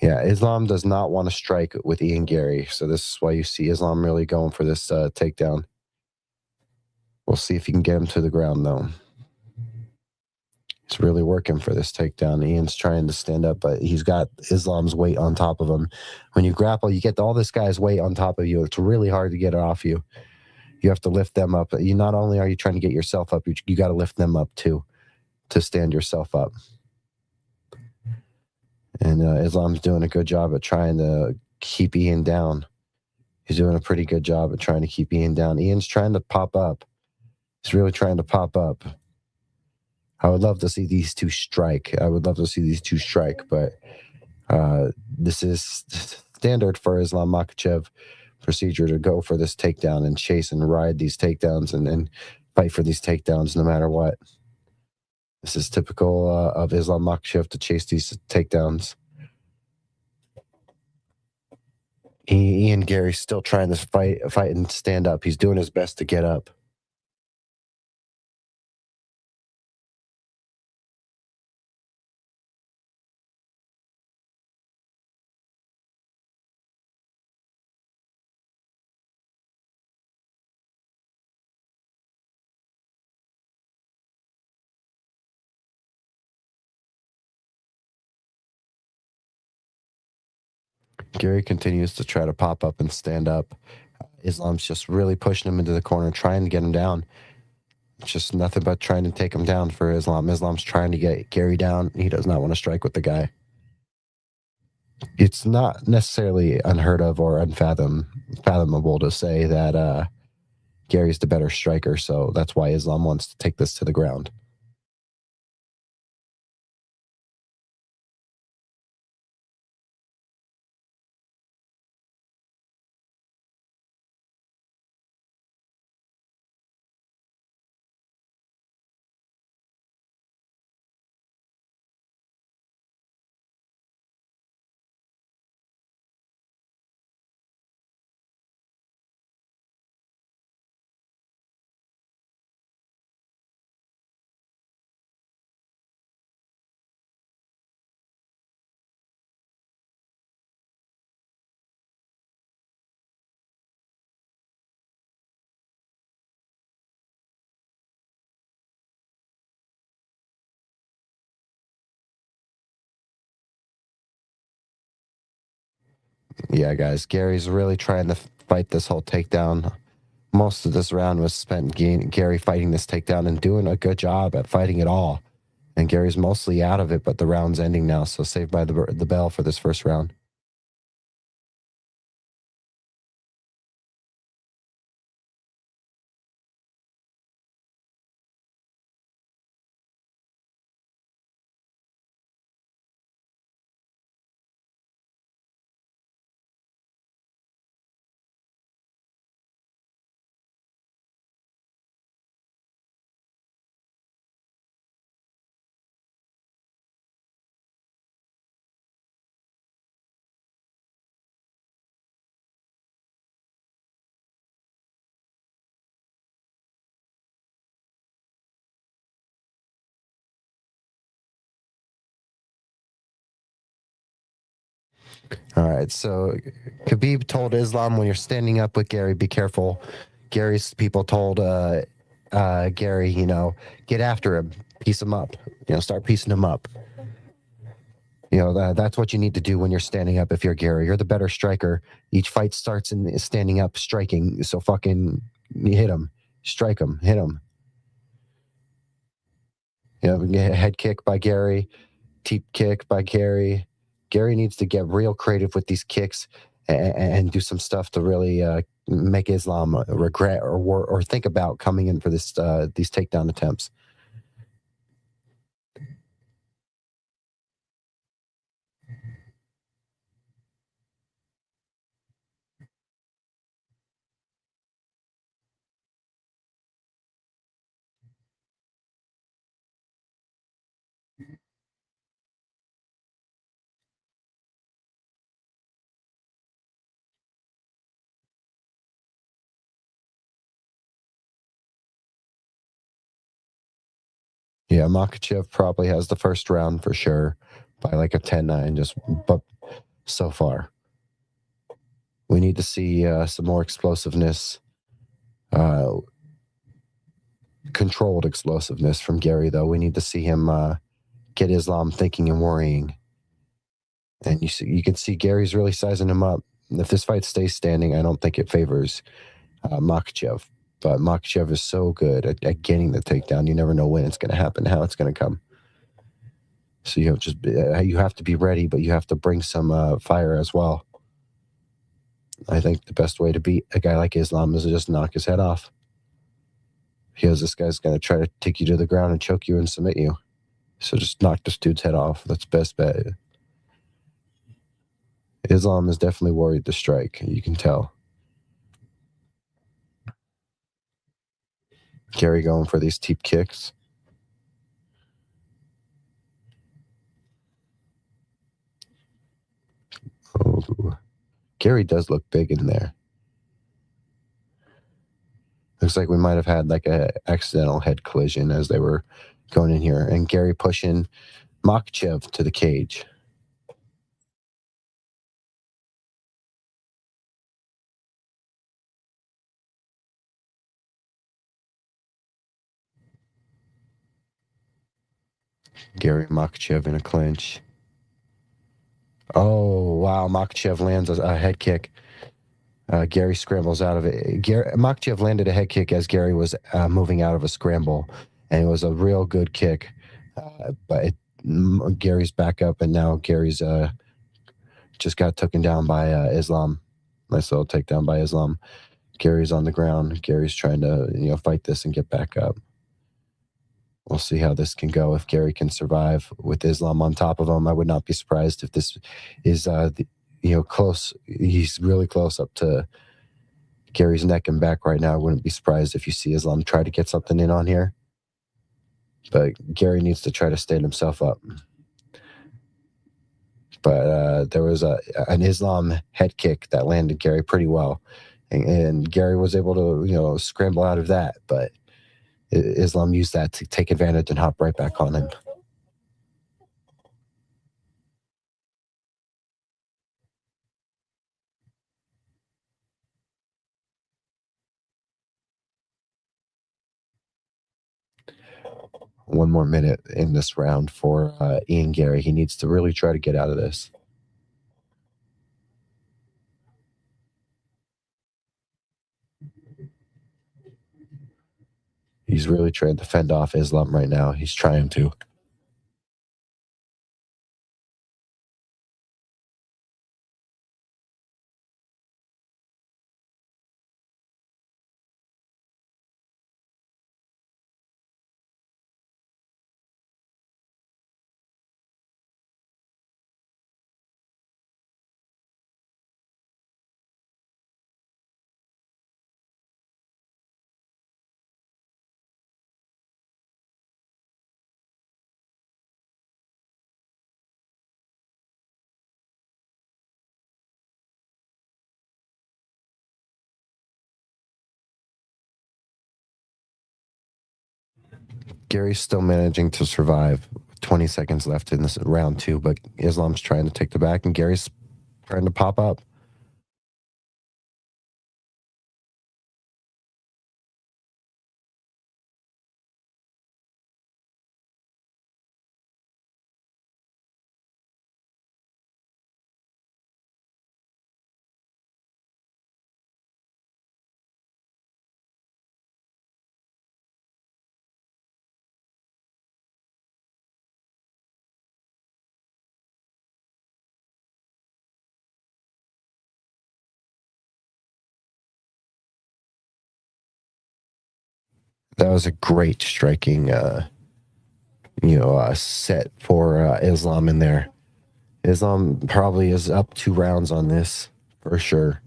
Yeah, Islam does not want to strike with Ian Gary. So this is why you see Islam really going for this takedown. We'll see if he can get him to the ground, though. He's really working for this takedown. Ian's trying to stand up, but he's got Islam's weight on top of him. When you grapple, you get all this guy's weight on top of you. It's really hard to get it off you. You have to lift them up. You not only are you trying to get yourself up, you got to lift them up too to stand yourself up. And Islam's doing a good job at trying to keep Ian down. He's doing a pretty good job at trying to keep Ian down. Ian's trying to pop up. He's really trying to pop up. I would love to see these two strike. But this is standard for Islam Makhachev procedure to go for this takedown and chase and ride these takedowns and fight for these takedowns no matter what. This is typical of Islam Makhachev to chase these takedowns. Ian Gary's still trying to fight and stand up. He's doing his best to get up. Gary continues to try to pop up and stand up. Islam's just really pushing him into the corner, trying to get him down. It's just nothing but trying to take him down for Islam. Islam's trying to get Gary down. He does not want to strike with the guy. It's not necessarily unheard of or unfathomable to say that Gary's the better striker, so that's why Islam wants to take this to the ground. Yeah, guys, Gary's really trying to fight this whole takedown. Most of this round was spent Gary fighting this takedown and doing a good job at fighting it all. And Gary's mostly out of it, but the round's ending now, so saved by the bell for this first round. All right, so Khabib told Islam, when you're standing up with Gary, be careful. Gary's people told Gary, get after him, piece him up, start piecing him up. That's what you need to do when you're standing up. If you're Gary, you're the better striker. Each fight starts in standing up, striking. So fucking hit him, strike him, hit him. Head kick by Gary, teep kick by Gary. Gary needs to get real creative with these kicks and do some stuff to really make Islam regret or think about coming in for these takedown attempts. Yeah, Makachev probably has the first round for sure by like a 10-9, but so far. We need to see some more explosiveness, controlled explosiveness from Gary, though. We need to see him get Islam thinking and worrying. And you can see Gary's really sizing him up. If this fight stays standing, I don't think it favors Makhachev. But Makhachev is so good at getting the takedown. You never know when it's going to happen, how it's going to come. So you have to be ready, but you have to bring some fire as well. I think the best way to beat a guy like Islam is to just knock his head off. Because this guy's going to try to take you to the ground and choke you and submit you. So just knock this dude's head off. That's best bet. Islam is definitely worried to strike. You can tell. Gary going for these teep kicks. Oh, Gary does look big in there. Looks like we might have had like a accidental head collision as they were going in here. And Gary pushing Makhachev to the cage. Gary and Makhachev in a clinch. Oh, wow. Makhachev lands a head kick. Gary scrambles out of it. Makhachev landed a head kick as Gary was moving out of a scramble, and it was a real good kick. But Gary's back up, and now Gary's just got taken down by Islam. Nice little takedown by Islam. Gary's on the ground. Gary's trying to fight this and get back up. We'll see how this can go. If Gary can survive with Islam on top of him, I would not be surprised if this is close. He's really close up to Gary's neck and back right now. I wouldn't be surprised if you see Islam try to get something in on here. But Gary needs to try to stand himself up. But there was an Islam head kick that landed Gary pretty well. And Gary was able to, scramble out of that. But Islam used that to take advantage and hop right back on him. One more minute in this round for Ian Gary. He needs to really try to get out of this. He's really trying to fend off Islam right now. He's trying to. Gary's still managing to survive. 20 seconds left in this round two, but Islam's trying to take the back, and Gary's trying to pop up. That was a great striking, set for Islam in there. Islam probably is up 2 rounds on this for sure.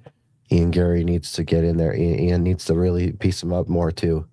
Ian Gary needs to get in there. Ian needs to really piece him up more too.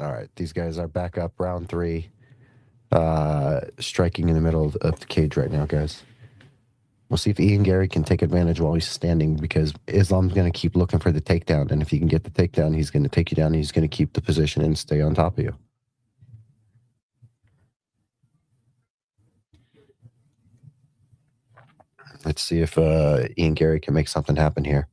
All right, these guys are back up round three, striking in the middle of the cage right now, guys. We'll see if Ian Gary can take advantage while he's standing, because Islam's going to keep looking for the takedown. And if he can get the takedown, he's going to take you down. And he's going to keep the position and stay on top of you. Let's see if Ian Gary can make something happen here.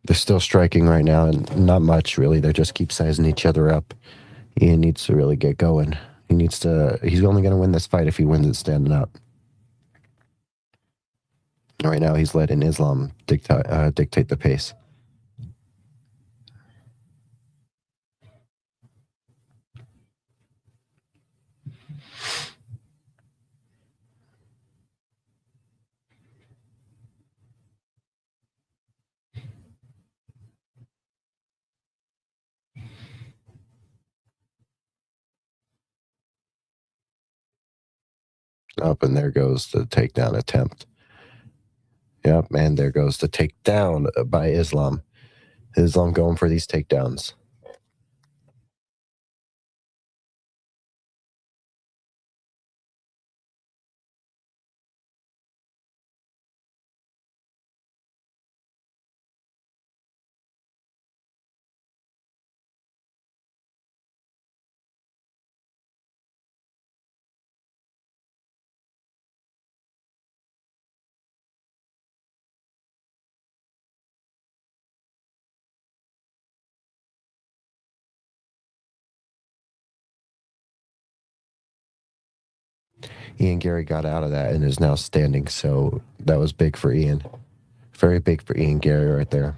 They're still striking right now, and not much really. They just keep sizing each other up. Ian needs to really get going. He's only going to win this fight if he wins it standing up. Right now, he's letting Islam dictate the pace. Up, and there goes the takedown attempt. Yep, and there goes the takedown by Islam. Islam going for these takedowns. Ian Gary got out of that and is now standing, so that was big for Ian. Very big for Ian Gary right there.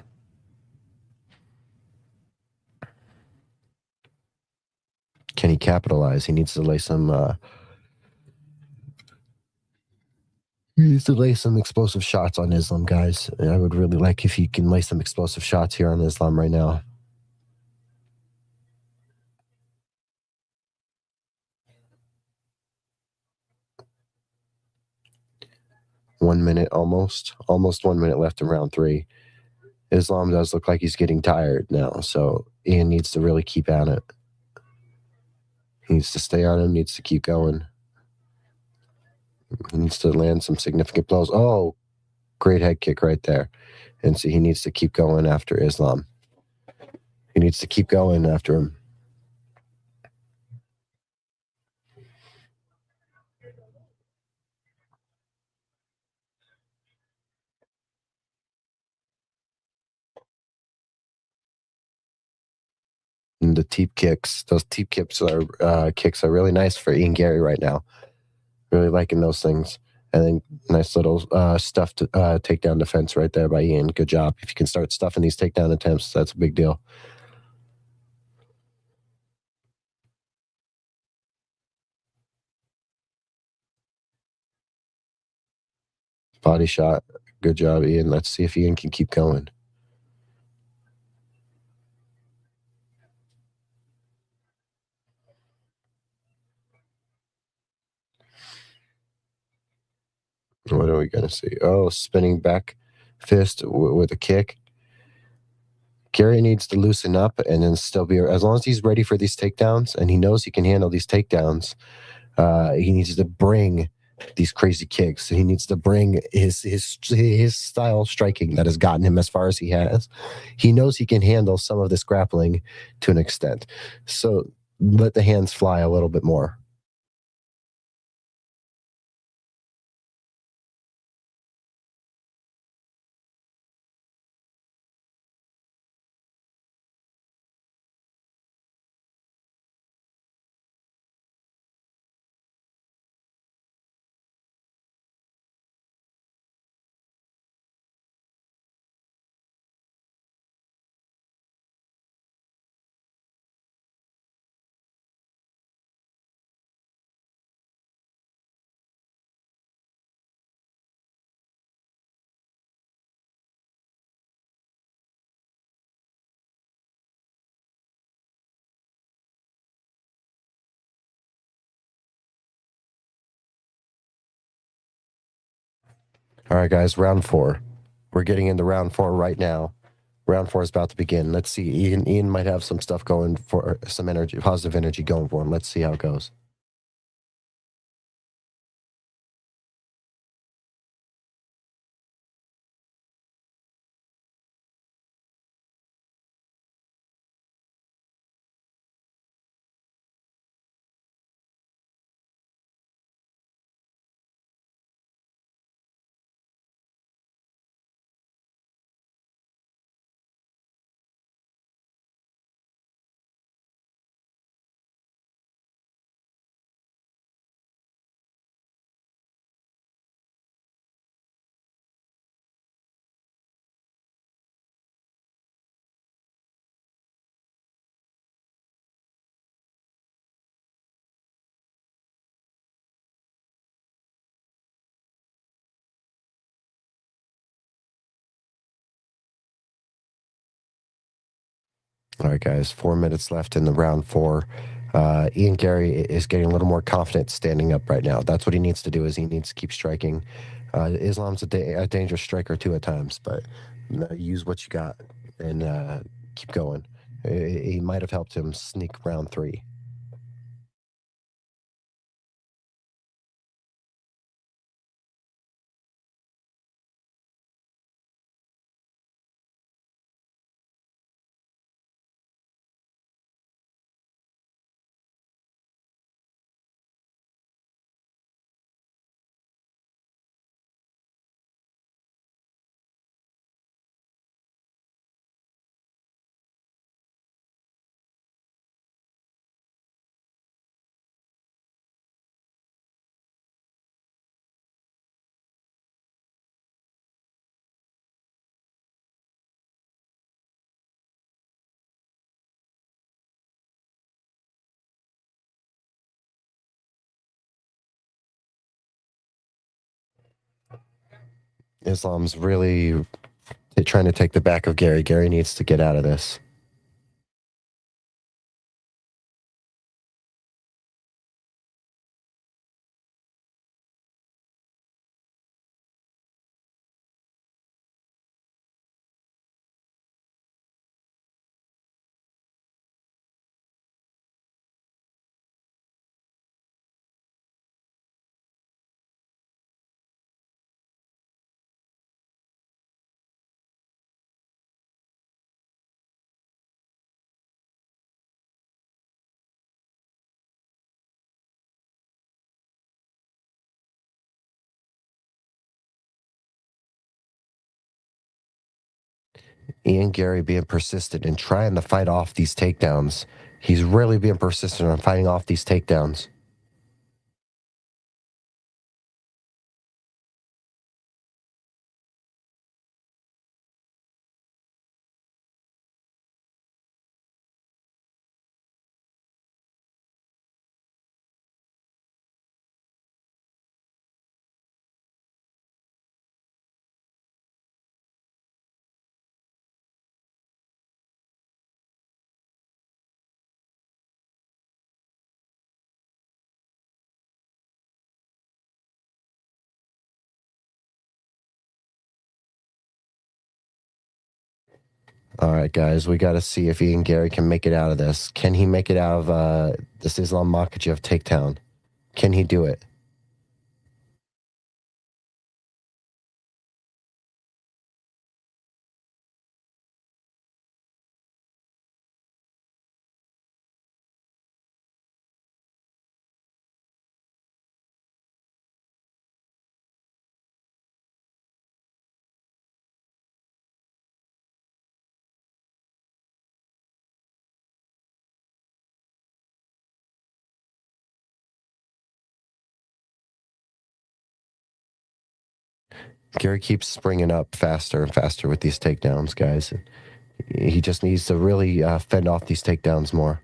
Can he capitalize? He needs to lay some explosive shots on Islam, guys. I would really like if he can lay some explosive shots here on Islam right now. One minute almost 1 minute left in round three. Islam does look like he's getting tired now, so Ian needs to really keep at it. He needs to stay on him, needs to keep going. He needs to land some significant blows. Oh, great head kick right there. And so he needs to keep going after Islam. He needs to keep going after him. And the teep kicks, those teep kicks are really nice for Ian Gary right now. Really liking those things. And then nice little stuffed takedown defense right there by Ian. Good job. If you can start stuffing these takedown attempts, that's a big deal. Body shot. Good job, Ian. Let's see if Ian can keep going. What are we going to see? Oh, spinning back fist with a kick. Gary needs to loosen up and then still be, as long as he's ready for these takedowns and he knows he can handle these takedowns, he needs to bring these crazy kicks. He needs to bring his style striking that has gotten him as far as he has. He knows he can handle some of this grappling to an extent. So let the hands fly a little bit more. All right, guys, round four. We're getting into round four right now. Round four is about to begin. Let's see. Ian might have some stuff going for some energy, positive energy going for him. Let's see how it goes. All right, guys, 4 minutes left in the round four. Ian Gary is getting a little more confident standing up right now. That's what he needs to do. Is he needs to keep striking. Islam's a dangerous striker too at times, but use what you got and keep going. He might have helped him sneak round three. Islam's really trying to take the back of Gary. Gary needs to get out of this. Ian Gary being persistent and trying to fight off these takedowns. He's really being persistent on fighting off these takedowns. All right, guys, we got to see if Ian Gary can make it out of this. Can he make it out of this Islam Makhachev takedown? Can he do it? Gary keeps springing up faster and faster with these takedowns, guys. He just needs to really fend off these takedowns more.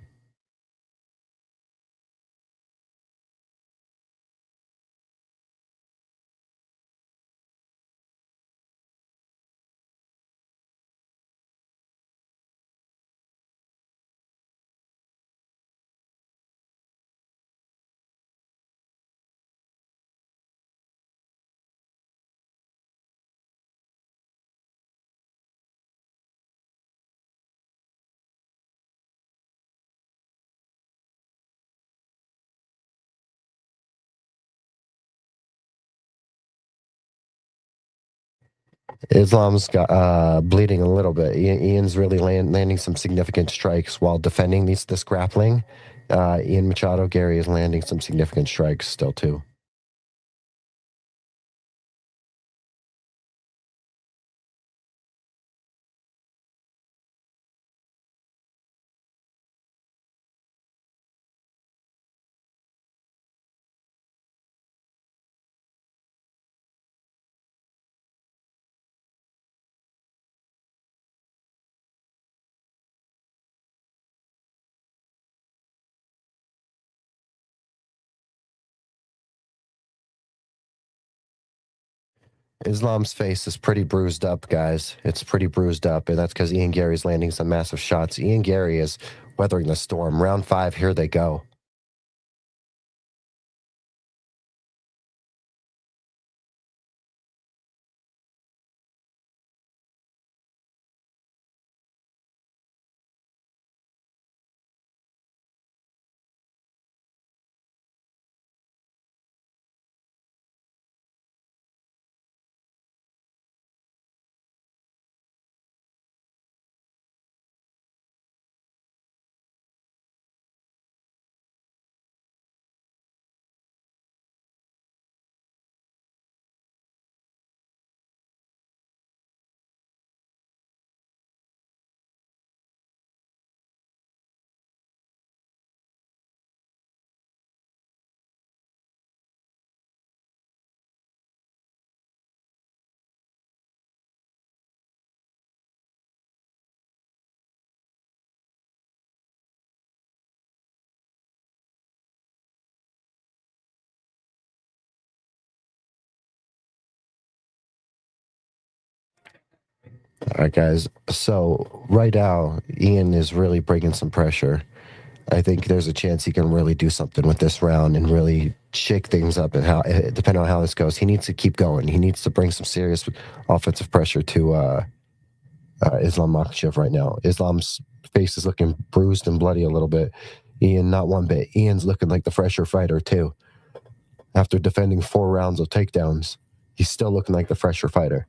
Islam's got bleeding a little bit. Ian's really landing some significant strikes while defending this grappling. Ian Machado, Gary is landing some significant strikes still too. Islam's face is pretty bruised up, guys. It's pretty bruised up, and that's because Ian Gary's landing some massive shots. Ian Gary is weathering the storm. Round 5, here they go. All right, guys. So right now, Ian is really bringing some pressure. I think there's a chance he can really do something with this round and really shake things up. And how, depending on how this goes, he needs to keep going. He needs to bring some serious offensive pressure to Islam Makhachev right now. Islam's face is looking bruised and bloody a little bit. Ian, not one bit. Ian's looking like the fresher fighter too. After defending 4 rounds of takedowns, he's still looking like the fresher fighter.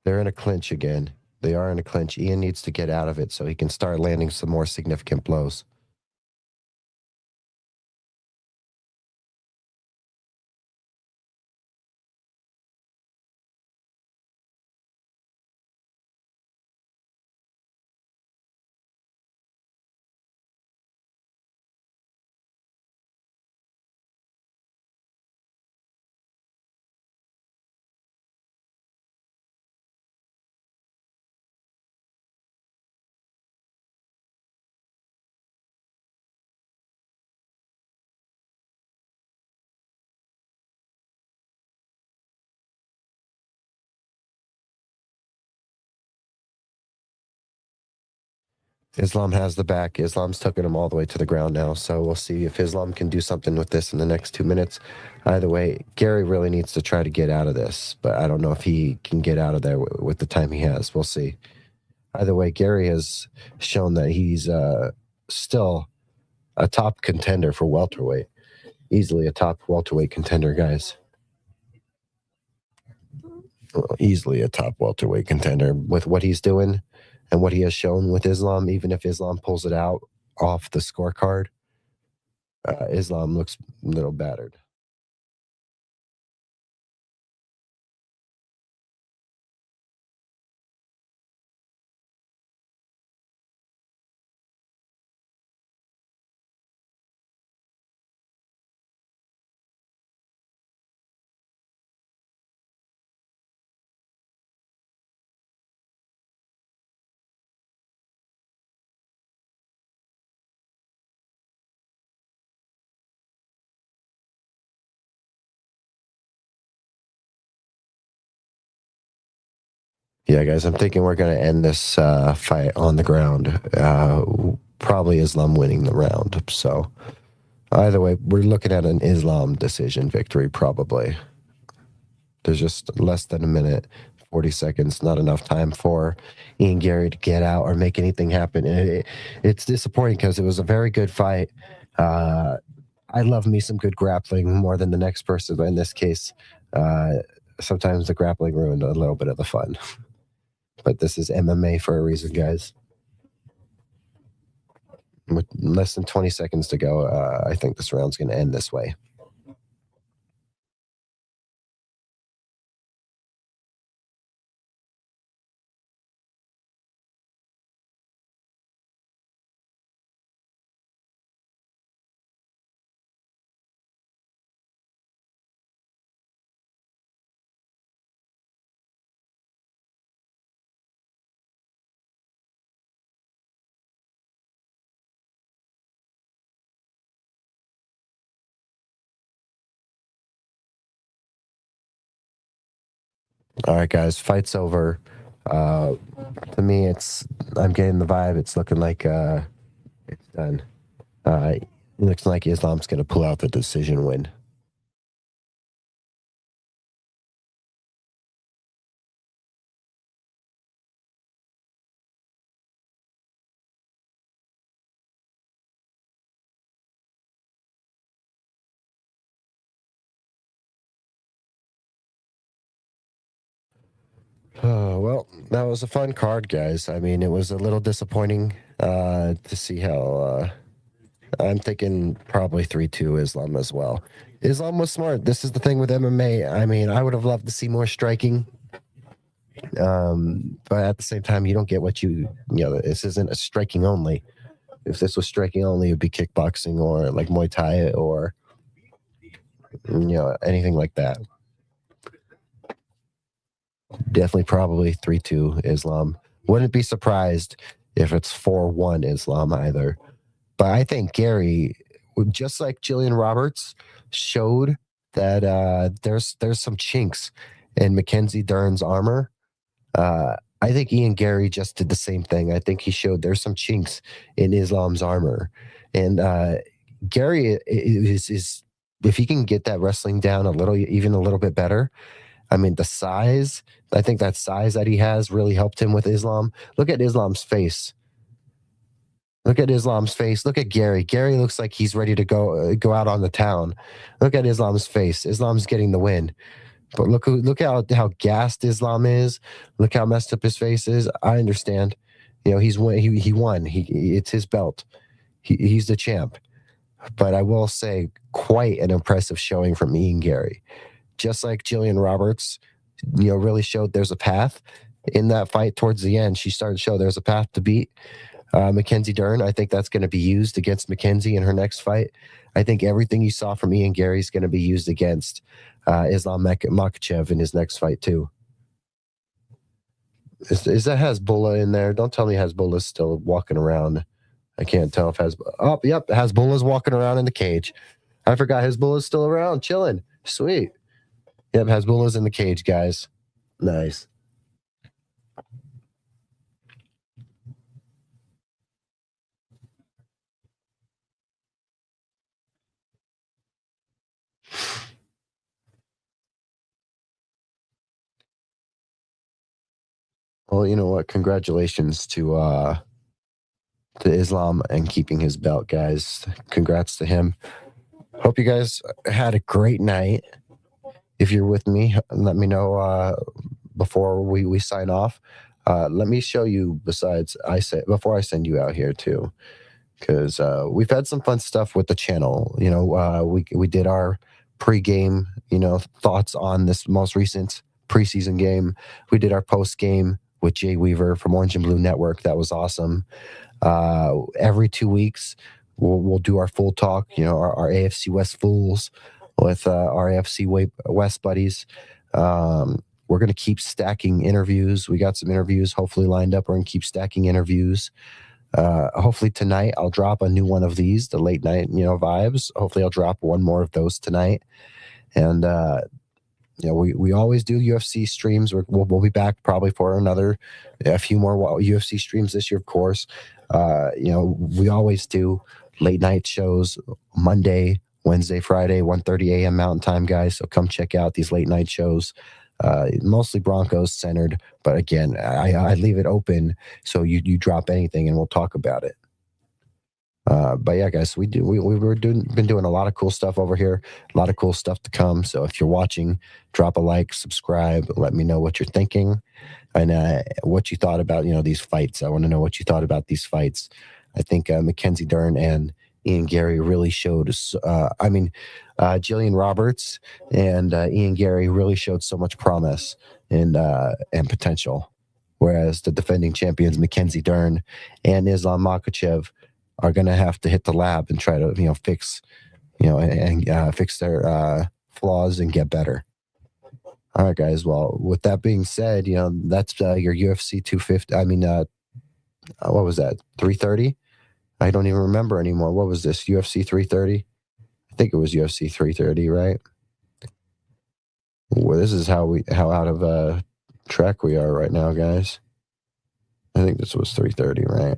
They're in a clinch again. They are in a clinch. Ian needs to get out of it so he can start landing some more significant blows. Islam has the back. Islam's taking him all the way to the ground now. So we'll see if Islam can do something with this in the next 2 minutes. Either way, Gary really needs to try to get out of this, but I don't know if he can get out of there with the time he has. We'll see. Either way, Gary has shown that he's still a top contender for welterweight. Easily a top welterweight contender, guys. Easily a top welterweight contender with what he's doing and what he has shown with Islam. Even if Islam pulls it out off the scorecard, Islam looks a little battered. Yeah, guys, I'm thinking we're going to end this fight on the ground. Probably Islam winning the round. So either way, we're looking at an Islam decision victory, probably. There's just less than a minute, 40 seconds, not enough time for Ian Gary to get out or make anything happen. And it's disappointing because it was a very good fight. Uh, I love me some good grappling more than the next person, but in this case, uh, sometimes the grappling ruined a little bit of the fun. But this is MMA for a reason, guys. With less than 20 seconds to go, I think this round's going to end this way. All right, guys, fight's over. Uh, to me, I'm getting the vibe. It's looking like it's done. It looks like Islam's going to pull out the decision win. Oh, well, that was a fun card, guys. I mean, it was a little disappointing to see how. I'm thinking probably 3-2 Islam as well. Islam was smart. This is the thing with MMA. I mean, I would have loved to see more striking. But at the same time, you don't get what this isn't a striking only. If this was striking only, it'd be kickboxing or like Muay Thai or, anything like that. Definitely probably 3-2 Islam. Wouldn't be surprised if it's 4-1 Islam either. But I think Gary, just like Jillian Roberts, showed that there's some chinks in Mackenzie Dern's armor. I think Ian Gary just did the same thing. I think he showed there's some chinks in Islam's armor, and Gary is if he can get that wrestling down a little, even a little bit better. I mean, the size. I think that size that he has really helped him with Islam. Look at Islam's face. Look at Islam's face. Look at Gary. Gary looks like he's ready to go out on the town. Look at Islam's face. Islam's getting the win. But look how gassed Islam is. Look how messed up his face is. I understand. He's won. He won. It's his belt. He's the champ. But I will say, quite an impressive showing from Ian Gary. Just like Jillian Roberts, really showed there's a path in that fight towards the end. She started to show there's a path to beat Mackenzie Dern. I think that's going to be used against Mackenzie in her next fight. I think everything you saw from Ian Gary is going to be used against Islam Makhachev in his next fight too. Is that Hezbollah in there? Don't tell me Hezbollah's still walking around. I can't tell if Oh, yep, Hezbollah's walking around in the cage. I forgot Hezbollah's still around, chilling. Sweet. Yep, Hezbollah's in the cage, guys. Nice. Well, you know what? Congratulations to to Islam and keeping his belt, guys. Congrats to him. Hope you guys had a great night. If you're with me, let me know before we sign off. Let me show you. Besides, before I send you out here too, because we've had some fun stuff with the channel. We did our pre-game, thoughts on this most recent preseason game. We did our post-game with Jay Weaver from Orange and Blue Network. That was awesome. Every 2 weeks, we'll do our full talk. Our AFC West fools with our AFC West buddies. We're going to keep stacking interviews. We got some interviews hopefully lined up. We're going to keep stacking interviews. Hopefully tonight I'll drop a new one of these, the late night, vibes. Hopefully I'll drop one more of those tonight. And we always do UFC streams. We'll be back probably for a few more UFC streams this year, of course. We always do late night shows Monday, Wednesday, Friday, 1:30 a.m. Mountain Time, guys. So come check out these late night shows. Mostly Broncos centered, but again, I leave it open so you drop anything and we'll talk about it. But yeah, guys, we've been doing a lot of cool stuff over here, a lot of cool stuff to come. So if you're watching, drop a like, subscribe, let me know what you're thinking and what you thought about these fights. I want to know what you thought about these fights. I think Mackenzie Dern and Ian Gary really showed us. Jillian Roberts and Ian Gary really showed so much promise and potential, whereas the defending champions Mackenzie Dern and Islam Makhachev are going to have to hit the lab and try to fix fix their flaws and get better. All right, guys. Well, with that being said, that's your UFC 250. What was that? 330? I don't even remember anymore. What was this? UFC 330? I think it was UFC 330, right? Well, this is how out of track we are right now, guys. I think this was 330, right?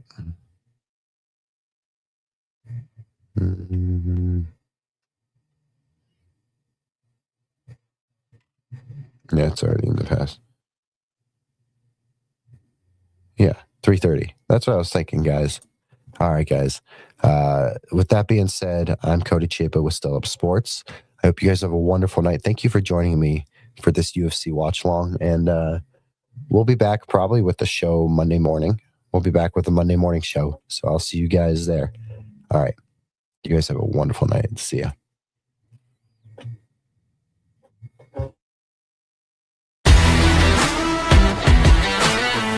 Mm-hmm. Yeah, it's already in the past. Yeah, 330. That's what I was thinking, guys. All right, guys. With that being said, I'm Cody Chapa with Still Up Sports. I hope you guys have a wonderful night. Thank you for joining me for this UFC watch long. And we'll be back probably with the show Monday morning. We'll be back with the Monday morning show. So I'll see you guys there. All right. You guys have a wonderful night. See ya.